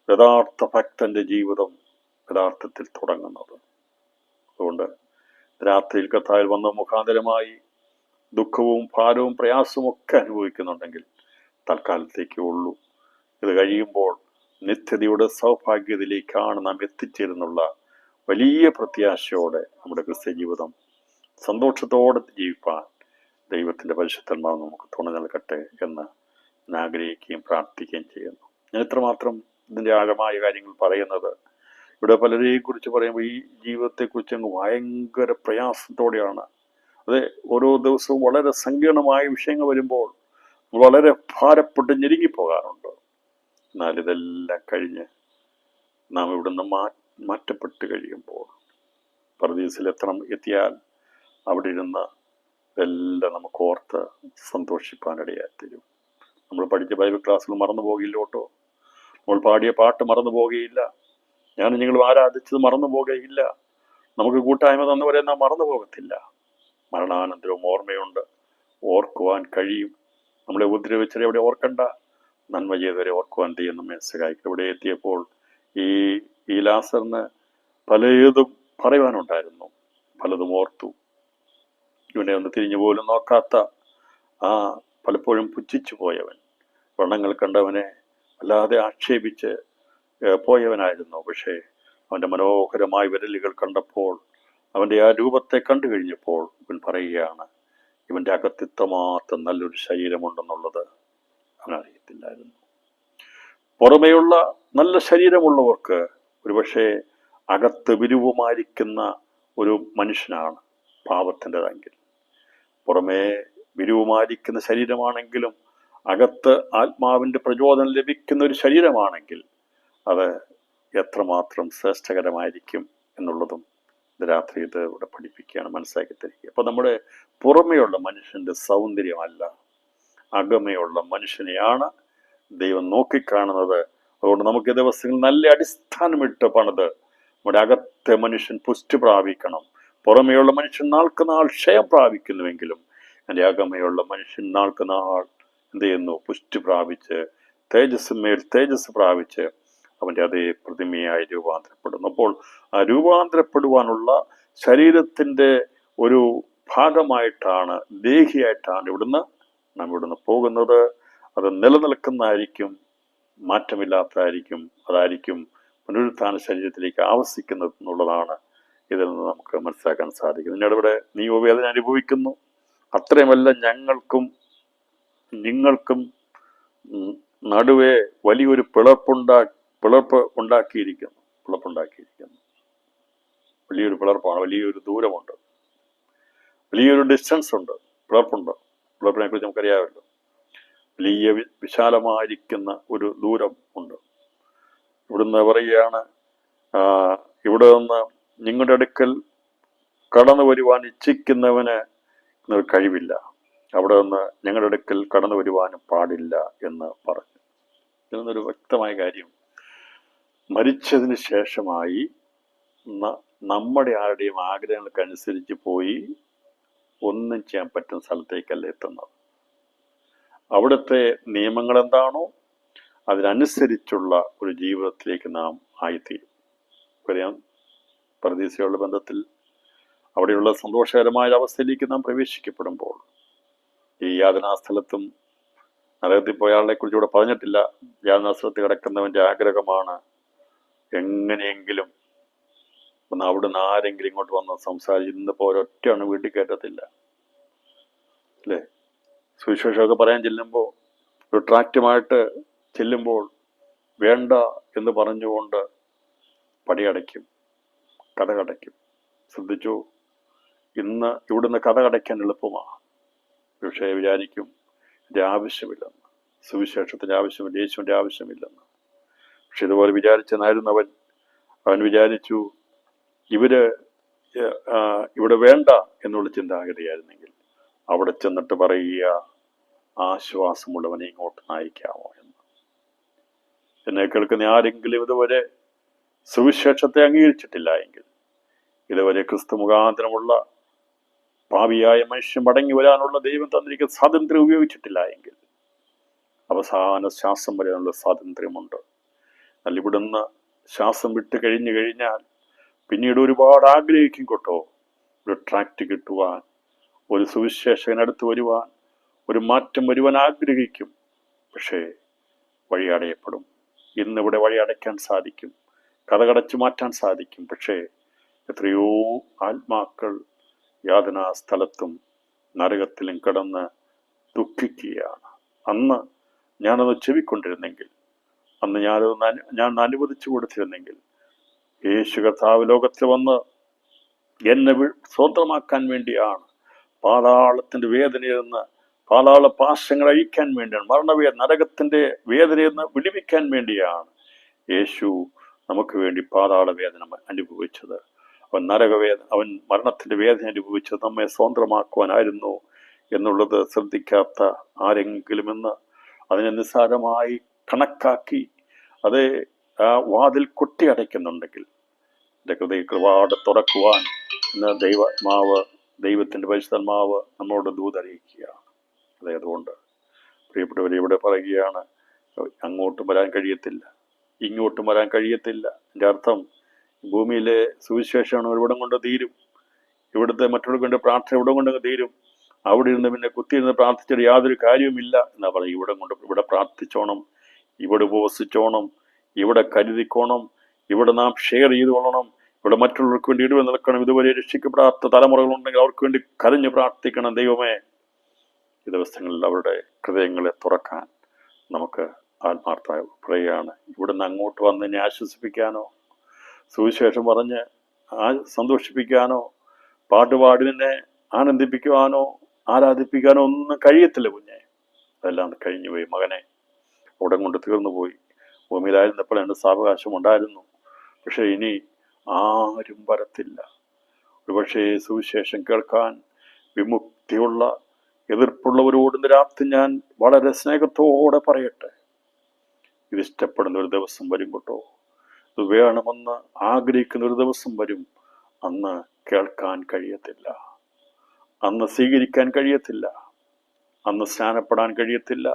യഥാർത്ഥ ഭക്തന്റെ ജീവിതം യഥാർത്ഥത്തിൽ തുടങ്ങുന്നത്. അതുകൊണ്ട് രാത്രിയിൽ കർത്താവിൽ വന്ന മുഖാന്തരമായി ദുഃഖവും ഭാരവും പ്രയാസവും ഒക്കെ അനുഭവിക്കുന്നുണ്ടെങ്കിൽ തൽക്കാലത്തേക്കേ ഉള്ളൂ. ഇത് കഴിയുമ്പോൾ നിത്യതയുടെ സൗഭാഗ്യത്തിലേക്കാണ് നാം എത്തിച്ചേരുന്നുള്ള വലിയ പ്രത്യാശയോടെ നമ്മുടെ ക്രിസ്ത്യ ജീവിതം സന്തോഷത്തോടെ ജീവിപ്പാൻ ദൈവത്തിൻ്റെ പരിശുദ്ധന്മാർ നമുക്ക് തുണ നൽകട്ടെ എന്ന് ഞാൻ ആഗ്രഹിക്കുകയും പ്രാർത്ഥിക്കുകയും ചെയ്യുന്നു. ഞാൻ ഇത്രമാത്രം ഇതിൻ്റെ ആഴമായ കാര്യങ്ങൾ പറയുന്നത്, ഇവിടെ പലരെയും കുറിച്ച് പറയുമ്പോൾ ഈ ജീവിതത്തെക്കുറിച്ച് അങ്ങ് ഭയങ്കര പ്രയാസത്തോടെയാണ്. അത് ഓരോ ദിവസവും വളരെ സങ്കീർണമായ വിഷയങ്ങൾ വരുമ്പോൾ വളരെ ഭാരപ്പെട്ട് ഞെരുങ്ങിപ്പോകാറുണ്ട്. എന്നാൽ ഇതെല്ലാം കഴിഞ്ഞ് നാം ഇവിടുന്ന് മാറ്റപ്പെട്ട് കഴിയുമ്പോൾ പർദീസിൽ എത്തിയാൽ അവിടെ ഇരുന്ന് എല്ലാം നമുക്ക് ഓർത്ത് സന്തോഷിപ്പാനിടയായി തരും. നമ്മൾ പഠിച്ച ബൈബിൾ ക്ലാസ്സിൽ മറന്നു പോകില്ല കേട്ടോ. നമ്മൾ പാടിയ പാട്ട് മറന്നു പോകുകയില്ല. ഞാൻ നിങ്ങൾ ആരാധിച്ചത് മറന്നു പോകുകയില്ല. നമുക്ക് കൂട്ടായ്മ തന്നവരെ നാം മറന്നു പോകത്തില്ല. മരണാനന്തരവും ഓർമ്മയുണ്ട്, ഓർക്കുവാൻ കഴിയും. നമ്മളെ ഉപദ്രവിച്ചവരെ എവിടെ ഓർക്കണ്ട, നന്മ ചെയ്തവരെ ഓർക്കുവാൻ ദൈവം നമ്മെ സഹായിക്കും. ഇവിടെ എത്തിയപ്പോൾ ഈ ലാസറിന് പലതും പറയുവാനുണ്ടായിരുന്നു. പലതും ഓർത്തു. ഇവനെ ഒന്ന് തിരിഞ്ഞു പോലും നോക്കാത്ത പലപ്പോഴും പുച്ഛിച്ചു പോയവൻ, വ്രണങ്ങൾ കണ്ടവനെ വല്ലാതെ ആക്ഷേപിച്ച് പോയവനായിരുന്നു. പക്ഷേ അവൻ്റെ മനോഹരമായ വിരലുകൾ കണ്ടപ്പോൾ, അവൻ്റെ ആ രൂപത്തെ കണ്ടു കഴിഞ്ഞപ്പോൾ ഇവൻ പറയുകയാണ്, ഇവൻ്റെ അകത്ത് ഇത്രമാത്രം നല്ലൊരു ശരീരമുണ്ടെന്നുള്ളത് അവനറിയത്തില്ലായിരുന്നു. പുറമേയുള്ള നല്ല ശരീരമുള്ളവർക്ക് ഒരുപക്ഷെ അകത്ത് വിരൂപമായിരിക്കുന്ന ഒരു മനുഷ്യനാണ് പാപത്തിൻ്റെതെങ്കിൽ. പുറമേ വിരൂപമായിരിക്കുന്ന ശരീരമാണെങ്കിലും അകത്ത് ആത്മാവിൻ്റെ പ്രചോദനം ലഭിക്കുന്ന ഒരു ശരീരമാണെങ്കിൽ അത് എത്രമാത്രം ശ്രേഷ്ഠകരമായിരിക്കും എന്നുള്ളതും രാത്രി ഇത് ഇവിടെ പഠിപ്പിക്കുകയാണ്, മനസ്സിലാക്കി തരിക. അപ്പോൾ നമ്മുടെ പുറമെയുള്ള മനുഷ്യൻ്റെ സൗന്ദര്യമല്ല, അകമയുള്ള മനുഷ്യനെയാണ് ദൈവം നോക്കിക്കാണുന്നത്. അതുകൊണ്ട് നമുക്ക് ദിവസങ്ങൾ നല്ല അടിസ്ഥാനമിട്ട് പണിത് നമ്മുടെ അകത്തെ മനുഷ്യൻ പുഷ്ടി പ്രാപിക്കണം. പുറമെയുള്ള മനുഷ്യൻ നാൾക്ക് നാൾ ക്ഷയം പ്രാപിക്കുന്നുവെങ്കിലും എൻ്റെ അകമയുള്ള മനുഷ്യൻ നാൾക്ക് നാൾ എന്ത് ചെയ്യുന്നു? പുഷ്ടി പ്രാപിച്ച് തേജസ്സുമേൽ തേജസ് പ്രാപിച്ച് അവൻ്റെ അതേ പ്രതിമയായി രൂപാന്തരപ്പെടുന്നു. അപ്പോൾ ആ രൂപാന്തരപ്പെടുവാനുള്ള ശരീരത്തിൻ്റെ ഒരു ഭാഗമായിട്ടാണ്, ദേഹിയായിട്ടാണ് നാം ഇവിടുന്ന് പോകുന്നത്. അത് നിലനിൽക്കുന്നതായിരിക്കും, മാറ്റമില്ലാത്തതായിരിക്കും. അതായിരിക്കും പുനരുത്ഥാന ശരീരത്തിലേക്ക് ആവസിക്കുന്നത് എന്നുള്ളതാണ് ഇതിൽ നിന്ന് നമുക്ക് മനസ്സിലാക്കാൻ സാധിക്കും. ഇവിടെ നീ വേദന അനുഭവിക്കുന്നു, അത്രയുമല്ല ഞങ്ങൾക്കും നിങ്ങൾക്കും നടുവേ വലിയൊരു പിളർപ്പ് ഉണ്ടാക്കിയിരിക്കുന്നു. വലിയൊരു പിളർപ്പാണ്, വലിയൊരു ദൂരമുണ്ട്, വലിയൊരു ഡിസ്റ്റൻസ് ഉണ്ട്, പിളർപ്പിനെ കുറിച്ച് നമുക്കറിയാമല്ലോ. വലിയ വിശാലമായിരിക്കുന്ന ഒരു ദൂരം ഉണ്ട്. ഇവിടുന്ന് പറയുകയാണ്, ഇവിടെ നിന്ന് നിങ്ങളുടെ അടുക്കൽ കടന്നു വരുവാൻ ഇച്ഛിക്കുന്നവന് കഴിവില്ല, അവിടെ നിന്ന് ഞങ്ങളുടെ അടുക്കൽ കടന്നു വരുവാനും പാടില്ല എന്ന് പറഞ്ഞു. ഇതിൽ നിന്നൊരു വ്യക്തമായ കാര്യം, മരിച്ചതിന് ശേഷമായി നമ്മുടെ ആരുടെയും ആഗ്രഹങ്ങൾക്കനുസരിച്ച് പോയി ഒന്നും ചെയ്യാൻ പറ്റുന്ന സ്ഥലത്തേക്കല്ല എത്തുന്നത്. അവിടുത്തെ നിയമങ്ങൾ എന്താണോ അതിനനുസരിച്ചുള്ള ഒരു ജീവിതത്തിലേക്ക് നാം ആയിത്തീരും. പറയാം, പരദീസയുള്ള ബന്ധത്തിൽ അവിടെയുള്ള സന്തോഷകരമായ അവസ്ഥയിലേക്ക് നാം പ്രവേശിക്കപ്പെടുമ്പോൾ ഈ യാതനാസ്ഥലത്തും നരകത്തിൽ പോയ ആളെ കുറിച്ച് ഇവിടെ പറഞ്ഞിട്ടില്ല. യാതനാസ്ഥലത്ത് കിടക്കുന്നവൻ്റെ ആഗ്രഹമാണ് എങ്ങനെയെങ്കിലും ഒന്ന് അവിടുന്ന് ആരെങ്കിലും ഇങ്ങോട്ട് വന്ന് സംസാരിച്ച്, ഇന്നിപ്പോൾ ഒരൊറ്റയാണ് വീട്ടിൽ കയറ്റത്തില്ല അല്ലേ? സുവിശേഷമൊക്കെ പറയാൻ ചെല്ലുമ്പോൾ, ഒരു ട്രാക്റ്റുമായിട്ട് ചെല്ലുമ്പോൾ വേണ്ട എന്ന് പറഞ്ഞുകൊണ്ട് പടിയടയ്ക്കും, കടകടയ്ക്കും. ശ്രദ്ധിച്ചു, ഇന്ന് ഇവിടുന്ന് കടകടയ്ക്കാൻ എളുപ്പമാണ്. പക്ഷേ വിചാരിക്കും എൻ്റെ ആവശ്യമില്ലെന്ന്. സുവിശേഷത്തിൻ്റെ ആവശ്യമില്ല, യേശുവിൻ്റെ ആവശ്യമില്ലെന്ന്. പക്ഷെ ഇതുപോലെ വിചാരിച്ചെന്നായിരുന്നു അവൻ വിചാരിച്ചു ഇവര് ഇവിടെ വേണ്ട എന്നുള്ള ചിന്താഗതിയായിരുന്നെങ്കിൽ അവിടെ ചെന്നിട്ട് പറയുക, ആശ്വാസമുള്ളവനെ ഇങ്ങോട്ട് നയിക്കാമോ എന്ന്. എന്നെ കേൾക്കുന്ന ആരെങ്കിലും ഇതുവരെ സുവിശേഷത്തെ അംഗീകരിച്ചിട്ടില്ല എങ്കിൽ, ഇതുവരെ ക്രിസ്തു മുഖാന്തരമുള്ള പാപിയായ മനുഷ്യൻ മടങ്ങി വരാനുള്ള ദൈവം തന്നിരിക്കുന്ന സ്വാതന്ത്ര്യം ഉപയോഗിച്ചിട്ടില്ല എങ്കിൽ, അവസാന ശ്വാസം വരാനുള്ള സ്വാതന്ത്ര്യമുണ്ട്. എന്നാൽ ഇവിടുന്ന് ശ്വാസം വിട്ട് കഴിഞ്ഞാൽ പിന്നീട് ഒരുപാട് ആഗ്രഹിക്കും കേട്ടോ, ഒരു ട്രാക്റ്റ് കിട്ടുവാൻ, ഒരു സുവിശേഷകനടുത്ത് വരുവാൻ, ഒരു മാറ്റം വരുവാൻ ആഗ്രഹിക്കും. പക്ഷേ വഴി അടയപ്പെടും. ഇന്നിവിടെ വഴി അടയ്ക്കാൻ സാധിക്കും, കഥകടച്ചു മാറ്റാൻ സാധിക്കും. പക്ഷേ എത്രയോ ആത്മാക്കൾ യാതനാ സ്ഥലത്തും നരകത്തിലും കിടന്ന് ദുഃഖിക്കുകയാണ്. അന്ന് ഞാനത് ചെവിക്കൊണ്ടിരുന്നെങ്കിൽ, അന്ന് ഞാൻ അനുവദിച്ചു കൊടുത്തിരുന്നെങ്കിൽ, യേശു കർത്താവ് ലോകത്തിൽ വന്ന് എന്നെ സ്വതന്ത്രമാക്കാൻ വേണ്ടിയാണ്, പാതാളത്തിന്റെ വേദനയിൽ നിന്ന്, പാതാള പാശങ്ങൾ അഴിക്കാൻ വേണ്ടിയാണ്, നരകത്തിന്റെ വേദനയിൽ നിന്ന് വിടുവിക്കാൻ വേണ്ടിയാണ് യേശു നമുക്ക് വേണ്ടി പാതാള വേദന അനുഭവിച്ചത്. അവൻ മരണത്തിന്റെ വേദന അനുഭവിച്ചത് നമ്മെ സ്വതന്ത്രമാക്കുവാനായിരുന്നു എന്നുള്ളത് ശ്രദ്ധിക്കാത്ത ആരെങ്കിലും ഇന്ന് അതിനെ നിസ്സാരമായി കണക്കാക്കി അത് ആ വാതിൽ കൊട്ടി അടയ്ക്കുന്നുണ്ടെങ്കിൽ, എൻ്റെ ഹൃദയ കൃപാട് തുറക്കുവാൻ ഇന്ന് ദൈവത്തിന്റെ പരിശുദ്ധാത്മാവ് നമ്മോട് ദൂതറിയിക്കുകയാണ്. അതുകൊണ്ട് പ്രിയപ്പെട്ടവരെ, ഇവിടെ പറയുകയാണ്, അങ്ങോട്ടും വരാൻ കഴിയത്തില്ല, ഇങ്ങോട്ടും വരാൻ കഴിയത്തില്ല. എൻ്റെ അർത്ഥം, ഭൂമിയിലെ സുവിശേഷമാണ് ഒരിവിടം കൊണ്ട് തീരും, ഇവിടുത്തെ മറ്റുള്ളവർക്ക് വേണ്ടി പ്രാർത്ഥന ഇവിടം കൊണ്ട് തീരും. അവിടെ ഇരുന്ന് പിന്നെ കുത്തിയിരുന്ന് പ്രാർത്ഥിച്ചിട്ട് യാതൊരു കാര്യവുമില്ല എന്നാ പറയും. ഇവിടെ പ്രാർത്ഥിച്ചോണം, ഇവിടെ ഉപവസിച്ചോണം, ഇവിടെ കരുതിക്കോണം, ഇവിടെ നാം ഷെയർ ചെയ്ത് കൊള്ളണം, ഇവിടെ മറ്റുള്ളവർക്ക് വേണ്ടി ഇടിവ് നിൽക്കണം. ഇതുവരെ രക്ഷിക്കപ്പെടാത്ത തലമുറകളുണ്ടെങ്കിൽ അവർക്ക് വേണ്ടി കരഞ്ഞു പ്രാർത്ഥിക്കണം. ദൈവമേ, ഈ ദിവസങ്ങളിൽ അവരുടെ ഹൃദയങ്ങളെ തുറക്കാൻ നമുക്ക് ആത്മാർത്ഥമായി പറയുകയാണ്. ഇവിടുന്ന് അങ്ങോട്ട് വന്ന് എന്നെ ആശ്വസിപ്പിക്കാനോ, സുവിശേഷം പറഞ്ഞ് സന്തോഷിപ്പിക്കാനോ, പാട്ടുപാടി നിന്നെ ആനന്ദിപ്പിക്കുവാനോ ആരാധിപ്പിക്കാനോ ഒന്നും കഴിയത്തില്ല കുഞ്ഞെ. അതെല്ലാം കഴിഞ്ഞു പോയി മകനെ, ഉടൻ കൊണ്ട് തീർന്നു പോയി. ഭൂമിയിലായിരുന്നപ്പോൾ എൻ്റെ സാവകാശം ഉണ്ടായിരുന്നു, പക്ഷെ ഇനി ആരും വരത്തില്ല. ഒരുപക്ഷെ സുവിശേഷം കേൾക്കാൻ വിമുക്തിയുള്ള എതിർപ്പുള്ളവരോട് രാത്രി ഞാൻ വളരെ സ്നേഹത്തോടെ പറയട്ടെ, ഇത് ഇഷ്ടപ്പെടുന്ന ഒരു ദിവസം വരും കേട്ടോ. ഇത് വേണമെന്ന് ആഗ്രഹിക്കുന്ന ഒരു ദിവസം വരും. അന്ന് കേൾക്കാൻ കഴിയത്തില്ല, അന്ന് സ്വീകരിക്കാൻ കഴിയത്തില്ല, അന്ന് സ്നാനപ്പെടാൻ കഴിയത്തില്ല,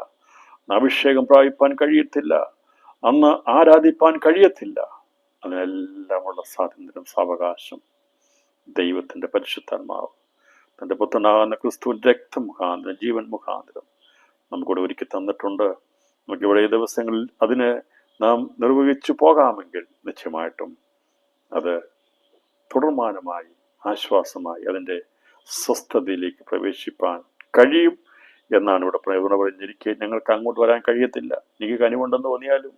അഭിഷേകം പ്രാപിപ്പാൻ കഴിയത്തില്ല, അന്ന് ആരാധിപ്പാൻ കഴിയത്തില്ല. അതിനെല്ലാമുള്ള സ്വാതന്ത്ര്യം, സാവകാശം ദൈവത്തിന്റെ പരിശുദ്ധാത്മാവ് തന്റെ പുത്രനാകുന്ന ക്രിസ്തുവിന്റെ രക്തം മുഖാന്തരം, ജീവൻ മുഖാന്തരം നമുക്കിവിടെ ഒരുക്കി തന്നിട്ടുണ്ട്. നമുക്കിവിടെ ഈ ദിവസങ്ങളിൽ അതിനെ നാം നിർവഹിച്ചു പോകാമെങ്കിൽ നിശ്ചയമായിട്ടും അത് തുടർമാനമായി, ആശ്വാസമായി അതിൻ്റെ സ്വസ്ഥതയിലേക്ക് പ്രവേശിപ്പാൻ കഴിയും എന്നാണ് ഇവിടെ പ്രയോജനം പറഞ്ഞിരിക്കുക. ഞങ്ങൾക്ക് അങ്ങോട്ട് വരാൻ കഴിയത്തില്ല, എനിക്ക് കനിവുണ്ടെന്ന് തോന്നിയാലും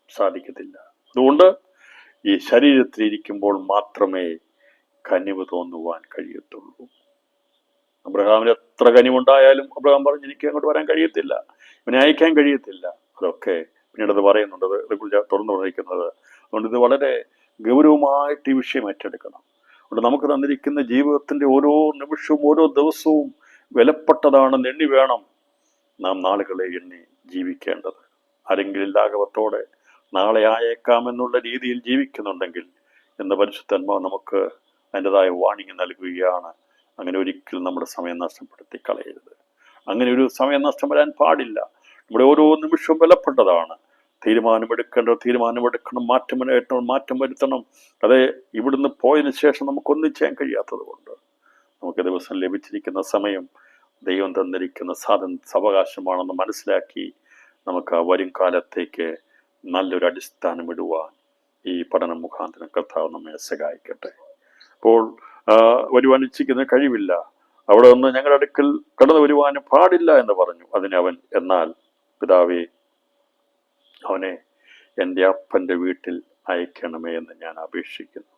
സാധിക്കത്തില്ല. അതുകൊണ്ട് ഈ ശരീരത്തിലിരിക്കുമ്പോൾ മാത്രമേ കനിവ് തോന്നുവാൻ കഴിയത്തുള്ളൂ. അബ്രഹാമിന് എത്ര കനിവുണ്ടായാലും അബ്രഹാം പറഞ്ഞു, എനിക്ക് അങ്ങോട്ട് വരാൻ കഴിയത്തില്ല, ഇവനെ അയക്കാൻ കഴിയത്തില്ല. അതൊക്കെ പിന്നീട് അത് പറയുന്നുണ്ട്, അതേക്കുറിച്ച് തുറന്നു പറഞ്ഞിരിക്കുന്നത്. അതുകൊണ്ട് ഇത് വളരെ ഗൗരവമായിട്ട് ഈ വിഷയം ഏറ്റെടുക്കണം. അതുകൊണ്ട് നമുക്ക് തന്നിരിക്കുന്ന ജീവിതത്തിന്റെ ഓരോ നിമിഷവും ഓരോ ദിവസവും വിലപ്പെട്ടതാണെന്ന് എണ്ണി വേണം നാം നാളുകളെ എണ്ണി ജീവിക്കേണ്ടത്. ആരെങ്കിലും ലാഘവത്തോടെ നാളെ ആയേക്കാമെന്നുള്ള രീതിയിൽ ജീവിക്കുന്നുണ്ടെങ്കിൽ എന്ന പരിശുദ്ധാത്മാവ് നമുക്ക് അതിൻ്റെതായ വാണിംഗ് നൽകുകയാണ്. അങ്ങനെ ഒരിക്കലും നമ്മുടെ സമയം നഷ്ടപ്പെടുത്തി കളയരുത്. അങ്ങനെ ഒരു സമയം നഷ്ടം വരാൻ പാടില്ല. നമ്മുടെ ഓരോ നിമിഷവും വിലപ്പെട്ടതാണ്. തീരുമാനമെടുക്കണം, മാറ്റം വരുത്തണം. അതെ, ഇവിടുന്ന് പോയതിനു ശേഷം നമുക്കൊന്നും ചെയ്യാൻ കഴിയാത്തത് കൊണ്ട് നമുക്ക് ദിവസം ലഭിച്ചിരിക്കുന്ന സമയം ദൈവം തന്നിരിക്കുന്ന സാവകാശമാണെന്ന് മനസ്സിലാക്കി നമുക്ക് ആ വരും കാലത്തേക്ക് നല്ലൊരു അടിസ്ഥാനം ഇടുവാൻ ഈ പഠനം മുഖാന്തരം കർത്താവ് നമ്മെ സഹായിക്കട്ടെ. അപ്പോൾ വരുവാൻ ഇച്ഛിക്കുന്ന കഴിവില്ല, അവിടെ നിന്ന് ഞങ്ങളുടെ അടുക്കൽ കടന്നു വരുവാനും പാടില്ല എന്ന് പറഞ്ഞു. അതിന് അവൻ, എന്നാൽ പിതാവേ, അവനെ എൻ്റെ അപ്പൻ്റെ വീട്ടിൽ അയക്കണമേ എന്ന് ഞാൻ അപേക്ഷിക്കുന്നു.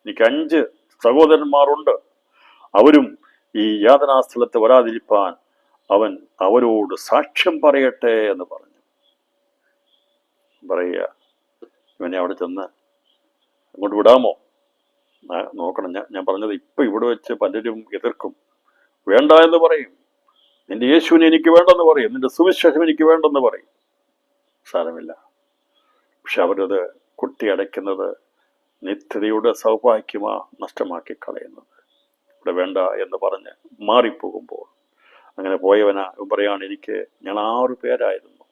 എനിക്ക് 5 സഹോദരന്മാരുണ്ട്, അവരും ഈ യാതനാസ്ഥലത്ത് വരാതിരിപ്പാൻ അവൻ അവരോട് സാക്ഷ്യം പറയട്ടെ എന്ന് പറഞ്ഞു. പറയുക, ഇവനെ അവിടെ ചെന്ന് അങ്ങോട്ട് വിടാമോ? നോക്കണം, ഞാൻ പറഞ്ഞത് ഇപ്പൊ ഇവിടെ വെച്ച് പലരും എതിർക്കും, വേണ്ട എന്ന് പറയും. നിന്റെ യേശുവിനെ എനിക്ക് വേണ്ടെന്ന് പറയും, നിന്റെ സുവിശേഷം എനിക്ക് വേണ്ടെന്ന് പറയും. സാരമില്ല. പക്ഷെ അവരത് കുട്ടിയടയ്ക്കുന്നത് നിത്യതയുടെ സൗഭാഗ്യമാ നഷ്ടമാക്കി കളയുന്നത്. ഇവിടെ വേണ്ട എന്ന് പറഞ്ഞ് മാറിപ്പോകുമ്പോൾ, അങ്ങനെ പോയവനാ പറയാണ്, ഞാൻ 6 പേരായിരുന്നു,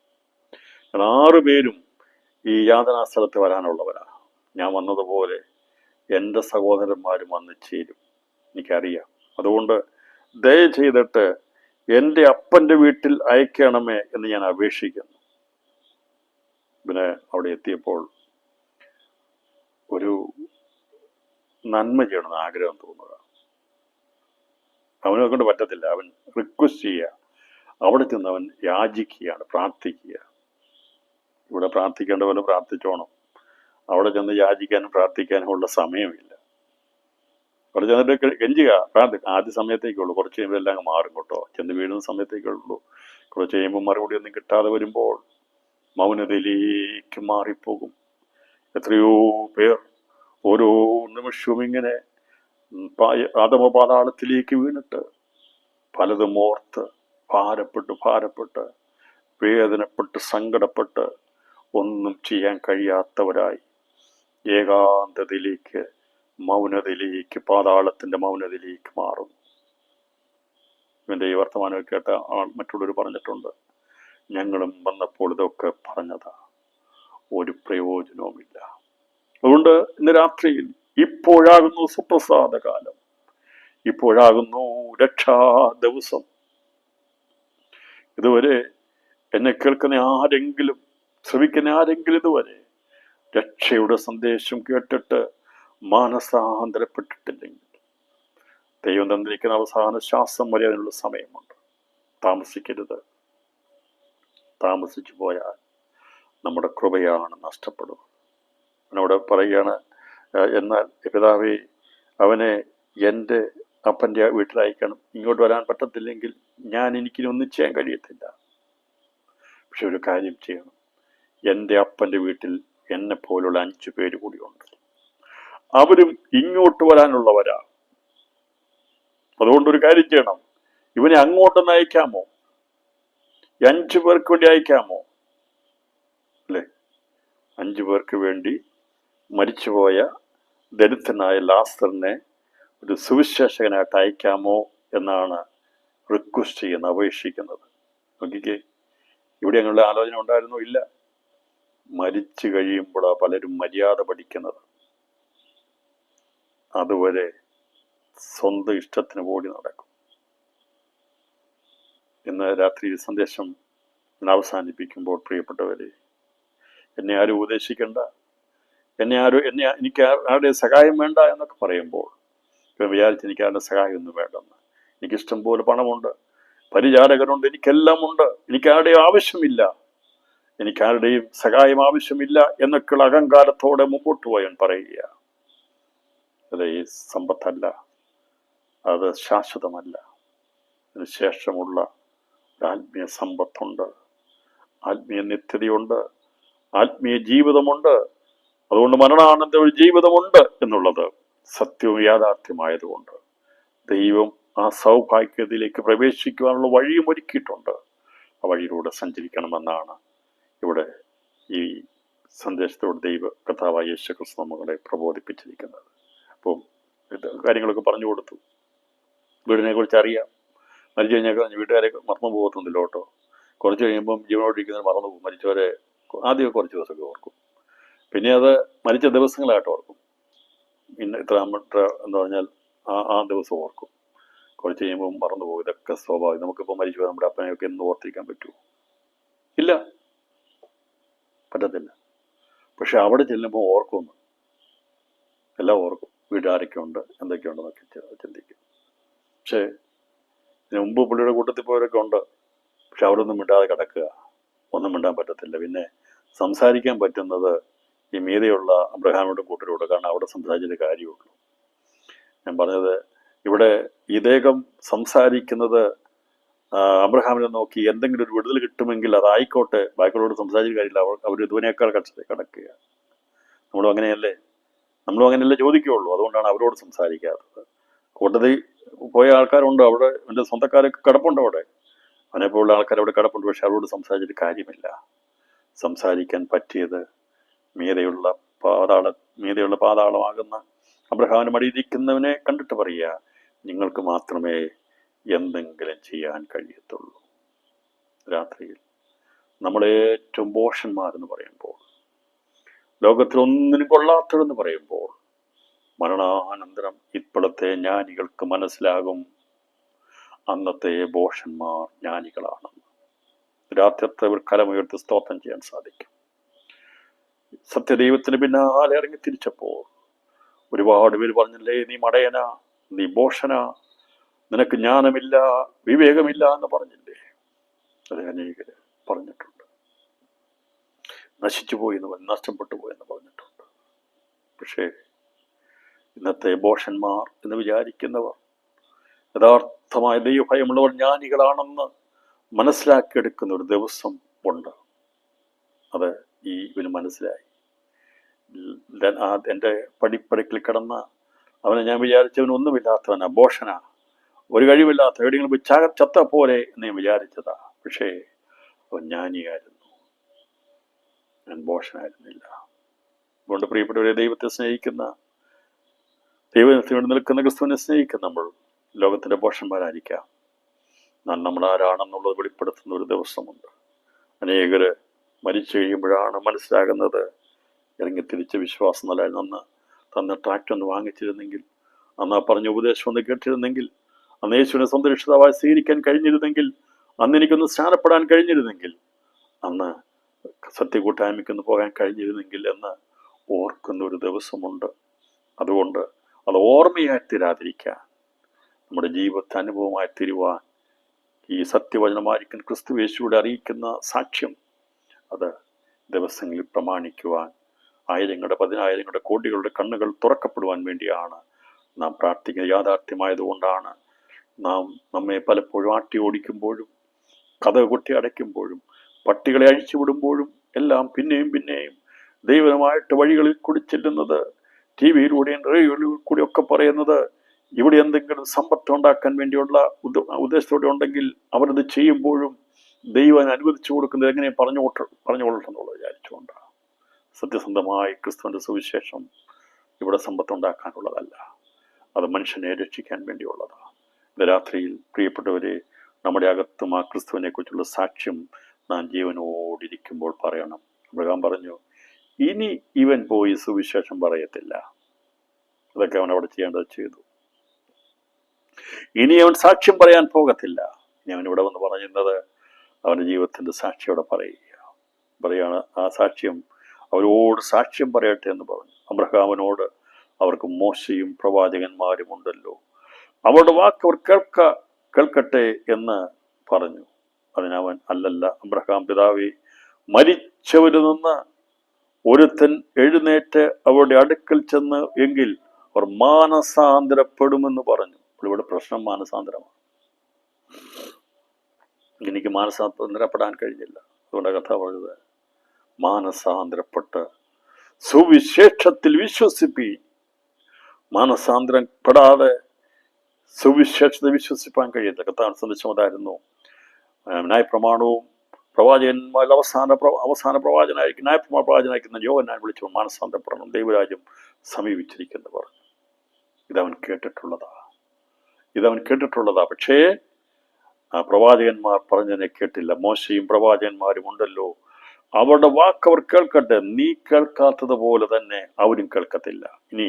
ഞാൻ 6 പേരും ഈ യാതനാ സ്ഥലത്ത് വരാനുള്ളവരാ. ഞാൻ വന്നതുപോലെ എൻ്റെ സഹോദരന്മാരും വന്ന് ചേരും, എനിക്കറിയാം. അതുകൊണ്ട് ദയ ചെയ്തിട്ട് എൻ്റെ അപ്പൻ്റെ വീട്ടിൽ അയക്കണമേ എന്ന് ഞാൻ അപേക്ഷിക്കുന്നു. പിന്നെ അവിടെ എത്തിയപ്പോൾ ഒരു നന്മ ചെയ്യണമെന്ന് ആഗ്രഹം തോന്നുക. അവനെ കൊണ്ട് പറ്റത്തില്ല. അവൻ റിക്വസ്റ്റ് ചെയ്യുക, അവിടെ ചെന്ന് അവൻ യാചിക്കുകയാണ്, പ്രാർത്ഥിക്കുക. ഇവിടെ പ്രാർത്ഥിക്കേണ്ടവന് പ്രാർത്ഥിച്ചോണം, അവിടെ ചെന്ന് യാചിക്കാനും പ്രാർത്ഥിക്കാനും ഉള്ള സമയമില്ല. അവിടെ ചെന്നിട്ട് കെഞ്ചുക, ആദ്യ സമയത്തേക്കുള്ളൂ, കുറച്ച് കഴിയുമ്പോൾ എല്ലാം മാറും കേട്ടോ. ചെന്ന് വീഴുന്ന സമയത്തേക്കുള്ളൂ. കുറച്ച് കഴിയുമ്പോൾ മറുപടി ഒന്നും കിട്ടാതെ വരുമ്പോൾ മൗനതയിലേക്ക് മാറിപ്പോകും. എത്രയോ പേർ ഓരോ നിമിഷവും ഇങ്ങനെ അധമപാതാളത്തിലേക്ക് വീണിട്ട് പലതും ഓർത്ത് ഭാരപ്പെട്ട് വേദനപ്പെട്ട് സങ്കടപ്പെട്ട് ഒന്നും ചെയ്യാൻ കഴിയാത്തവരായി ഏകാന്തതയിലേക്ക്, മൗനതയിലേക്ക്, പാതാളത്തിന്റെ മൗനതയിലേക്ക് മാറും. ഇവന്റെ ഈ വർത്തമാനം കേട്ട മറ്റുള്ളവർ പറഞ്ഞിട്ടുണ്ട്, ഞങ്ങളും വന്നപ്പോൾ ഇതൊക്കെ പറഞ്ഞതാ, ഒരു പ്രയോജനവുമില്ല. അതുകൊണ്ട് ഇന്ന് രാത്രിയിൽ ഇപ്പോഴാകുന്നു സുപ്രസാദ കാലം, ഇപ്പോഴാകുന്നു രക്ഷാ ദിവസം. ഇതുവരെ എന്നെ കേൾക്കുന്ന ആരെങ്കിലും, ശ്രമിക്കുന്ന ആരെങ്കിലും ഇതുവരെ രക്ഷയുടെ സന്ദേശം കേട്ടിട്ട് മാനസാന്തരപ്പെട്ടിട്ടില്ലെങ്കിൽ, ദൈവം തന്നിരിക്കുന്ന അവസാന ശ്വാസം വരെ അതിനുള്ള സമയമുണ്ട്. താമസിക്കരുത്. താമസിച്ചു പോയാൽ നമ്മുടെ കൃപയാണ് നഷ്ടപ്പെടുന്നത്. അവിടെ പറയുകയാണ്, എന്നാൽ പിതാവേ, അവനെ എൻ്റെ അപ്പൻ്റെ വീട്ടിലയക്കണം, ഇങ്ങോട്ട് വരാൻ പറ്റത്തില്ലെങ്കിൽ എനിക്കിനൊന്നും ചെയ്യാൻ കഴിയത്തില്ല. പക്ഷെ ഒരു കാര്യം ചെയ്യണം, എൻ്റെ അപ്പൻ്റെ വീട്ടിൽ എന്നെ പോലുള്ള 5 പേര് കൂടിയുണ്ട്, അവരും ഇങ്ങോട്ട് വരാനുള്ളവരാ. അതുകൊണ്ടൊരു കാര്യം ചെയ്യണം, ഇവനെ അങ്ങോട്ടൊന്ന് അയക്കാമോ? 5 പേർക്ക് വേണ്ടി അയക്കാമോ? അല്ലേ? 5 പേർക്ക് വേണ്ടി മരിച്ചുപോയ ദരിദ്രനായ ലാസറിനെ ഒരു സുവിശേഷകനായിട്ട് അയക്കാമോ എന്നാണ് റിക്വസ്റ്റ് ചെയ്യുന്നത്, അപേക്ഷിക്കുന്നത്. നോക്കിക്കേ, ഇവിടെ ഞങ്ങളുടെ ആലോചന ഉണ്ടായിരുന്നോ? ഇല്ല. മരിച്ചു കഴിയുമ്പോഴാണ് പലരും മര്യാദ പഠിക്കുന്നത്. അതുവരെ സ്വന്തം ഇഷ്ടത്തിന് ഓടി നടക്കും. ഇന്ന് രാത്രി സന്ദേശം അവസാനിപ്പിക്കുമ്പോൾ, പ്രിയപ്പെട്ടവരെ, എന്നെ ആരും ഉപദേശിക്കണ്ട, എനിക്ക് ആരുടെ സഹായം വേണ്ട എന്നൊക്കെ പറയുമ്പോൾ വിചാരിച്ച് എനിക്ക് ആരുടെ സഹായം ഒന്നും വേണ്ടെന്ന്. എനിക്കിഷ്ടം പോലെ പണമുണ്ട്, പരിചാരകരുണ്ട്, എനിക്കെല്ലാം ഉണ്ട്, എനിക്കാരുടെയും ആവശ്യമില്ല, എനിക്കാരുടെയും സഹായം ആവശ്യമില്ല എന്നൊക്കെയുള്ള അഹങ്കാരത്തോടെ മുമ്പോട്ട് പോയാൻ പറയുക. അത് ഈ സമ്പത്തല്ല, അത് ശാശ്വതമല്ല. അതിന് ശേഷമുള്ള ആത്മീയ സമ്പത്തുണ്ട്, ആത്മീയ നിത്യതയുണ്ട്, ആത്മീയ ജീവിതമുണ്ട്. അതുകൊണ്ട് മരണാനന്തര ഒരു ജീവിതമുണ്ട് എന്നുള്ളത് സത്യവും യാഥാർത്ഥ്യമായതുകൊണ്ട് ദൈവം ആ സൗഭാഗ്യത്തിലേക്ക് പ്രവേശിക്കുവാനുള്ള വഴിയും ഒരുക്കിയിട്ടുണ്ട്. ആ വഴിയിലൂടെ സഞ്ചരിക്കണമെന്നാണ് ഇവിടെ ഈ സന്ദേശത്തോട് ദൈവ കർത്താവായ യേശു ക്രിസ്തു നമ്മളെ പ്രബോധിപ്പിച്ചിരിക്കുന്നത്. അപ്പം കാര്യങ്ങളൊക്കെ പറഞ്ഞു കൊടുത്തു. വീടിനെ കുറിച്ച് അറിയാം. മരിച്ചു കഴിഞ്ഞാൽ വീട്ടുകാരെ മറന്നു പോകത്തൊന്നുമില്ല കേട്ടോ. കുറച്ച് കഴിയുമ്പം ജീവനോടിരിക്കുന്നവർ മറന്നു പോകും. മരിച്ചവരെ ആദ്യം കുറച്ച് ദിവസമൊക്കെ ഓർക്കും, പിന്നെ അത് മരിച്ച ദിവസങ്ങളായിട്ട് ഓർക്കും. പിന്നെ ഇത്ര എന്ന് പറഞ്ഞാൽ ആ ദിവസം ഓർക്കും. കുറച്ച് കഴിയുമ്പോൾ മറന്നു പോകും. ഇതൊക്കെ സ്വാഭാവികം. നമുക്കിപ്പോൾ മരിച്ചു പോയാൽ നമ്മുടെ അപ്പനെയൊക്കെ എന്ന് ഓർത്തിരിക്കാൻ പറ്റുമോ? ഇല്ല, പറ്റത്തില്ല. പക്ഷെ അവിടെ ചെല്ലുമ്പോൾ ഓർക്കുന്നു, എല്ലാം ഓർക്കും. വീട്ടാരൊക്കെ ഉണ്ട്, എന്തൊക്കെയുണ്ടെന്നൊക്കെ ചിന്തിക്കും. പക്ഷേ ഇതിന് മുമ്പ് പുള്ളിയുടെ കൂട്ടത്തിൽ പോയവരൊക്കെ ഉണ്ട്. പക്ഷെ അവിടെ ഒന്നും മിണ്ടാതെ കിടക്കുക, ഒന്നും മിണ്ടാൻ പറ്റത്തില്ല. പിന്നെ സംസാരിക്കാൻ പറ്റുന്നത് ഈ മീതെയുള്ള അബ്രഹാമിയുടെ കൂട്ടരോട്, കാരണം അവിടെ സംസാരിച്ചൊരു കാര്യമുള്ളൂ. ഞാൻ പറഞ്ഞത്, ഇവിടെ ഇദ്ദേഹം സംസാരിക്കുന്നത് അബ്രഹാമിനെ നോക്കി എന്തെങ്കിലും ഒരു വിടുതൽ കിട്ടുമെങ്കിൽ അതായിക്കോട്ടെ, ബാക്കിയുള്ളവരോട് സംസാരിച്ച കാര്യമില്ല, അവർ ഇതുവിനേക്കാൾ കിടക്കുക. നമ്മളും അങ്ങനെയല്ലേ ചോദിക്കുകയുള്ളൂ. അതുകൊണ്ടാണ് അവരോട് സംസാരിക്കാത്തത്. കൂട്ടത്തിൽ പോയ ആൾക്കാരുണ്ട്, അവിടെ എൻ്റെ സ്വന്തക്കാരൊക്കെ കിടപ്പുണ്ട്, അവിടെ അവനെപ്പോലുള്ള ആൾക്കാർ അവിടെ കിടപ്പുണ്ട്. പക്ഷെ അവരോട് സംസാരിച്ചിട്ട് കാര്യമില്ല. സംസാരിക്കാൻ പറ്റിയത് മീതെയുള്ള പാതാളമാകുന്ന അബ്രഹാമിന് മടിയിരിക്കുന്നവനെ കണ്ടിട്ട് പറയുക, നിങ്ങൾക്ക് മാത്രമേ എന്തെങ്കിലും ചെയ്യാൻ കഴിയത്തുള്ളൂ. രാത്രിയിൽ നമ്മളേറ്റവും ബോഷന്മാരെന്ന് പറയുമ്പോൾ, ലോകത്തിൽ ഒന്നിനും കൊള്ളാത്തതെന്ന് പറയുമ്പോൾ, മരണാനന്തരം ഇപ്പോഴത്തെ ജ്ഞാനികൾക്ക് മനസ്സിലാകും അന്നത്തെ ബോഷന്മാർ ജ്ഞാനികളാണെന്ന്. രാത്രിയത്തെ ഒരു കലമുയർത്തി സ്തോത്രം ചെയ്യാൻ സാധിക്കും. സത്യദൈവത്തിന് പിന്നാലെ ഇറങ്ങി തിരിച്ചപ്പോൾ ഒരുപാട് പേര് പറഞ്ഞില്ലേ, നീ മടയനാ, നീ ബോഷനാ, നിനക്ക് ജ്ഞാനമില്ല, വിവേകമില്ല എന്ന് പറഞ്ഞില്ലേ? അത് അനേകര് പറഞ്ഞിട്ടുണ്ട്. നഷ്ടപ്പെട്ടു പോയെന്ന് പറഞ്ഞിട്ടുണ്ട്. പക്ഷേ ഇന്നത്തെ ബോഷന്മാർ എന്ന് വിചാരിക്കുന്നവർ യഥാർത്ഥമായ ദൈവഭയമുള്ളവർ ജ്ഞാനികളാണെന്ന് മനസ്സിലാക്കിയെടുക്കുന്ന ഒരു ദിവസം ഉണ്ട്. അത് ഇവന് മനസ്സിലായി. എൻ്റെ പടിപ്പടക്കിൽ കിടന്ന അവനെ ഞാൻ വിചാരിച്ചവനൊന്നുമില്ലാത്തവനാ, ബോഷനാ, ഒരു കഴിവില്ലാത്ത, എവിടെയെങ്കിലും പോയി ചത്ത പോലെ എന്ന് ഞാൻ വിചാരിച്ചതാ. പക്ഷേ അവൻ ജ്ഞാനിയായിരുന്നു, ഞാൻ ബോഷനായിരുന്നില്ല. അതുകൊണ്ട് പ്രിയപ്പെട്ടവരെ, ദൈവത്തെ സ്നേഹിക്കുന്ന, ദൈവത്തിന് നിൽക്കുന്ന ക്രിസ്തുവിനെ സ്നേഹിക്കുന്ന നമ്മൾ ലോകത്തിൻ്റെ ബോഷന്മാരായിരിക്കാം. നമ്മൾ ആരാണെന്നുള്ളത് വെളിപ്പെടുത്തുന്ന ഒരു ദിവസമുണ്ട്. അനേകര് മരിച്ചു കഴിയുമ്പോഴാണ് മനസ്സിലാകുന്നത്, ഇറങ്ങി തിരിച്ച് വിശ്വാസം നിലനിന്ന് തന്ന ട്രാക്റ്റ് ഒന്ന് വാങ്ങിച്ചിരുന്നെങ്കിൽ, അന്ന് ആ പറഞ്ഞ ഉപദേശം ഒന്ന് കേട്ടിരുന്നെങ്കിൽ, അന്ന് യേശുവിനെ സ്വന്തം രക്ഷിതാവായി സ്വീകരിക്കാൻ കഴിഞ്ഞിരുന്നെങ്കിൽ, അന്ന് എനിക്കൊന്ന് സ്നാനപ്പെടാൻ കഴിഞ്ഞിരുന്നെങ്കിൽ, അന്ന് സത്യകൂട്ടായ്മയ്ക്കൊന്ന് പോകാൻ കഴിഞ്ഞിരുന്നെങ്കിൽ എന്ന് ഓർക്കുന്ന ഒരു ദിവസമുണ്ട്. അതുകൊണ്ട് അത് ഓർമ്മയായി തീരാതിരിക്കാൻ, നമ്മുടെ ജീവിതത്തെ അനുഭവമായി തീരുവാൻ ഈ സത്യവചനമായിരിക്കും ക്രിസ്തു യേശുവിടെ അറിയിക്കുന്ന സാക്ഷ്യം, അത് ദിവസങ്ങളിൽ പ്രമാണിക്കുവാൻ ആയിരങ്ങളുടെ പതിനായിരങ്ങളുടെ കോടികളുടെ കണ്ണുകൾ തുറക്കപ്പെടുവാൻ വേണ്ടിയാണ് നാം പ്രാർത്ഥിക്കുന്നത്. യാഥാർത്ഥ്യമായതുകൊണ്ടാണ് നമ്മെ പലപ്പോഴും ആട്ടി ഓടിക്കുമ്പോഴും, കഥ കൊട്ടി അടയ്ക്കുമ്പോഴും, പട്ടികളെ അഴിച്ചുവിടുമ്പോഴും എല്ലാം പിന്നെയും ദൈവമായിട്ട് വഴികളിൽ കൂടി ചെല്ലുന്നത്, ടി വിയിലൂടെയും റേഡിയോയിലൂടെ കൂടിയൊക്കെ പറയുന്നത്, ഇവിടെ എന്തെങ്കിലും സമ്പത്ത് ഉണ്ടാക്കാൻ വേണ്ടിയുള്ള ഉദ്ദേശത്തോടെ ഉണ്ടെങ്കിൽ അവരത് ചെയ്യുമ്പോഴും ദൈവം അനുവദിച്ചു കൊടുക്കുന്നത് എങ്ങനെ പറഞ്ഞുകൊള്ളട്ടെന്നുള്ളത് വിചാരിച്ചുകൊണ്ടാണ്. സത്യസന്ധമായി ക്രിസ്തുവിൻ്റെ സുവിശേഷം ഇവിടെ സമ്പത്തുണ്ടാക്കാനുള്ളതല്ല, അത് മനുഷ്യനെ രക്ഷിക്കാൻ വേണ്ടിയുള്ളതാണ്. ഇന്ന് രാത്രിയിൽ പ്രിയപ്പെട്ടവരെ, നമ്മുടെ അകത്തും ആ ക്രിസ്തുവിനെ കുറിച്ചുള്ള സാക്ഷ്യം നാം ജീവനോടിരിക്കുമ്പോൾ പറയണം. അബ്രഹാം പറഞ്ഞു, ഇനി ഇവൻ പോയി സുവിശേഷം പറയത്തില്ല. അതൊക്കെ അവൻ അവിടെ ചെയ്യേണ്ടത് ചെയ്തു. ഇനി അവൻ സാക്ഷ്യം പറയാൻ പോകത്തില്ല. ഇനി അവൻ ഇവിടെ വന്ന് പറയുന്നത് അവൻ്റെ ജീവിതത്തിൻ്റെ സാക്ഷിയോടെ പറയാണ്. ആ സാക്ഷ്യം അവരോട് സാക്ഷ്യം പറയട്ടെ എന്ന് പറഞ്ഞു. അബ്രഹാമിനോട് അവർക്ക് മോശയും പ്രവാചകന്മാരും ഉണ്ടല്ലോ, അവരുടെ വാക്ക് അവർ കേൾക്കട്ടെ എന്ന് പറഞ്ഞു. അതിനവൻ, അല്ലല്ല അബ്രഹാം പിതാവേ, മരിച്ചവരിൽ നിന്ന് ഒരുത്തൻ എഴുന്നേറ്റ് അവരുടെ അടുക്കൽ ചെന്ന് എങ്കിൽ അവർ മാനസാന്തരപ്പെടുമെന്ന് പറഞ്ഞു. ഇവിടെ പ്രശ്നം മാനസാന്തരമാണ്. എനിക്ക് മാനസാന്തരപ്പെടാൻ കഴിഞ്ഞില്ല. അതുകൊണ്ട് കഥ പറഞ്ഞത്, മാനസാന്തരപ്പെട്ട് സുവിശേഷത്തിൽ വിശ്വസിപ്പി. മാനസാന്തരപ്പെടാതെ സുവിശേഷത്തെ വിശ്വസിപ്പാൻ കഴിയില്ല. കർത്താവിന്റെ സന്ദേശം അതായിരുന്നു. ന്യായപ്രമാണവും പ്രവാചകന്മാരിൽ അവസാന പ്രവാചനായിരിക്കും, ന്യായപ്രവാചനായിരിക്കുന്ന യോഹന്നാൻ വിളിച്ചു മാനസാന്തരപ്പെടണം, ദൈവരാജ്യം സമീപിച്ചിരിക്കുന്നു പറഞ്ഞു. ഇതവൻ കേട്ടിട്ടുള്ളതാ. പക്ഷേ ആ പ്രവാചകന്മാർ പറഞ്ഞതിനെ കേട്ടില്ല. മോശയും പ്രവാചകന്മാരും ഉണ്ടല്ലോ, അവരുടെ വാക്ക് അവർ കേൾക്കട്ടെ. നീ കേൾക്കാത്തതുപോലെ തന്നെ അവരും കേൾക്കത്തില്ല. ഇനി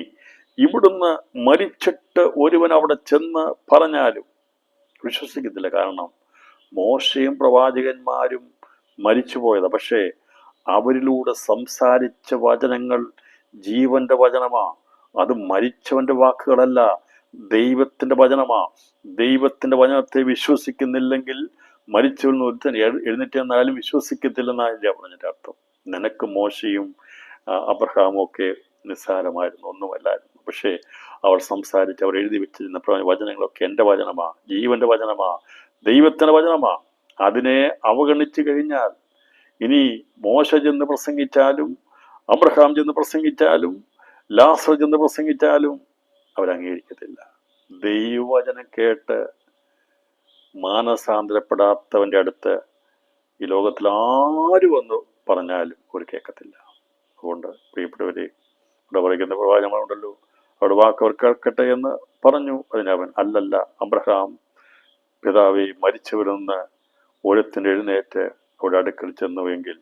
ഇവിടുന്ന് മരിച്ചിട്ട് ഒരുവൻ അവിടെ ചെന്ന് പറഞ്ഞാലും വിശ്വസിക്കത്തില്ല. കാരണം മോശയും പ്രവാചകന്മാരും മരിച്ചുപോയതാ. പക്ഷേ അവരിലൂടെ സംസാരിച്ച വചനങ്ങൾ ജീവന്റെ വചനമാ. അത് മരിച്ചവന്റെ വാക്കുകളല്ല, ദൈവത്തിന്റെ വചനമാ. ദൈവത്തിന്റെ വചനത്തെ വിശ്വസിക്കുന്നില്ലെങ്കിൽ മരിച്ചവരിൽ ഒരുത്തൻ എഴുന്നേറ്റ് എന്നാലും വിശ്വസിക്കത്തില്ലെന്നായില്ല പറഞ്ഞിട്ട് അർത്ഥം. നിനക്ക് മോശയും അബ്രഹാമും ഒക്കെ നിസ്സാരമായിരുന്നു, ഒന്നുമല്ലായിരുന്നു. പക്ഷേ അവർ സംസാരിച്ച് അവർ എഴുതി വെച്ചിരുന്ന വചനങ്ങളൊക്കെ എൻ്റെ വചനമാ, ജീവന്റെ വചനമാ, ദൈവത്തിന്റെ വചനമാ. അതിനെ അവഗണിച്ചു കഴിഞ്ഞാൽ ഇനി മോശ ചെന്ന് പ്രസംഗിച്ചാലും അബ്രഹാം ചെന്ന് പ്രസംഗിച്ചാലും ലാസർ ചെന്ന് പ്രസംഗിച്ചാലും അവരംഗീകരിക്കത്തില്ല. ദൈവവചനം കേട്ട് മാനസാന്തരപ്പെടാത്തവന്റെ അടുത്ത് ഈ ലോകത്തിൽ ആര് വന്ന് പറഞ്ഞാലും ഒരു കേൾക്കത്തില്ല. അതുകൊണ്ട് പ്രിയപ്പെട്ടവരെ, ഇവിടെ പറയുന്ന പ്രവാചകന്മാരുണ്ടല്ലോ, അവിടെ വാക്ക് അവർ കേൾക്കട്ടെ എന്ന് പറഞ്ഞു. അതിനവൻ അല്ലല്ല, അബ്രഹാം പിതാവെ മരിച്ചവരിൽ നിന്ന് ഓരോരുത്തൻ്റെ എഴുന്നേറ്റ് അവിടെ അടുക്കൽ ചെന്നുവെങ്കിൽ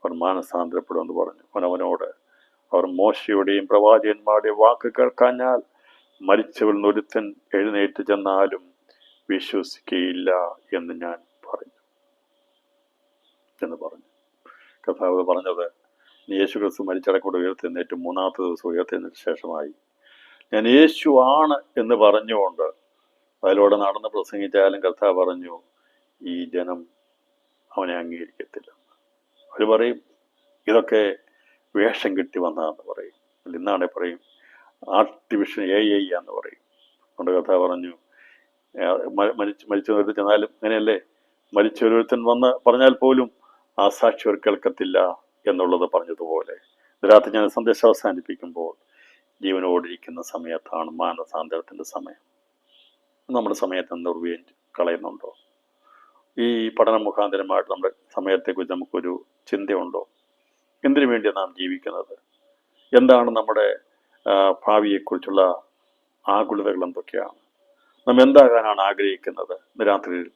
അവർ മാനസാന്തരപ്പെടുമെന്ന് പറഞ്ഞു. അവനവനോട് അവർ മോശയുടെയും പ്രവാചകന്മാരുടെയും വാക്ക് കേൾക്കാഞ്ഞാൽ മരിച്ചവരിൽ നിന്ന് ഒരുത്തൻ എഴുന്നേറ്റ് ചെന്നാലും വിശ്വസിക്കുകയില്ല എന്ന് ഞാൻ പറഞ്ഞു എന്ന് പറഞ്ഞു. കർത്താവ് പറഞ്ഞത്, യേശു ക്രിസ്തു മരിച്ചടക്കൂടെ ഉയർത്തെഴുന്നേറ്റ് മൂന്നാമത്തെ ദിവസം ഉയർത്തെഴുന്നേറ്റ് ശേഷമായി ഞാൻ യേശു ആണ് എന്ന് പറഞ്ഞുകൊണ്ട് അതിലൂടെ നടന്ന് പ്രസംഗിച്ചാലും കർത്താവ് പറഞ്ഞു, ഈ ജനം അവനെ അംഗീകരിക്കത്തില്ല. അവർ പറയും ഇതൊക്കെ വേഷം കിട്ടി വന്നതെന്ന് പറയും. ഇന്നാണെ പറയും ആർട്ടിഫിഷ്യൽ AI എന്ന് പറയും. അതുകൊണ്ട് കർത്താവ് പറഞ്ഞു, മരിച്ചവർ ചെന്നാലും അങ്ങനെയല്ലേ, മരിച്ചൊരുത്തൻ വന്ന് പറഞ്ഞാൽ പോലും ആ സാക്ഷി അവർ കേൾക്കത്തില്ല എന്നുള്ളത് പറഞ്ഞതുപോലെ രാത്രി ഞാൻ സന്ദേശം അവസാനിപ്പിക്കുമ്പോൾ ജീവനോടിരിക്കുന്ന സമയത്താണ് മാനസാന്തരത്തിന്റെ സമയം. നമ്മുടെ സമയത്ത് നിർവ്വയം കളയുന്നുണ്ടോ? ഈ പഠന മുഖാന്തരമായിട്ട് നമ്മുടെ സമയത്തെക്കുറിച്ച് നമുക്കൊരു ചിന്തയുണ്ടോ? എന്തിനു വേണ്ടിയാണ് നാം ജീവിക്കുന്നത്? എന്താണ് നമ്മുടെ ഭാവിയെക്കുറിച്ചുള്ള ആകുലതകൾ എന്തൊക്കെയാണ്? നാം എന്താകാനാണ് ആഗ്രഹിക്കുന്നത്? ഇന്ന് രാത്രിയിൽ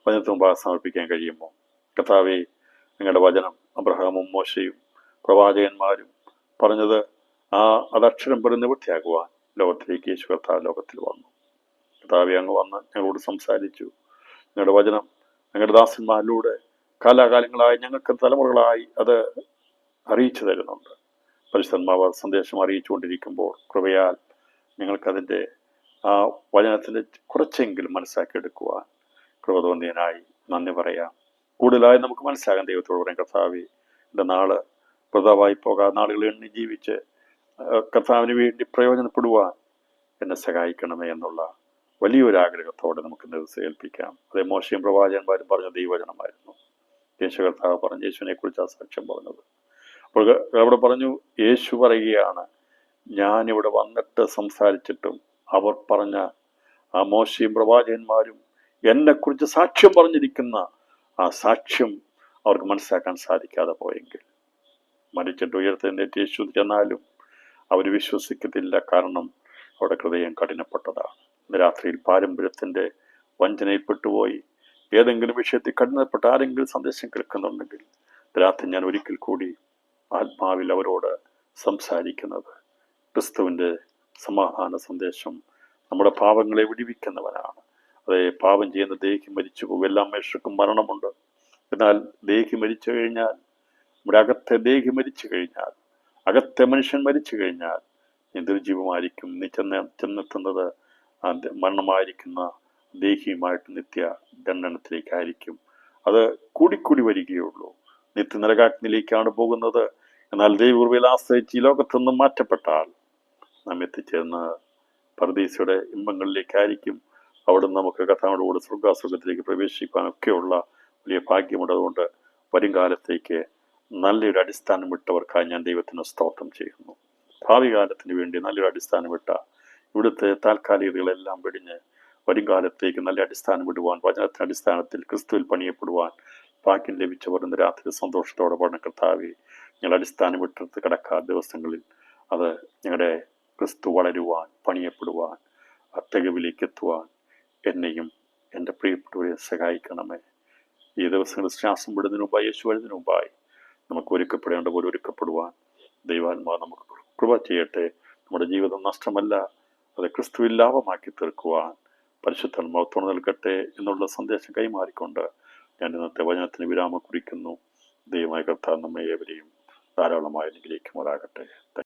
വചനത്തിന് മുമ്പാകെ സമർപ്പിക്കാൻ കഴിയുമോ? കർത്താവേ, നിങ്ങളുടെ വചനം അബ്രഹാമും മോശയും പ്രവാചകന്മാരും പറഞ്ഞത് അതക്ഷരം പോലെ നിവൃത്തിയാകുവാൻ ലോകത്തിലേക്ക് യേശു കർത്താവ് ലോകത്തിൽ വന്നു. കർത്താവെ, അങ്ങ് വന്ന് ഞങ്ങളോട് സംസാരിച്ചു. നിങ്ങളുടെ വചനം ഞങ്ങളുടെ ദാസന്മാരിലൂടെ കാലാകാലങ്ങളായി ഞങ്ങൾക്ക് തലമുറകളായി അത് അറിയിച്ചു തരുന്നുണ്ട്. പരിശുദ്ധാത്മാവ് സന്ദേശം അറിയിച്ചുകൊണ്ടിരിക്കുമ്പോൾ കൃപയാൽ ഞങ്ങൾക്കതിൻ്റെ ആ വചനത്തിൻ്റെ കുറച്ചെങ്കിലും മനസ്സിലാക്കിയെടുക്കുവാൻ കൃപ തോന്നിയതിനായി നന്ദി പറയാം. കൂടുതലായി നമുക്ക് മനസ്സിലാകാൻ ദൈവത്തോട് പറയാം. കർത്താവെ, എൻ്റെ നാള് വൃതാവായി പോകാൻ നാളുകൾ എണ്ണി ജീവിച്ച് കർത്താവിന് വേണ്ടി പ്രയോജനപ്പെടുവാൻ എന്നെ സഹായിക്കണമേ എന്നുള്ള വലിയൊരാഗ്രഹത്തോടെ നമുക്ക് ദിവസം ഏൽപ്പിക്കാം. അതേ മോശയും പ്രവാചകന്മാരും പറഞ്ഞ ദൈവവചനമായിരുന്നു. യേശു കർത്താവ് പറഞ്ഞു, യേശുവിനെ കുറിച്ച് ആ സാക്ഷ്യം പറഞ്ഞത്. അപ്പോൾ അവിടെ പറഞ്ഞു, യേശു പറയുകയാണ്, ഞാനിവിടെ വന്നിട്ട് സംസാരിച്ചിട്ടും അവർ പറഞ്ഞ ആ മോശയും പ്രവാചകന്മാരും എന്നെക്കുറിച്ച് സാക്ഷ്യം പറഞ്ഞിരിക്കുന്ന ആ സാക്ഷ്യം അവർക്ക് മനസ്സിലാക്കാൻ സാധിക്കാതെ പോയെങ്കിൽ മരിച്ചിട്ട് ഉയർത്തെഴുന്നേറ്റ് യേശു ചെന്നാലും അവർ വിശ്വസിക്കത്തില്ല. കാരണം അവരുടെ ഹൃദയം കഠിനപ്പെട്ടതാണ്. ഇന്ന് രാത്രിയിൽ പാരമ്പര്യത്തിൻ്റെ വഞ്ചനയിൽപ്പെട്ടുപോയി ഏതെങ്കിലും വിഷയത്തിൽ കഠിനപ്പെട്ട ആരെങ്കിലും സന്ദേശം കേൾക്കുന്നുണ്ടെങ്കിൽ രാത്രി ഞാൻ ഒരിക്കൽ കൂടി ആത്മാവിൽ അവരോട് സംസാരിക്കുന്നത്, ക്രിസ്തുവിൻ്റെ സമാധാന സന്ദേശം നമ്മുടെ പാപങ്ങളെ വിടിവിക്കുന്നവനാണ്. അതേ, പാപം ചെയ്യുന്ന ദേഹി മരിച്ചു പോകും. എല്ലാ മനുഷ്യർക്കും മരണമുണ്ട്. എന്നാൽ ദേഹി മരിച്ചു കഴിഞ്ഞാൽ, നമ്മുടെ അകത്തെ ദേഹി മരിച്ചു കഴിഞ്ഞാൽ, അകത്തെ മനുഷ്യൻ മരിച്ചു കഴിഞ്ഞാൽ നിർജീവമായിരിക്കും. നീ ചെന്നെത്തുന്നത് മരണമായിരിക്കുന്ന ദേഹിയുമായിട്ട് നിത്യ ദണ്ഡനത്തിലേക്കായിരിക്കും. അത് കൂടിക്കൂടി വരികയുള്ളൂ. നിത്യ നരകാഗ്നിയിലേക്കാണ് പോകുന്നത്. എന്നാൽ ദൈവകൃപയിൽ ആശ്രയിച്ച് ഈ ലോകത്തുനിന്നും മാറ്റപ്പെട്ടാൽ നാം എത്തിച്ചേർന്ന പരദീസയുടെ ഇമ്പങ്ങളിലേക്കായിരിക്കും. അവിടെ നമുക്ക് കർത്താവിന്റെ കൂടെ സ്വർഗാസുഖത്തിലേക്ക് പ്രവേശിക്കാനൊക്കെയുള്ള വലിയ ഭാഗ്യമുണ്ട്. അതുകൊണ്ട് വരും കാലത്തേക്ക് നല്ലൊരു അടിസ്ഥാനം വിട്ടവർക്കായി ഞാൻ ദൈവത്തിന് സ്തോത്രം ചെയ്യുന്നു. ഭാവി കാലത്തിന് വേണ്ടി നല്ലൊരു അടിസ്ഥാനം വിട്ട ഇവിടുത്തെ താൽക്കാലികതകളെല്ലാം വെടിഞ്ഞ് വരും കാലത്തേക്ക് നല്ല അടിസ്ഥാനം വിടുവാൻ, വചനത്തിന്റെ അടിസ്ഥാനത്തിൽ ക്രിസ്തുവിൽ പണിയപ്പെടുവാൻ ഭാഗ്യം ലഭിച്ചവർ ഇന്ന് രാത്രി സന്തോഷത്തോടെ പഠന കർത്താവെ, ഞങ്ങൾ അടിസ്ഥാനം വിട്ടെടുത്ത് കിടക്കാത്ത ദിവസങ്ങളിൽ അത് ഞങ്ങളുടെ ക്രിസ്തു വളരുവാൻ, പണിയപ്പെടുവാൻ, തികവിലേക്ക് എത്തുവാൻ എന്നെയും എൻ്റെ പ്രിയപ്പെട്ടവരെ സഹായിക്കണമേ. ഈ ദിവസങ്ങളിൽ ശ്വാസം വിടുന്നതിന് മുമ്പായി, യേശു വരുന്നതിന് മുമ്പായി നമുക്ക് ഒരുക്കപ്പെടേണ്ട പോലെ ഒരുക്കപ്പെടുവാൻ ദൈവാത്മാവ് നമുക്ക് കൃപ ചെയ്യട്ടെ. നമ്മുടെ ജീവിതം നഷ്ടമല്ല, അത് ക്രിസ്തുവിൽ ലാഭമാക്കി തീർക്കുവാൻ പരിശുദ്ധാത്മാവ് തുണ നൽകട്ടെ എന്നുള്ള സന്ദേശം കൈമാറിക്കൊണ്ട് ഞാൻ ഇന്നത്തെ വചനത്തിന് വിരാമം കുറിക്കുന്നു. ദൈവമായ കർത്താവ് നമ്മെ ഏവരെയും ധാരാളമായി അനുഗ്രഹിക്കുമാറാകട്ടെ.